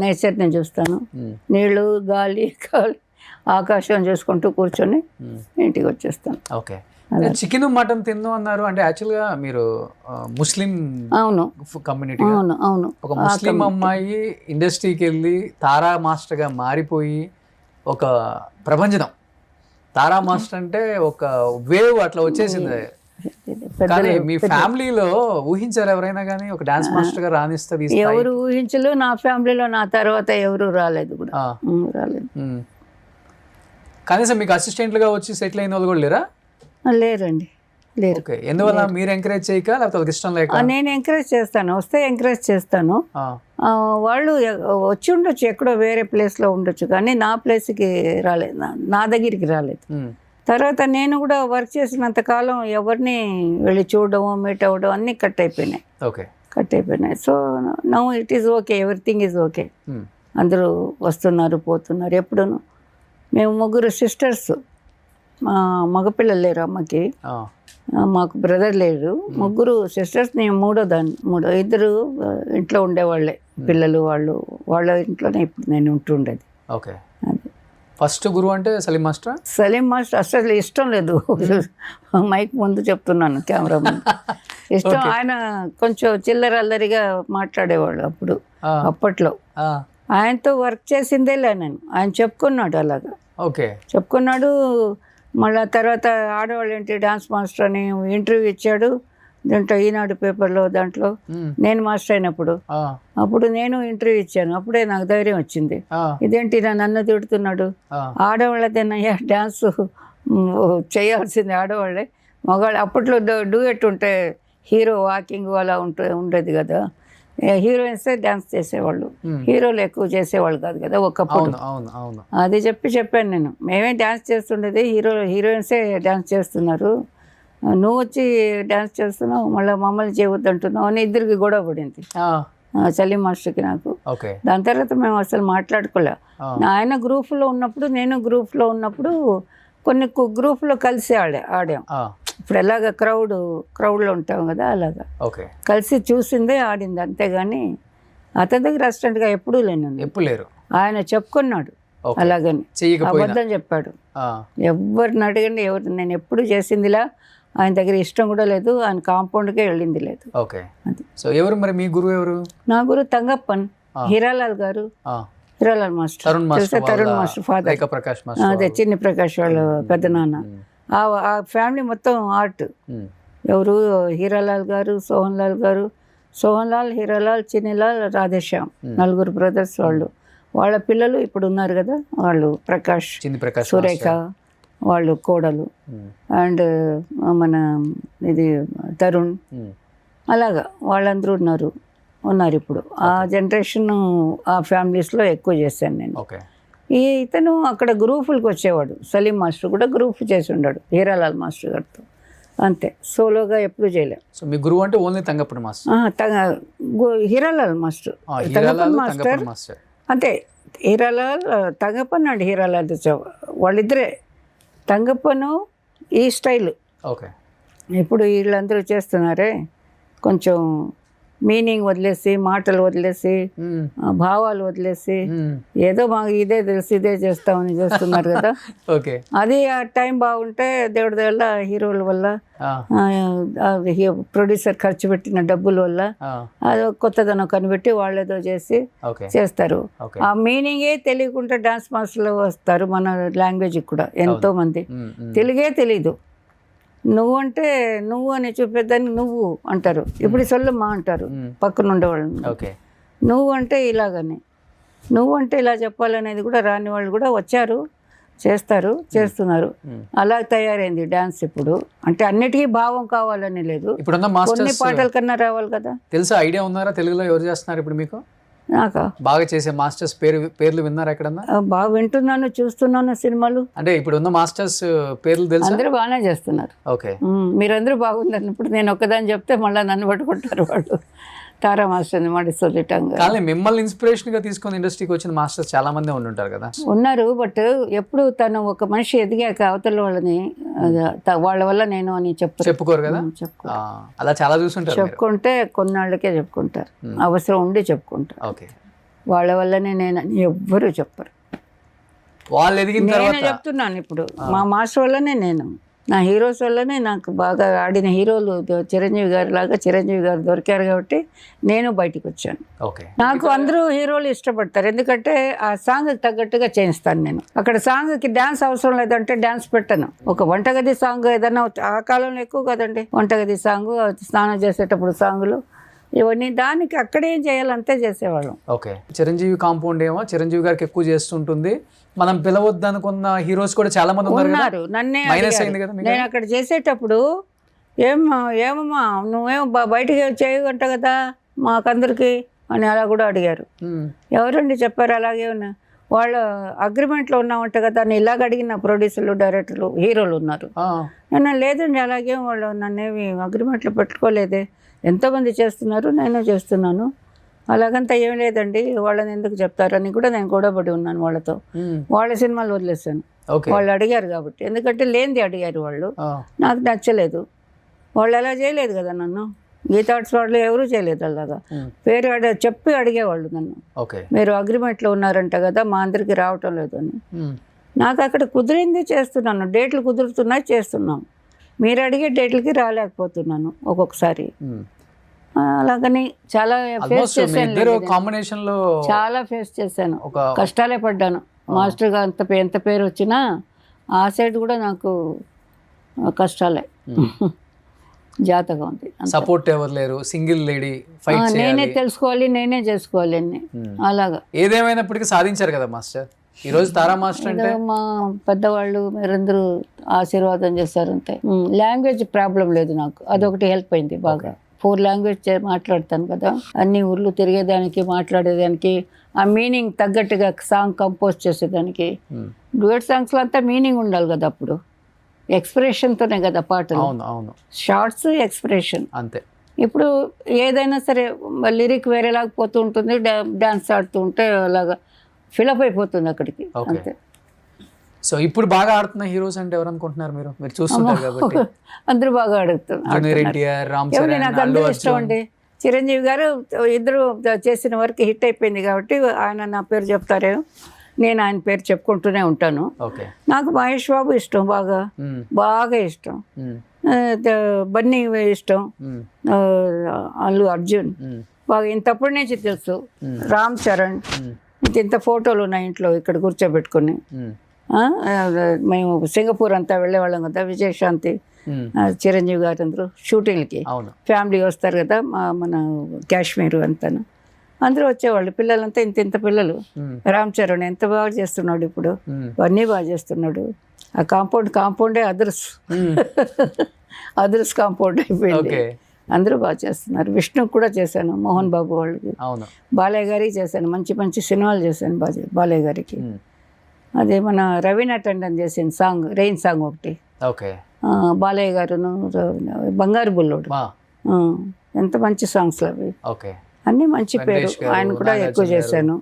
నేచర్ని చూస్తాను, నీళ్ళు, గాలి, ఆకాశం చూసుకుంటూ కూర్చొని ఇంటికి వచ్చేస్తాను. ఓకే, చికెన్, మటన్ తిన్ను అన్నారు అంటే యాక్చువల్గా మీరు ముస్లిం కమ్యూనిటీ. అవును. ఒక ముస్లిం అమ్మాయి ఇండస్ట్రీకి వెళ్ళి తారా మాస్టర్గా మారిపోయి ఒక ప్రపంచం, తారా మాస్టర్ అంటే ఒక వేవ్ అట్లా వచ్చేసింది. కానీ మీ ఫ్యామిలీలో ఊహించారు ఎవరైనా కానీ ఒక డాన్స్ మాస్టర్ గా రాణిస్తుంది? ఎవరు ఊహించలు, నా ఫ్యామిలీలో నా తర్వాత ఎవరు రాలేదు కూడా, రాలేదు. కనీసం మీకు అసిస్టెంట్లుగా వచ్చి సెటిల్ అయిన వాళ్ళు కూడా లేరా? లేరండి, లేరు. ఎందువల్ల? మీరు ఎంకరేజ్ చేయక లేకపోతే వాళ్ళకి ఇష్టం లేక? నేను ఎంకరేజ్ చేస్తాను, వస్తే ఎంకరేజ్ చేస్తాను. వాళ్ళు వచ్చి ఉండొచ్చు, ఎక్కడో వేరే ప్లేస్లో ఉండొచ్చు, కానీ నా ప్లేస్కి రాలేదు, నా దగ్గరికి రాలేదు. తర్వాత నేను కూడా వర్క్ చేసినంత కాలం ఎవరిని వెళ్ళి చూడడం, మీట్ అవ్వడం అన్నీ కట్ అయిపోయినాయి. So now it is okay, everything is okay. అందరూ వస్తున్నారు, పోతున్నారు. ఎప్పుడూ మేము 3 సిస్టర్స్, మగపిల్లలు లేరు అమ్మకి, మాకు బ్రదర్ లేరు. 3 సిస్టర్స్, నేను 3వ దాన్ని. 2 ఇంట్లో ఉండేవాళ్ళే, పిల్లలు వాళ్ళ ఇంట్లోనే ఇప్పుడు నేను ఉంటుండేది. ఓకే, ఫస్ట్ గురువు అంటే సలీం మాస్టర్. అసలు ఇష్టం లేదు, మైక్ ముందు చెప్తున్నాను, కెమెరా ముందు ఇష్టం. ఆయన కొంచెం చిల్లర అల్లరిగా మాట్లాడేవాళ్ళు అప్పట్లో. ఆయనతో వర్క్ చేసిందేలే నేను, ఆయన చెప్పుకున్నాడు అలాగా. చెప్పుకున్నాడు. మళ్ళీ తర్వాత ఆడవాళ్ళు ఏంటి డాన్స్ మాస్టర్ అని ఇంటర్వ్యూ ఇచ్చాడు దీంట్లో, ఈనాడు పేపర్లో. దాంట్లో నేను మాస్టర్ అయినప్పుడు అప్పుడు నేను ఇంటర్వ్యూ ఇచ్చాను. అప్పుడే నాకు ధైర్యం వచ్చింది, ఇదేంటి నన్ను తిడుతున్నాడు, ఆడవాళ్ళదేనయ్యా డాన్స్ చేయాల్సింది ఆడవాళ్ళే. మగవాళ్ళు అప్పట్లో డూయట్ ఉంటే హీరో వాకింగ్ అలా ఉండేది కదా, హీరోయిన్సే డ్యాన్స్ చేసేవాళ్ళు, హీరోలు ఎక్కువ చేసేవాళ్ళు కాదు కదా ఒకప్పుడు. అవును అవును అవును. అది చెప్పాను నేను. మేమే డ్యాన్స్ చేస్తుండేది, హీరోయిన్సే డ్యాన్స్ చేస్తున్నారు, నువ్వు వచ్చి డ్యాన్స్ చేస్తున్నావు, మళ్ళీ మమ్మల్ని చేయవద్దంటున్నావు అని ఇద్దరికి గొడవ పడింది సలీం మాస్టర్కి నాకు. ఓకే. దాని తర్వాత మేము అసలు మాట్లాడుకోలే. ఆయన గ్రూప్లో ఉన్నప్పుడు, నేను గ్రూప్లో ఉన్నప్పుడు కొన్ని గ్రూప్లో కలిసి ఆడాం. ఇప్పుడు ఎలాగ క్రౌడ్లో ఉంటాం కదా, అలాగా ఓకే. కలిసి చూసిందే ఆడింది, అంతేగాని అతని దగ్గర అసిస్టెంట్గా ఎప్పుడూ ఎప్పుడు లేరు. ఆయన చెప్పుకున్నాడు అలాగని, అబద్ధం చెప్పాడు. ఎవరిని అడగండి, నేను ఎప్పుడు చేసిందిలా, ఆయన దగ్గర ఇష్టం కూడా లేదు, ఆయన కాంపౌండ్కే వెళ్ళింది లేదు. ఓకే. సో ఎవరు మరి మీ గురువు ఎవరు? నా గురువు తంగప్పన్, హీరాలాల్ గారు, Hiralal master, Tarun master father, Prakash master, అదే చిన్ని ప్రకాష్ వాళ్ళ పెద్ద నాన్న. ఆ ఫ్యామిలీ మొత్తం ఆర్ట్. ఎవరు? హీరాలాల్ గారు, సోహన్ లాల్ గారు, సోహన్ లాల్, హీరాలాల్, చిన్నిలాల్, రాధేశ్యామ్, నలుగురు బ్రదర్స్ వాళ్ళు. వాళ్ళ పిల్లలు ఇప్పుడు ఉన్నారు కదా, వాళ్ళు ప్రకాష్, సురేఖ వాళ్ళు కోడలు, అండ్ మన ఇది తరుణ్, అలాగా వాళ్ళందరూ ఉన్నారు ఇప్పుడు. ఆ జనరేషన్ ఆ ఫ్యామిలీస్లో ఎక్కువ చేశాను నేను. ఇతను అక్కడ గ్రూపులకు వచ్చేవాడు, సలీం మాస్టర్ కూడా గ్రూప్ చేసి ఉన్నాడు హీరాలాల్ మాస్టర్ గారితో, అంతే. సోలోగా ఎప్పుడు చేయలేదు. సో మీ గురువు అంటే only Thangappan master? Hiralal master, Thangappan master అంతే. హీరాలాల్, తంగప్పన్ అండ్ హీరాలాల్ వాళ్ళిద్దరే. తంగప్పను ఈ స్టైల్. ఓకే. ఇప్పుడు వీళ్ళందరూ చేస్తున్నారే, కొంచెం మీనింగ్ వదిలేసి, మాటలు వదిలేసి, భావాలు వదిలేసి, ఏదో మాకు ఇదే తెలిసి ఇదే చేస్తామని చేస్తున్నారు కదా. ఓకే. అది ఆ టైం బాగుంటే దేవుడి వల్ల, హీరోల వల్ల, ప్రొడ్యూసర్ ఖర్చు పెట్టిన డబ్బుల వల్ల అది కొత్తదనం కనిపెట్టి వాళ్ళేదో చేసి చేస్తారు. ఆ మీనింగే తెలియకుండా డాన్స్ మాస్టర్లు వస్తారు మన లాంగ్వేజ్కి కూడా ఎంతో మంది. తెలుగే తెలీదు. నువ్వు అంటే నువ్వు అని చూపేదాన్ని నువ్వు అంటారు, ఇప్పుడు సొల్లమ్మా అంటారు పక్కన ఉండేవాళ్ళని. నువ్వు అంటే ఇలాగని, నువ్వు అంటే ఇలా చెప్పాలనేది కూడా రాని వాళ్ళు కూడా వచ్చారు, చేస్తున్నారు. అలా తయారైంది డాన్స్ ఇప్పుడు. అంటే అన్నిటికీ భావం కావాలని లేదు, కొన్ని పాటల కన్నా రావాలి కదా. తెలుసా, ఐడియా ఉన్నారా తెలుగులో ఎవరు చేస్తున్నారు ఇప్పుడు మీకు? నాకా బాగా చేసే మాస్టర్స్ పేర్లు విన్నారా ఎక్కడన్నా? బాగా వింటున్నాను, చూస్తున్నాను సినిమాలు. అంటే ఇప్పుడు ఉన్న మాస్టర్స్ పేర్లు తెలుసు? అందరూ బాగానే చేస్తున్నారు. ఓకే. మీరందరూ బాగుందన్నప్పుడు నేను ఒక్కదాన్ని చెప్తే మళ్ళీ నన్ను పట్టుకుంటారు వాళ్ళు. తారా మాస్టర్ మాడి సొల్లిటంగా. కానీ మిమ్మల్ని ఇన్స్పిరేషన్ గా తీసుకొని ఇండస్ట్రీకి వచ్చిన మాస్టర్స్ చాలా మంది ఉంటారు కదా. ఉన్నారు, బట్ ఎప్పుడు తను ఒక మనిషి ఎదిగాక అవతల వాళ్ళని వాళ్ళ వల్ల నేను అని చెప్పుకోరు కదా. అలా చాలా చూసుంటారు. చెప్పుకుంటే కొన్నాళ్ళకే చెప్పుకుంటారు, అవసరం ఉండి చెప్పుకుంటారు. ఓకే. వాళ్ళ వల్లనే నేను, ఎవ్వరూ చెప్పరు. వాళ్ళు ఎదిగిన తర్వాత చెప్తున్నాను ఇప్పుడు, మా మాస్టర్ వల్లనే నేను, నా హీరోస్ వల్లనే నాకు బాగా ఆడిన హీరోలు చిరంజీవి గారి లాగా చిరంజీవి గారు దొరికారు కాబట్టి నేను బయటకు వచ్చాను. నాకు అందరూ హీరోలు ఇష్టపడతారు, ఎందుకంటే ఆ సాంగ్కి తగ్గట్టుగా చేయిస్తాను నేను. అక్కడ సాంగ్కి డ్యాన్స్ అవసరం లేదంటే డ్యాన్స్ పెట్టను. ఒక వంటగది సాంగ్ ఏదైనా, ఆ కాలంలో ఎక్కువ కదండి వంటగది సాంగ్, స్నానం చేసేటప్పుడు సాంగులు, ఇవన్నీ దానికి అక్కడేం చేయాలంతే చేసేవాళ్ళం. ఓకే. చిరంజీవి కాంపౌండ్ ఏమో చిరంజీవి గారికి ఎక్కువ చేస్తుంటుంది, మనం పిలవద్దు అనుకున్న హీరోస్ కూడా చాలా మంది ఉన్నారు. నన్నే నేను అక్కడ చేసేటప్పుడు ఏమమ్మా నువ్వేం బయటికి చేయగంట కదా మాకందరికి అని అలా కూడా అడిగారు. ఎవరండి చెప్పారు అలాగే ఉన్నా, వాళ్ళ అగ్రిమెంట్లో ఉన్నామంట కదా అని ఇలాగ అడిగిన ప్రొడ్యూసర్లు, డైరెక్టర్లు, హీరోలు ఉన్నారు. నేను లేదండి అలాగే వాళ్ళు నన్నేమి అగ్రిమెంట్లో పెట్టుకోలేదే, ఎంతోమంది చేస్తున్నారు, నేను చేస్తున్నాను, అలాగంతా ఏం లేదండి వాళ్ళని ఎందుకు చెప్తారని కూడా నేను గొడవపడి ఉన్నాను వాళ్ళతో. వాళ్ళ సినిమాలు వదిలేసాను, వాళ్ళు అడిగారు కాబట్టి. ఎందుకంటే లేనిది అడిగారు వాళ్ళు, నాకు నచ్చలేదు. వాళ్ళు అలా చేయలేదు కదా నన్ను, గీతా ఆర్ట్స్ వాళ్ళు ఎవరూ చేయలేదు అలాగా. పేరు చెప్పి అడిగేవాళ్ళు నన్ను, మీరు అగ్రిమెంట్లో ఉన్నారంట కదా మా అందరికి రావటం లేదు అని. నాకు అక్కడ కుదిరింది చేస్తున్నాను, డేట్లు కుదురుతున్నాయి చేస్తున్నాం, మీరు అడిగే డేట్లకి రాలేకపోతున్నాను ఒక్కొక్కసారి. అలాగని చాలా ఫేస్ చేశాను, చాలా ఫేస్ చేశాను, కష్టాలే పడ్డాను. మాస్టర్గా ఎంత పేరు వచ్చినా ఆ సైడ్ కూడా నాకు కష్టాలే. జాతకం ఉంది, సపోర్ట్ ఎవరు లేరు, సింగిల్ లేడీ, నేనే తెలుసుకోవాలి, నేనే చేసుకోవాలి అన్ని. అలాగా ఏదేమైనప్పటికీ సాధించారు కదా మాస్టర్. ఈరోజు తారా మాస్టర్ అంటే ఏదో మా పెద్దవాళ్ళు మీరందరూ ఆశీర్వాదం చేస్తారు అంతే. లాంగ్వేజ్ ప్రాబ్లం లేదు నాకు, అదొకటి హెల్ప్ అయింది బాగా. 4 లాంగ్వేజ్ మాట్లాడతాను కదా, అన్ని ఊర్లు తిరిగేదానికి, మాట్లాడేదానికి, ఆ మీనింగ్ తగ్గట్టుగా సాంగ్ కంపోజ్ చేసేదానికి. డ్యూయట్ సాంగ్స్లో అంతా మీనింగ్ ఉండాలి కదా, అప్పుడు ఎక్స్ప్రెషన్తోనే కదా పాటలు. అవును అవును షార్ట్స్ ఎక్స్ప్రెషన్ అంతే. ఇప్పుడు ఏదైనా సరే లిరిక్ వేరేలాగా పోతూ ఉంటుంది, డాన్స్ ఆడుతూ ఉంటే అలాగా ఫిలప్ అయిపోతుంది అక్కడికి Okay. అంతే. సో ఇప్పుడు బాగా ఆడుతున్న హీరోస్ అంటే ఎవరు అనుకుంటున్నారు మీరు? మీరు చూస్తుంటారు కాబట్టి. అందరూ బాగా జూనియర్ ఎన్టీఆర్, రామ్ ఎవరి చరణ్, నాకు అల్లు అందరూ ఇష్టం అర్జున్. అండి. చిరంజీవి గారు ఇద్దరు చేసిన వర్క్ హిట్ అయిపోయింది కాబట్టి ఆయన నా పేరు చెప్తారేమో, నేను ఆయన పేరు చెప్పుకుంటూనే ఉంటాను. ఓకే. నాకు మహేష్ బాబు ఇష్టం, బాగా బాగా ఇష్టం. బన్నీ ఇష్టం, అల్లు అర్జున్ బాగా ఇంతప్పటి నుంచి తెలుసు. రామ్ చరణ్, ఇంత ఫోటోలు ఉన్నాయి ఇంట్లో ఇక్కడ కూర్చోబెట్టుకుని. మేము సింగపూర్ అంతా వెళ్ళేవాళ్ళం కదా, విజయశాంతి, చిరంజీవి గారు అందరూ షూటింగ్లకి ఫ్యామిలీ వస్తారు కదా, మన కాశ్మీర్ అంతాను అందరూ వచ్చేవాళ్ళు. పిల్లలంతా ఇంత పిల్లలు. రామ్ చరణ్ ఎంత బాగా చేస్తున్నాడు ఇప్పుడు, అన్నీ బాగా చేస్తున్నాడు. ఆ కాంపౌండే అదర్స్ కాంపౌండ్ అయిపోయింది. అందరూ బాగా చేస్తున్నారు. విష్ణు కూడా చేశాను, మోహన్ బాబు వాళ్ళకి. బాలయ్య గారికి చేశాను, మంచి మంచి సినిమాలు చేశాను బాలయ్య గారికి. అదే మన రవీనా టండన్ చేసిన సాంగ్, రెయిన్ సాంగ్ ఒకటి. బాలయ్య గారును బంగారు బుల్లోడు, ఎంత మంచి సాంగ్స్ అవి. అన్నీ మంచి పేరు. ఆయన కూడా ఎక్కువ చేశాను,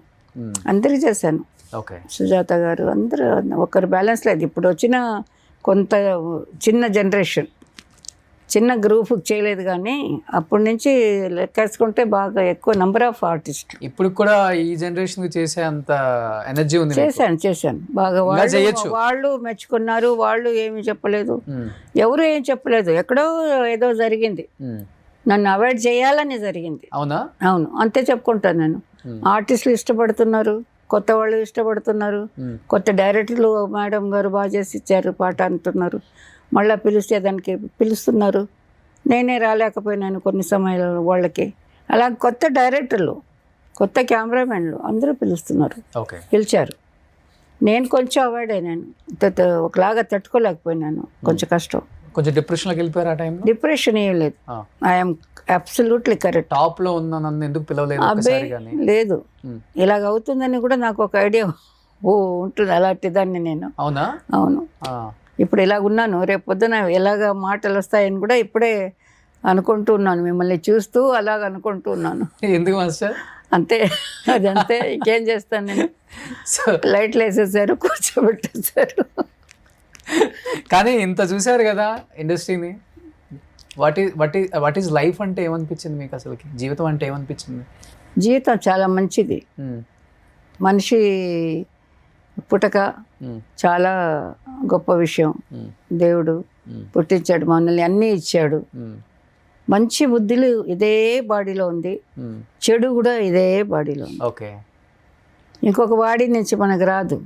అందరికి చేశాను. సుజాత గారు, అందరూ ఒకరు బ్యాలెన్స్ లేదు. ఇప్పుడు వచ్చిన కొంత చిన్న జనరేషన్, చిన్న గ్రూప్ చేయలేదు కానీ అప్పటి నుంచి లెక్కేసుకుంటే బాగా ఎక్కువ నెంబర్ ఆఫ్ ఆర్టిస్ట్. ఇప్పుడు కూడా ఈ జనరేషన్ చేసే అంత ఎనర్జీ ఉంది. చేశాను బాగా. వాళ్ళు మెచ్చుకున్నారు, వాళ్ళు ఏమి చెప్పలేదు, ఎవరు ఏం చెప్పలేదు. ఎక్కడో ఏదో జరిగింది, నన్ను అవాయిడ్ చేయాలని జరిగింది. అవును, అంతే చెప్పుకుంటాను నేను. ఆర్టిస్టులు ఇష్టపడుతున్నారు, కొత్త వాళ్ళు ఇష్టపడుతున్నారు, కొత్త డైరెక్టర్లు మేడం గారు బాగా చేసి ఇచ్చారు పాట అంటున్నారు, మళ్ళీ పిలిస్తే దానికి పిలుస్తున్నారు. నేనే రాలేకపోయినాను కొన్ని సమయాల్లో వాళ్ళకి. అలా కొత్త డైరెక్టర్లు, కొత్త కెమెరామెన్లు అందరూ పిలుస్తున్నారు, పిలిచారు. నేను కొంచెం అవాయిడ్ అయినాను, ఒకలాగా తట్టుకోలేకపోయినాను, కొంచెం కష్టం. కొంచెం డిప్రెషన్లోకి వెళ్ళిపోయారు ఆ టైంలో? డిప్రెషన్ ఏం లేదు, ఐఎమ్ అబ్సల్యూట్లీ కరెక్ట్. టాప్ లో ఉన్న నన్ను ఎందుకు పిలవలేదు? అబ్బాయి లేదు, ఇలాగ అవుతుందని కూడా నాకు ఒక ఐడియా ఉంటుంది, అలాంటి దాన్ని నేను. అవును, ఇప్పుడు ఇలాగున్నాను, రేపు పొద్దున ఎలాగ మాటలు వస్తాయని కూడా ఇప్పుడే అనుకుంటున్నాను, మిమ్మల్ని చూస్తూ అలాగ అనుకుంటున్నాను. ఎందుకు మాస్టర్? అంతే, అదంతే, ఇంకేం చేస్తాను నేను. లైట్లు వేసేసారు, కూర్చోబెట్టేసారు. కానీ ఇంత చూసారు కదా ఇండస్ట్రీని, వాట్ ఈస్ లైఫ్ అంటే ఏమనిపించింది మీకు? అసలుకి జీవితం అంటే ఏమనిపించింది? జీవితం చాలా మంచిది. మనిషి పుట్టక చాలా గొప్ప విషయం. దేవుడు పుట్టించాడు, మనల్ని అన్నీ ఇచ్చాడు. మంచి బుద్ధులు ఇదే బాడీలో ఉంది, చెడు కూడా ఇదే బాడీలో ఉంది. ఇంకొక బాడీ నుంచి మనకు రాదు,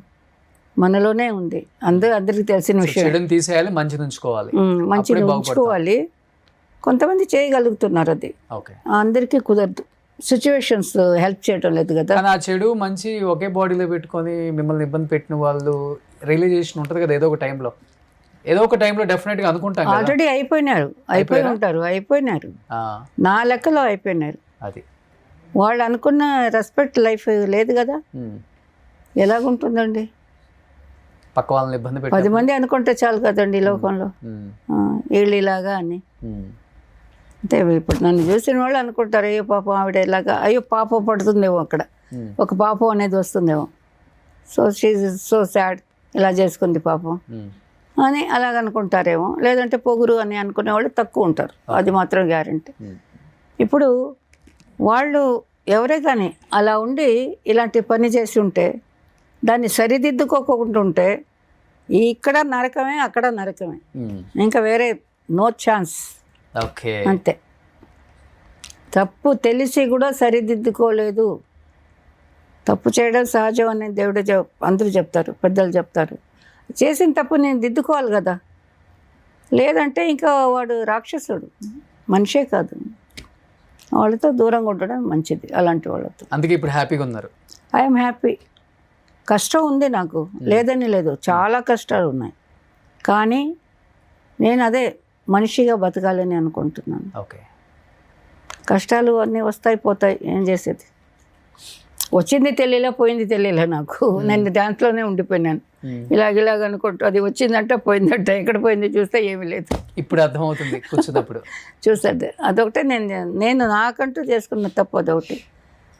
మనలోనే ఉంది. అందరికి తెలిసిన విషయం. తీసేయాలి, మంచిని ఉంచుకోవాలి, మంచిని ఉంచుకోవాలి. కొంతమంది చేయగలుగుతున్నారు, అది అందరికీ కుదరదు. సిచ్యువేషన్స్ హెల్ప్ చేయడం లేదు కదా. ఆ చెడు మంచి ఒకే బాడీలో పెట్టుకొని మిమ్మల్ని ఇబ్బంది పెట్టిన వాళ్ళు రియలైజేషన్ ఉంటుంది కదా ఏదో ఒక టైంలో డెఫినెట్ గా అనుకుంటాం. ఆల్రెడీ అయిపోయినారు, నా లెక్కలో అయిపోయినారు. అది వాళ్ళు అనుకున్న రెస్పెక్ట్ లైఫ్ లేదు కదా. ఎలాగుంటుందండి? పక్క వాళ్ళని ఇబ్బంది పెట్టి 10 మంది అనుకుంటే చాలు కదండి ఈ లోకంలో, వీళ్ళు ఇలాగా అని. అంతే, ఇప్పుడు నన్ను చూసిన వాళ్ళు అనుకుంటారు, అయ్యో పాపం ఆవిడ ఇలాగా, అయ్యో పాపం పడుతుందేమో, అక్కడ ఒక పాపం అనేది వస్తుందేమో, సో సాడ్, ఇలా చేసుకుంది పాపం అని అలాగనుకుంటారేమో. లేదంటే పొగురు అని అనుకునే వాళ్ళు తక్కువ ఉంటారు, అది మాత్రం గ్యారెంటీ. ఇప్పుడు వాళ్ళు ఎవరే కానీ అలా ఉండి ఇలాంటి పని చేసి ఉంటే, దాన్ని సరిదిద్దుకోకుండా ఉంటే ఇక్కడ నరకమే, అక్కడ నరకమే, ఇంకా వేరే నో ఛాన్స్. అంతే. తప్పు తెలిసి కూడా సరిదిద్దుకోలేదు. తప్పు చేయడం సహజం అని దేవుడు అందరూ చెప్తారు, పెద్దలు చెప్తారు. చేసిన తప్పు నేను దిద్దుకోవాలి కదా, లేదంటే ఇంకా వాడు రాక్షసుడు, మనిషే కాదు. వాళ్ళతో దూరంగా ఉండడం మంచిది, అలాంటి వాళ్ళతో. అందుకే ఇప్పుడు హ్యాపీగా ఉన్నారు? I'm happy. కష్టం ఉంది నాకు, లేదని లేదు, చాలా కష్టాలు ఉన్నాయి. కానీ నేను అదే మనిషిగా బతకాలని అనుకుంటున్నాను. ఓకే. కష్టాలు అన్నీ వస్తాయి పోతాయి, ఏం చేసేది. వచ్చింది తెలియలే, పోయింది తెలియలే నాకు. నేను దాంట్లోనే ఉండిపోయినాను. ఇలాగ అనుకుంటూ అది వచ్చిందంటే పోయిందంట, ఎక్కడ పోయింది చూస్తే ఏమీ లేదు. ఇప్పుడు అర్థమవుతుంది కూర్చున్నప్పుడు. చూసేది అదొకటే. నేను నాకంటూ చేసుకున్న తప్పు అదొకటి,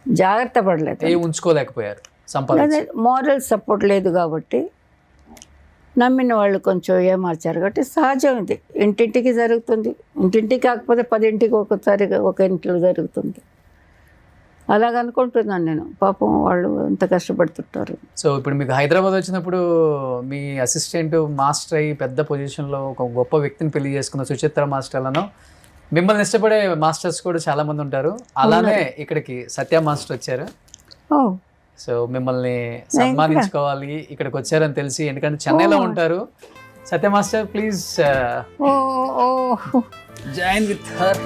జాగ్రత్త పడలేదు, ఉంచుకోలేకపోయారు సంపాదన. అదే మోరల్ సపోర్ట్ లేదు కాబట్టి నమ్మిన వాళ్ళు కొంచెం ఏమార్చారు కాబట్టి సహజం ఇది. ఇంటింటికి జరుగుతుంది, ఇంటింటికి కాకపోతే 10 ఇంటికి ఒకసారి ఒక ఇంట్లో జరుగుతుంది. అలాగ అనుకుంటున్నాను నేను. పాపం వాళ్ళు ఎంత కష్టపడుతుంటారు. సో ఇప్పుడు మీకు హైదరాబాద్ వచ్చినప్పుడు మీ అసిస్టెంట్ మాస్టర్ అయ్యి పెద్ద పొజిషన్లో ఒక గొప్ప వ్యక్తిని పెళ్లి చేసుకున్న సుచిత్ర మాస్టర్లను, మిమ్మల్ని ఇష్టపడే మాస్టర్స్ కూడా చాలా మంది ఉంటారు. అలానే ఇక్కడికి సత్య మాస్టర్ వచ్చారు. ఓ, సో మిమ్మల్ని సన్మానించుకోవాలి ఇక్కడికి వచ్చారని తెలిసి, ఎందుకంటే చెన్నైలో ఉంటారు. Satya master please oh, oh, join with her.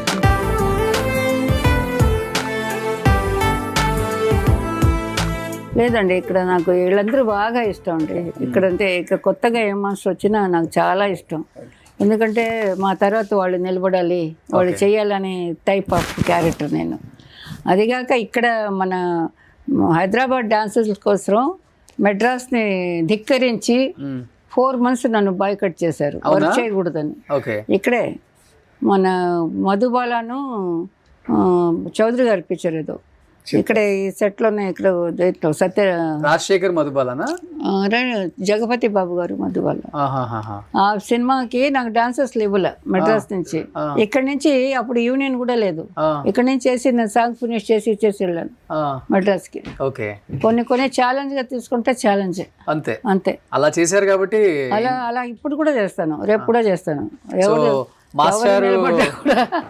లేదండి, ఇక్కడ నాకు వీళ్ళందరూ బాగా ఇష్టం అండి. ఇక్కడ కొత్తగా ఏ మాస్టర్ వచ్చినా నాకు చాలా ఇష్టం. ఎందుకంటే మా తర్వాత వాళ్ళు నిలబడాలి, వాళ్ళు చేయాలనే టైప్ ఆఫ్ క్యారెక్టర్ నేను. అదిగాక ఇక్కడ మన హైదరాబాద్ డాన్సర్స్ కోసం మెడ్రాస్ని ధిక్కరించి 4 months నన్ను బాయ్కట్ చేశారు, వర్క్ చేయకూడదని. ఇక్కడే మన మధుబాలను చౌదరి గారి పిక్చర్ ఏదో ఇక్కడ ఈ సెట్లోనే, ఇక్కడ దేంట్లో సత్య రాజశేఖర్ మధుబాలనా, జగపతి బాబు గారు మధుబాల. ఆ సినిమాకి నాకు డాన్సర్స్ ఇవ్వలే మెడ్రాస్ నుంచి. ఇక్కడ నుంచి అప్పుడు యూనియన్ కూడా లేదు. ఇక్కడ నుంచి చేసి నేను సాంగ్ ఫినిష్ చేసి ఇచ్చేసి వెళ్ళాను మెడ్రాస్కి. కొన్ని ఛాలెంజ్ గా తీసుకుంటే ఛాలెంజ్ అంతే అంతే. అలా చేశారు కాబట్టి అలా ఇప్పుడు కూడా చేస్తాను, రేపు కూడా చేస్తాను. ఎవరు మాస్టర్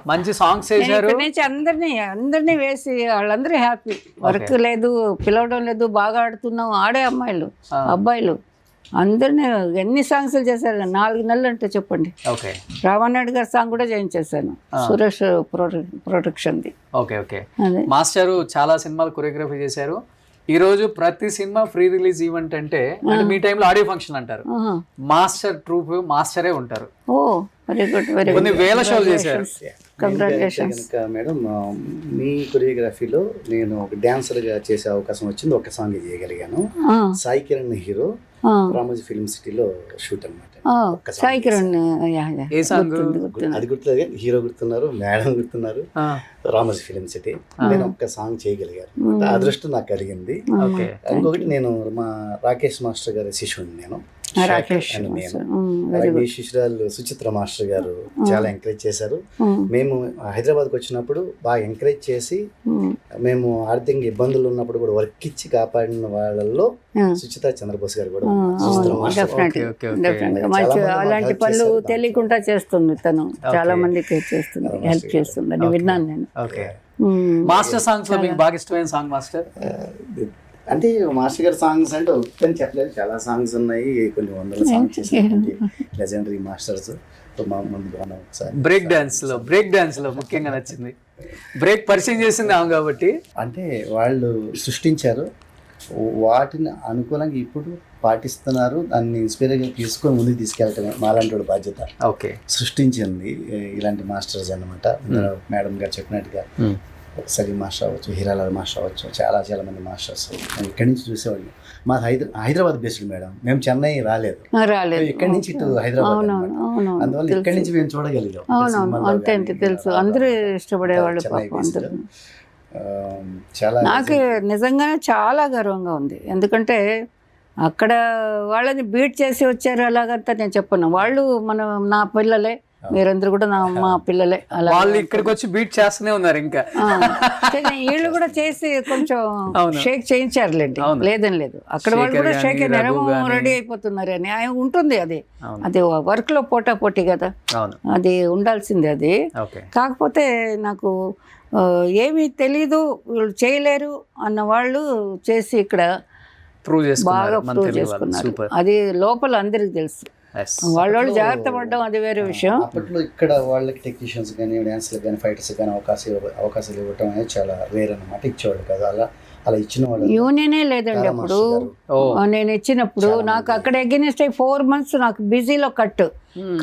మంచి సాంగ్స్ చేశారు. నుంచి అందరినీ వేసి వాళ్ళందరూ హ్యాపీ. వర్క్ లేదు, పిలవడం లేదు, బాగా ఆడుతున్నాం. ఆడే అమ్మాయిలు అబ్బాయిలు అందరినీ ఎన్ని సాంగ్స్ చేశారు. 4 నెలలు అంటే చెప్పండి. రామానాయుడు గారి సాంగ్ కూడా చేయించేసాను, సురేష్ ప్రొడక్షన్ది. మాస్టర్ చాలా సినిమాలు కొరియోగ్రఫీ చేశారు. ఈ రోజు ప్రతి సినిమా ఫ్రీ రిలీజ్ ఈవెంట్ అంటే మీ టైంలో ఆడియో ఫంక్షన్ అంటారు. మాస్టర్ ట్రూప్ మాస్టరే ఉంటారు. ఓ వెరీ గుడ్, వెరీ కొన్ని వేల షోలు చేశారు. కంగ్రాచులేషన్స్. మేడం, మీ కొరియోగ్రఫీలో నేను ఒక డాన్సర్గా చేసే అవకాశం వచ్చింది. ఒక సాంగ్ చేయగలిగాను. సాయి కిరణ్ హీరో, రామోజీ ఫిల్మ్ సిటీలో షూట్ అనమాట. సాయి కిరణ్ అది గుర్తులేదు, హీరో గుర్తున్నారు, మేడం గుర్తున్నారు, రామోజీ ఫిల్మ్ సిటీ. నేను ఒక్క సాంగ్ చేయగలిగాను, అదృష్టం నాకు కలిగింది. ఇంకొకటి, నేను మా రాకేష్ మాస్టర్ గారి శిష్యుని. నేను శిష్యురాలు సుచిత్ర మాస్టర్ గారు చాలా ఎంకరేజ్ చేశారు. మేము హైదరాబాద్కి వచ్చినప్పుడు బాగా ఎంకరేజ్ చేసి, మేము ఆర్థికంగా ఇబ్బందులు ఉన్నప్పుడు కూడా వర్క్ ఇచ్చి కాపాడిన వాళ్ళల్లో సుచిత్ర చంద్రబోస్ గారు కూడా. అలాంటి పనులు తెలియకుండా చేస్తుంది తను, చాలా మందికి చేస్తుంది, హెల్ప్ చేస్తుంది అని విన్నాను నేను. మాస్టర్ సాంగ్స్ లో మీకు బాగా ఇష్టమైన సాంగ్ మాస్టర్ అంటే? మాస్టర్ గారి సాంగ్స్ అంటే ఒక్కని చెప్పలేదు, చాలా సాంగ్స్ ఉన్నాయి, కొన్ని వందల సాంగ్స్ చేసినటువంటి లెజెండరీ మాస్టర్స్. బ్రేక్ డాన్స్ లో ముఖ్యంగా నచ్చింది, బ్రేక్ పరిచయం చేసింది ఆమె కాబట్టి. అంటే వాళ్ళు సృష్టించారు, వాటిని అనుకూలంగా ఇప్పుడు పాటిస్తున్నారు, దాన్ని ఇన్స్పైర్గా తీసుకొని ముందుకు తీసుకెళ్ళటమే మాలాంటి బాధ్యత. సృష్టించింది ఇలాంటి మాస్టర్స్ అన్నమాట. మేడం గారు చెప్పినట్టుగా సలీం మాస్టర్ అవ్వచ్చు, హీరాలాల్ మాస్టర్ అవ్వచ్చు, చాలా మంది మాస్టర్స్ ఇక్కడి నుంచి చూసేవాళ్ళు. మా హైదరాబాద్ బేస్డ్ మేడం, మేము చెన్నై రాలేదు, ఇక్కడి నుంచి ఇటు హైదరాబాద్, అందువల్ల ఇక్కడి నుంచి మేము చూడగలిగాం. అంతే తెలుసు, అందరూ ఇష్టపడేవాళ్ళు. చాలా నాకు నిజంగానే చాలా గర్వంగా ఉంది. ఎందుకంటే అక్కడ వాళ్ళని బీట్ చేసి వచ్చారు అలాగంతా నేను చెప్పను. వాళ్ళు నా పిల్లలే, మీరందరూ కూడా మా పిల్లలే. అలా వాళ్ళు ఇక్కడికి వచ్చి బీట్ చేస్తూనే ఉన్నారు. ఇంకా వీళ్ళు కూడా చేసి కొంచెం షేక్ చేయించారులేండి, లేదని లేదు. అక్కడ వాళ్ళు కూడా షేక్ రెడీ అయిపోతున్నారు అని ఉంటుంది. అది వర్క్ లో పోటీ కదా, అది ఉండాల్సిందే. అది కాకపోతే నాకు ఏమీ తెలీదు, వీళ్ళు చేయలేరు అన్న వాళ్ళు చేసి ఇక్కడ బాగా ప్రూవ్ చేసుకున్నారు. అది లోపల అందరికి తెలుసు. వాళ్ళు జాగ్రత్త పడ్డం అది వేరే విషయం. అప్పట్లో ఇక్కడ వాళ్ళకి టెక్నీషియన్స్ కానీ డాన్సర్లకు కానీ ఫైటర్స్ కానీ అవకాశాలు ఇవ్వటం అనేది చాలా రేర్ అన్నమాట, ఇచ్చేవాళ్ళు కదా. అలా ఇచ్చిన వాళ్ళు యూనియనే లేదండి అప్పుడు. నేను ఇచ్చినప్పుడు నాకు అక్కడ ఎగెనిస్ట్ 4 months నాకు బిజీలో కట్,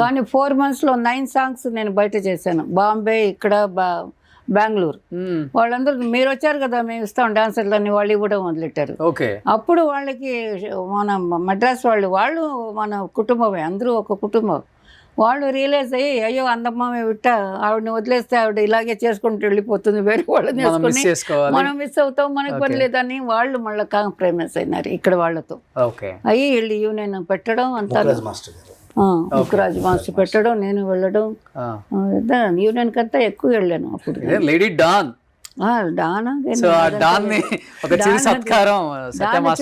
కానీ 4 monthsలో 9 songs నేను బయట చేశాను. బాంబే, ఇక్కడ బెంగళూరు. వాళ్ళందరూ మీరు వచ్చారు కదా మేము ఇస్తాం డాన్సర్లు అని వాళ్ళు ఇవ్వడం మొదలెట్టారు. అప్పుడు వాళ్ళకి మన మద్రాస్ వాళ్ళు మన కుటుంబమే, అందరూ ఒక కుటుంబం. వాళ్ళు రియలైజ్ అయ్యి అయ్యో అందమ్మ విట్ట ఆవిడని వదిలేస్తే ఆవిడ ఇలాగే చేసుకుంటూ వెళ్ళిపోతుంది, వేరే వాళ్ళని వేసుకుని మనం మిస్ అవుతాం, మనకు పని లేదని వాళ్ళు మళ్ళీ కాంప్రమైజ్ అయినారు ఇక్కడ వాళ్ళతో. అయ్యి వీళ్ళు యూనియన్ పెట్టడం అంతా, ముక్కురాజు మాస్టర్ పెట్టడం, నేను వెళ్ళడం, యూనియన్ కంతా ఎక్కువ వెళ్ళాను అప్పుడు. లేడీ డాన్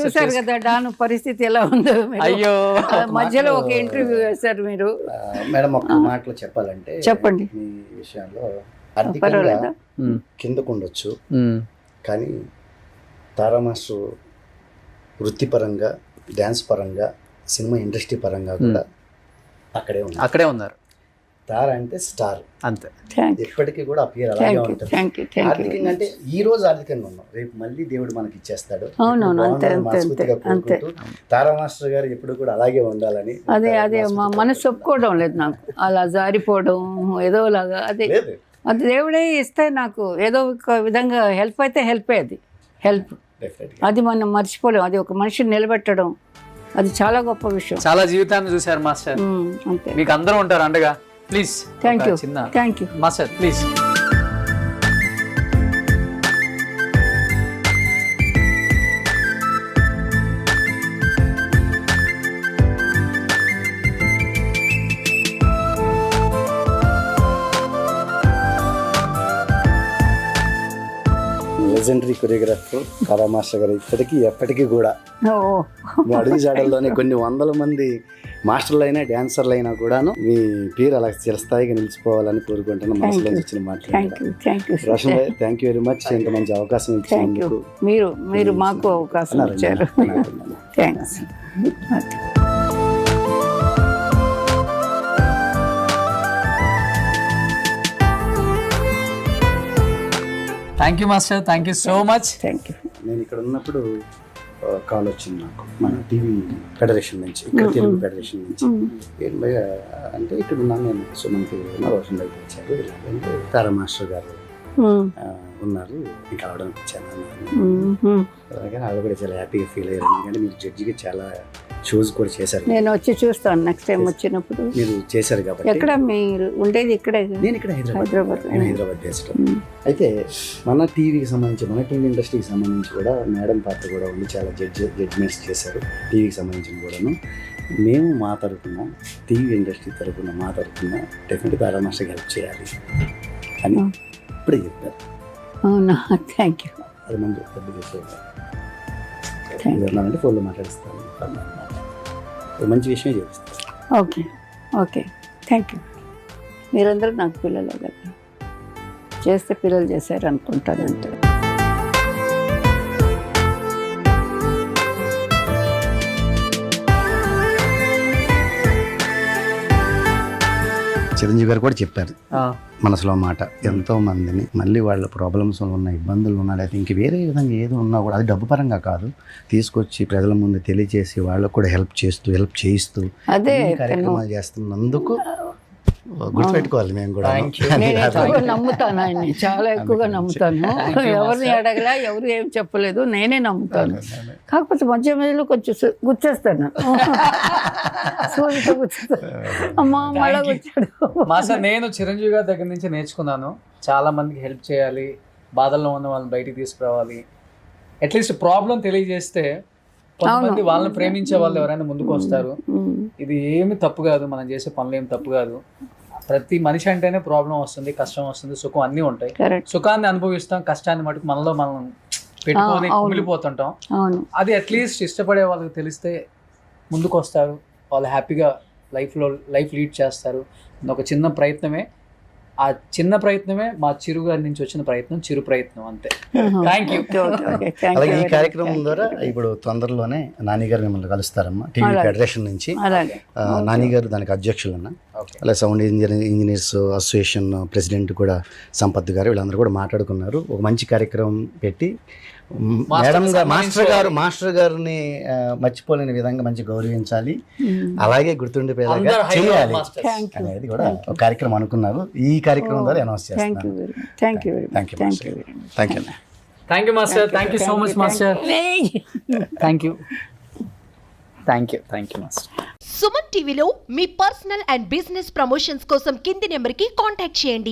చూసారు కదా డాన్ పరిస్థితి ఎలా ఉందో. అయ్యో మధ్యలో ఒక ఇంటర్వ్యూ వేశారు మీరు. మేడం ఒక మాటలో చెప్పాలంటే చెప్పండి. ఈ విషయంలో ఆర్థికంగా కిందకు ఉండొచ్చు, కానీ తారా మాస్టర్ వృత్తిపరంగా, డ్యాన్స్ పరంగా, సినిమా ఇండస్ట్రీ పరంగా కూడా అక్కడే ఉన్నారు. తారా అంటే స్టార్ అంతే, ఎప్పటికీ కూడా ఆ పేరు అలాగే ఉంటుంది. ఆర్థికంగా అంటే ఈ రోజు ఆర్థికంగా ఉన్నాం, రేపు మళ్ళీ దేవుడు మనకి ఇచ్చేస్తాడు. తారా మాస్టర్ గారు ఎప్పుడు కూడా అలాగే ఉండాలని. అదే మా మనసు ఒప్పుకోవడం లేదు నాకు, అలా జారిపోవడం ఏదో లాగా. అది దేవుడే ఇస్తే నాకు ఏదో ఒక విధంగా హెల్ప్ అయితే హెల్ప్ అది మనం మర్చిపోలేం. అది ఒక మనిషిని నిలబెట్టడం, అది చాలా గొప్ప విషయం. చాలా జీవితాన్ని చూశారు మాస్టర్, మీకు అందరూ ఉంటారు అండగా. Please thank you master, please. Legendary choreographer Tara master గారు ఎప్పటికీ కూడా మీ అడుగు జాడల్లోనే కొన్ని వందల మంది మాస్టర్లు అయినా డ్యాన్సర్లు అయినా కూడాను మీ పేరు అలా చిరస్థాయిగా నిలిచిపోవాలని కోరుకుంటున్నాను. మనసులో వచ్చిన మాట. రోషన్ భాయ్, థ్యాంక్ యూ వెరీ మచ్, ఇంత మంచి అవకాశం ఇచ్చినందుకు. మీరు మాకు అవకాశం ఇచ్చారు. Thanks. Thank you master, thank you so much. నేను ఇక్కడ ఉన్నప్పుడు కాల్ వచ్చింది నాకు మన టీవీ ఫెడరేషన్ నుంచి, ఇక్కడ తెలుగు ఫెడరేషన్ నుంచి. ఏం భయ అంటే ఇక్కడ ఉన్నాను నేను, సో మనకి రోషన్ బయట వచ్చారు, ఇలాగంటే తారా మాస్టర్ గారు ఉన్నారు, మీకు అవడానికి వచ్చాను. అలాగే వాళ్ళు కూడా చాలా హ్యాపీగా ఫీల్ అయ్యారు, ఎందుకంటే మీరు జడ్జిగా చాలా షోస్ కూడా చేశారు. నేను వచ్చి చూస్తాను నెక్స్ట్ టైం వచ్చినప్పుడు. మీరు చేశారు కాబట్టి. ఎక్కడ మీరు ఉండేది? ఇక్కడే. నేను ఇక్కడ హైదరాబాద్ బేస్డ్. అయితే మన టీవీకి సంబంధించి, మన టీవీ ఇండస్ట్రీకి సంబంధించి కూడా మేడం పాత్ర కూడా ఉంది, చాలా జడ్జిమెంట్స్ చేశారు టీవీకి సంబంధించిన కూడాను. మేము మా తరఫున, టీవీ ఇండస్ట్రీ తరఫున, మా తరఫున డెఫినెట్గా తారా మాస్టర్కి హెల్ప్ చేయాలి అని ఇప్పుడే చెప్పారు. అవునా? Thank you. అది మంచి పెద్ద విషయం అంటే ఫోన్లో మాట్లాడిస్తాను, మంచి విషయమే చేపిస్తాను. Okay thank you. మీరందరూ నాకు పిల్లలు కదా, చేస్తే పిల్లలు చేశారు అనుకుంటానంటే. చిరంజీవి గారు కూడా చెప్పారు మనసులో మాట, ఎంతో మందిని మళ్ళీ వాళ్ళ ప్రాబ్లమ్స్ ఉన్న, ఇబ్బందులు ఉన్నా, లేకపోతే ఇంక వేరే విధంగా ఏదో ఉన్నా కూడా అది డబ్బు పరంగా కాదు, తీసుకొచ్చి ప్రజల ముందు తెలియజేసి వాళ్ళకు కూడా హెల్ప్ చేయిస్తూ కార్యక్రమాలు చేస్తున్నందుకు గుర్తుపెట్టుకోవాలి. మేము కూడా నమ్ముతాను ఆయన్ని, చాలా ఎక్కువగా నమ్ముతాను. ఎవరిని అడగలా, ఎవరు ఏం చెప్పలేదు, నేనే నమ్ముతాను. కాకపోతే మధ్య మధ్యలో కొంచెం గుచ్చేస్తాను, అమ్మా మళ్ళా గుచ్చాడు. మాస్టర్, నేను చిరంజీవి గారి దగ్గర నుంచి నేర్చుకున్నాను, చాలా మందికి హెల్ప్ చేయాలి, బాధల్లో ఉన్న వాళ్ళని బయటికి తీసుకురావాలి, అట్లీస్ట్ ప్రాబ్లం తెలియజేస్తే కొంతమంది వాళ్ళని ప్రేమించే వాళ్ళు ఎవరైనా ముందుకు వస్తారు. ఇది ఏమి తప్పు కాదు, మనం చేసే పనులు ఏమి తప్పు కాదు. ప్రతి మనిషి అంటేనే ప్రాబ్లం వస్తుంది, కష్టం వస్తుంది, సుఖం అన్నీ ఉంటాయి. సుఖాన్ని అనుభవిస్తాం, కష్టాన్ని మటుకు మనలో మనం పెట్టుకొని కుమిలిపోతుంటాం. అది అట్లీస్ట్ ఇష్టపడే వాళ్ళకి తెలిస్తే ముందుకు వస్తారు, వాళ్ళు హ్యాపీగా లైఫ్ లీడ్ చేస్తారు. ఒక చిన్న ప్రయత్నమే, ఆ చిన్న ప్రయత్నమే మా చిరు గారి నుంచి వచ్చిన ప్రయత్నం, చిరు ప్రయత్నం, అంతే. Thank you. అలాగే ఈ కార్యక్రమం ద్వారా ఇప్పుడు తొందరలోనే నాని గారు మిమ్మల్ని కలుస్తారమ్మా, టీవీ ఫెడరేషన్ నుంచి. నాని గారు దానికి అధ్యక్షులు అన్న, అలాగే సౌండ్ ఇంజనీర్స్ అసోసియేషన్ ప్రెసిడెంట్ కూడా సంపత్ గారు, వీళ్ళందరూ కూడా మాట్లాడుకున్నారు. ఒక మంచి కార్యక్రమం పెట్టి మేడం గారు మాస్టర్ గారిని మర్చిపోలేని విధంగా మంచి గౌరవించాలి, అలాగే గుర్తుండిపోయేలాగా అందరూ high చేయాలి masters. అనేది కూడా ఒక కార్యక్రమం అనుకున్నారు. ఈ కార్యక్రమం ద్వారా అనౌన్స్ థ్యాంక్ యూ చేస్తున్నాను. Very much, thank you very much, thank you thank you very much. Thank you. Thank you master, thank you so much master, thank you master. Suman టీవీలో మీ పర్సనల్ అండ్ బిజినెస్ ప్రమోషన్స్ కోసం కింది నెంబర్కి contact చేయండి.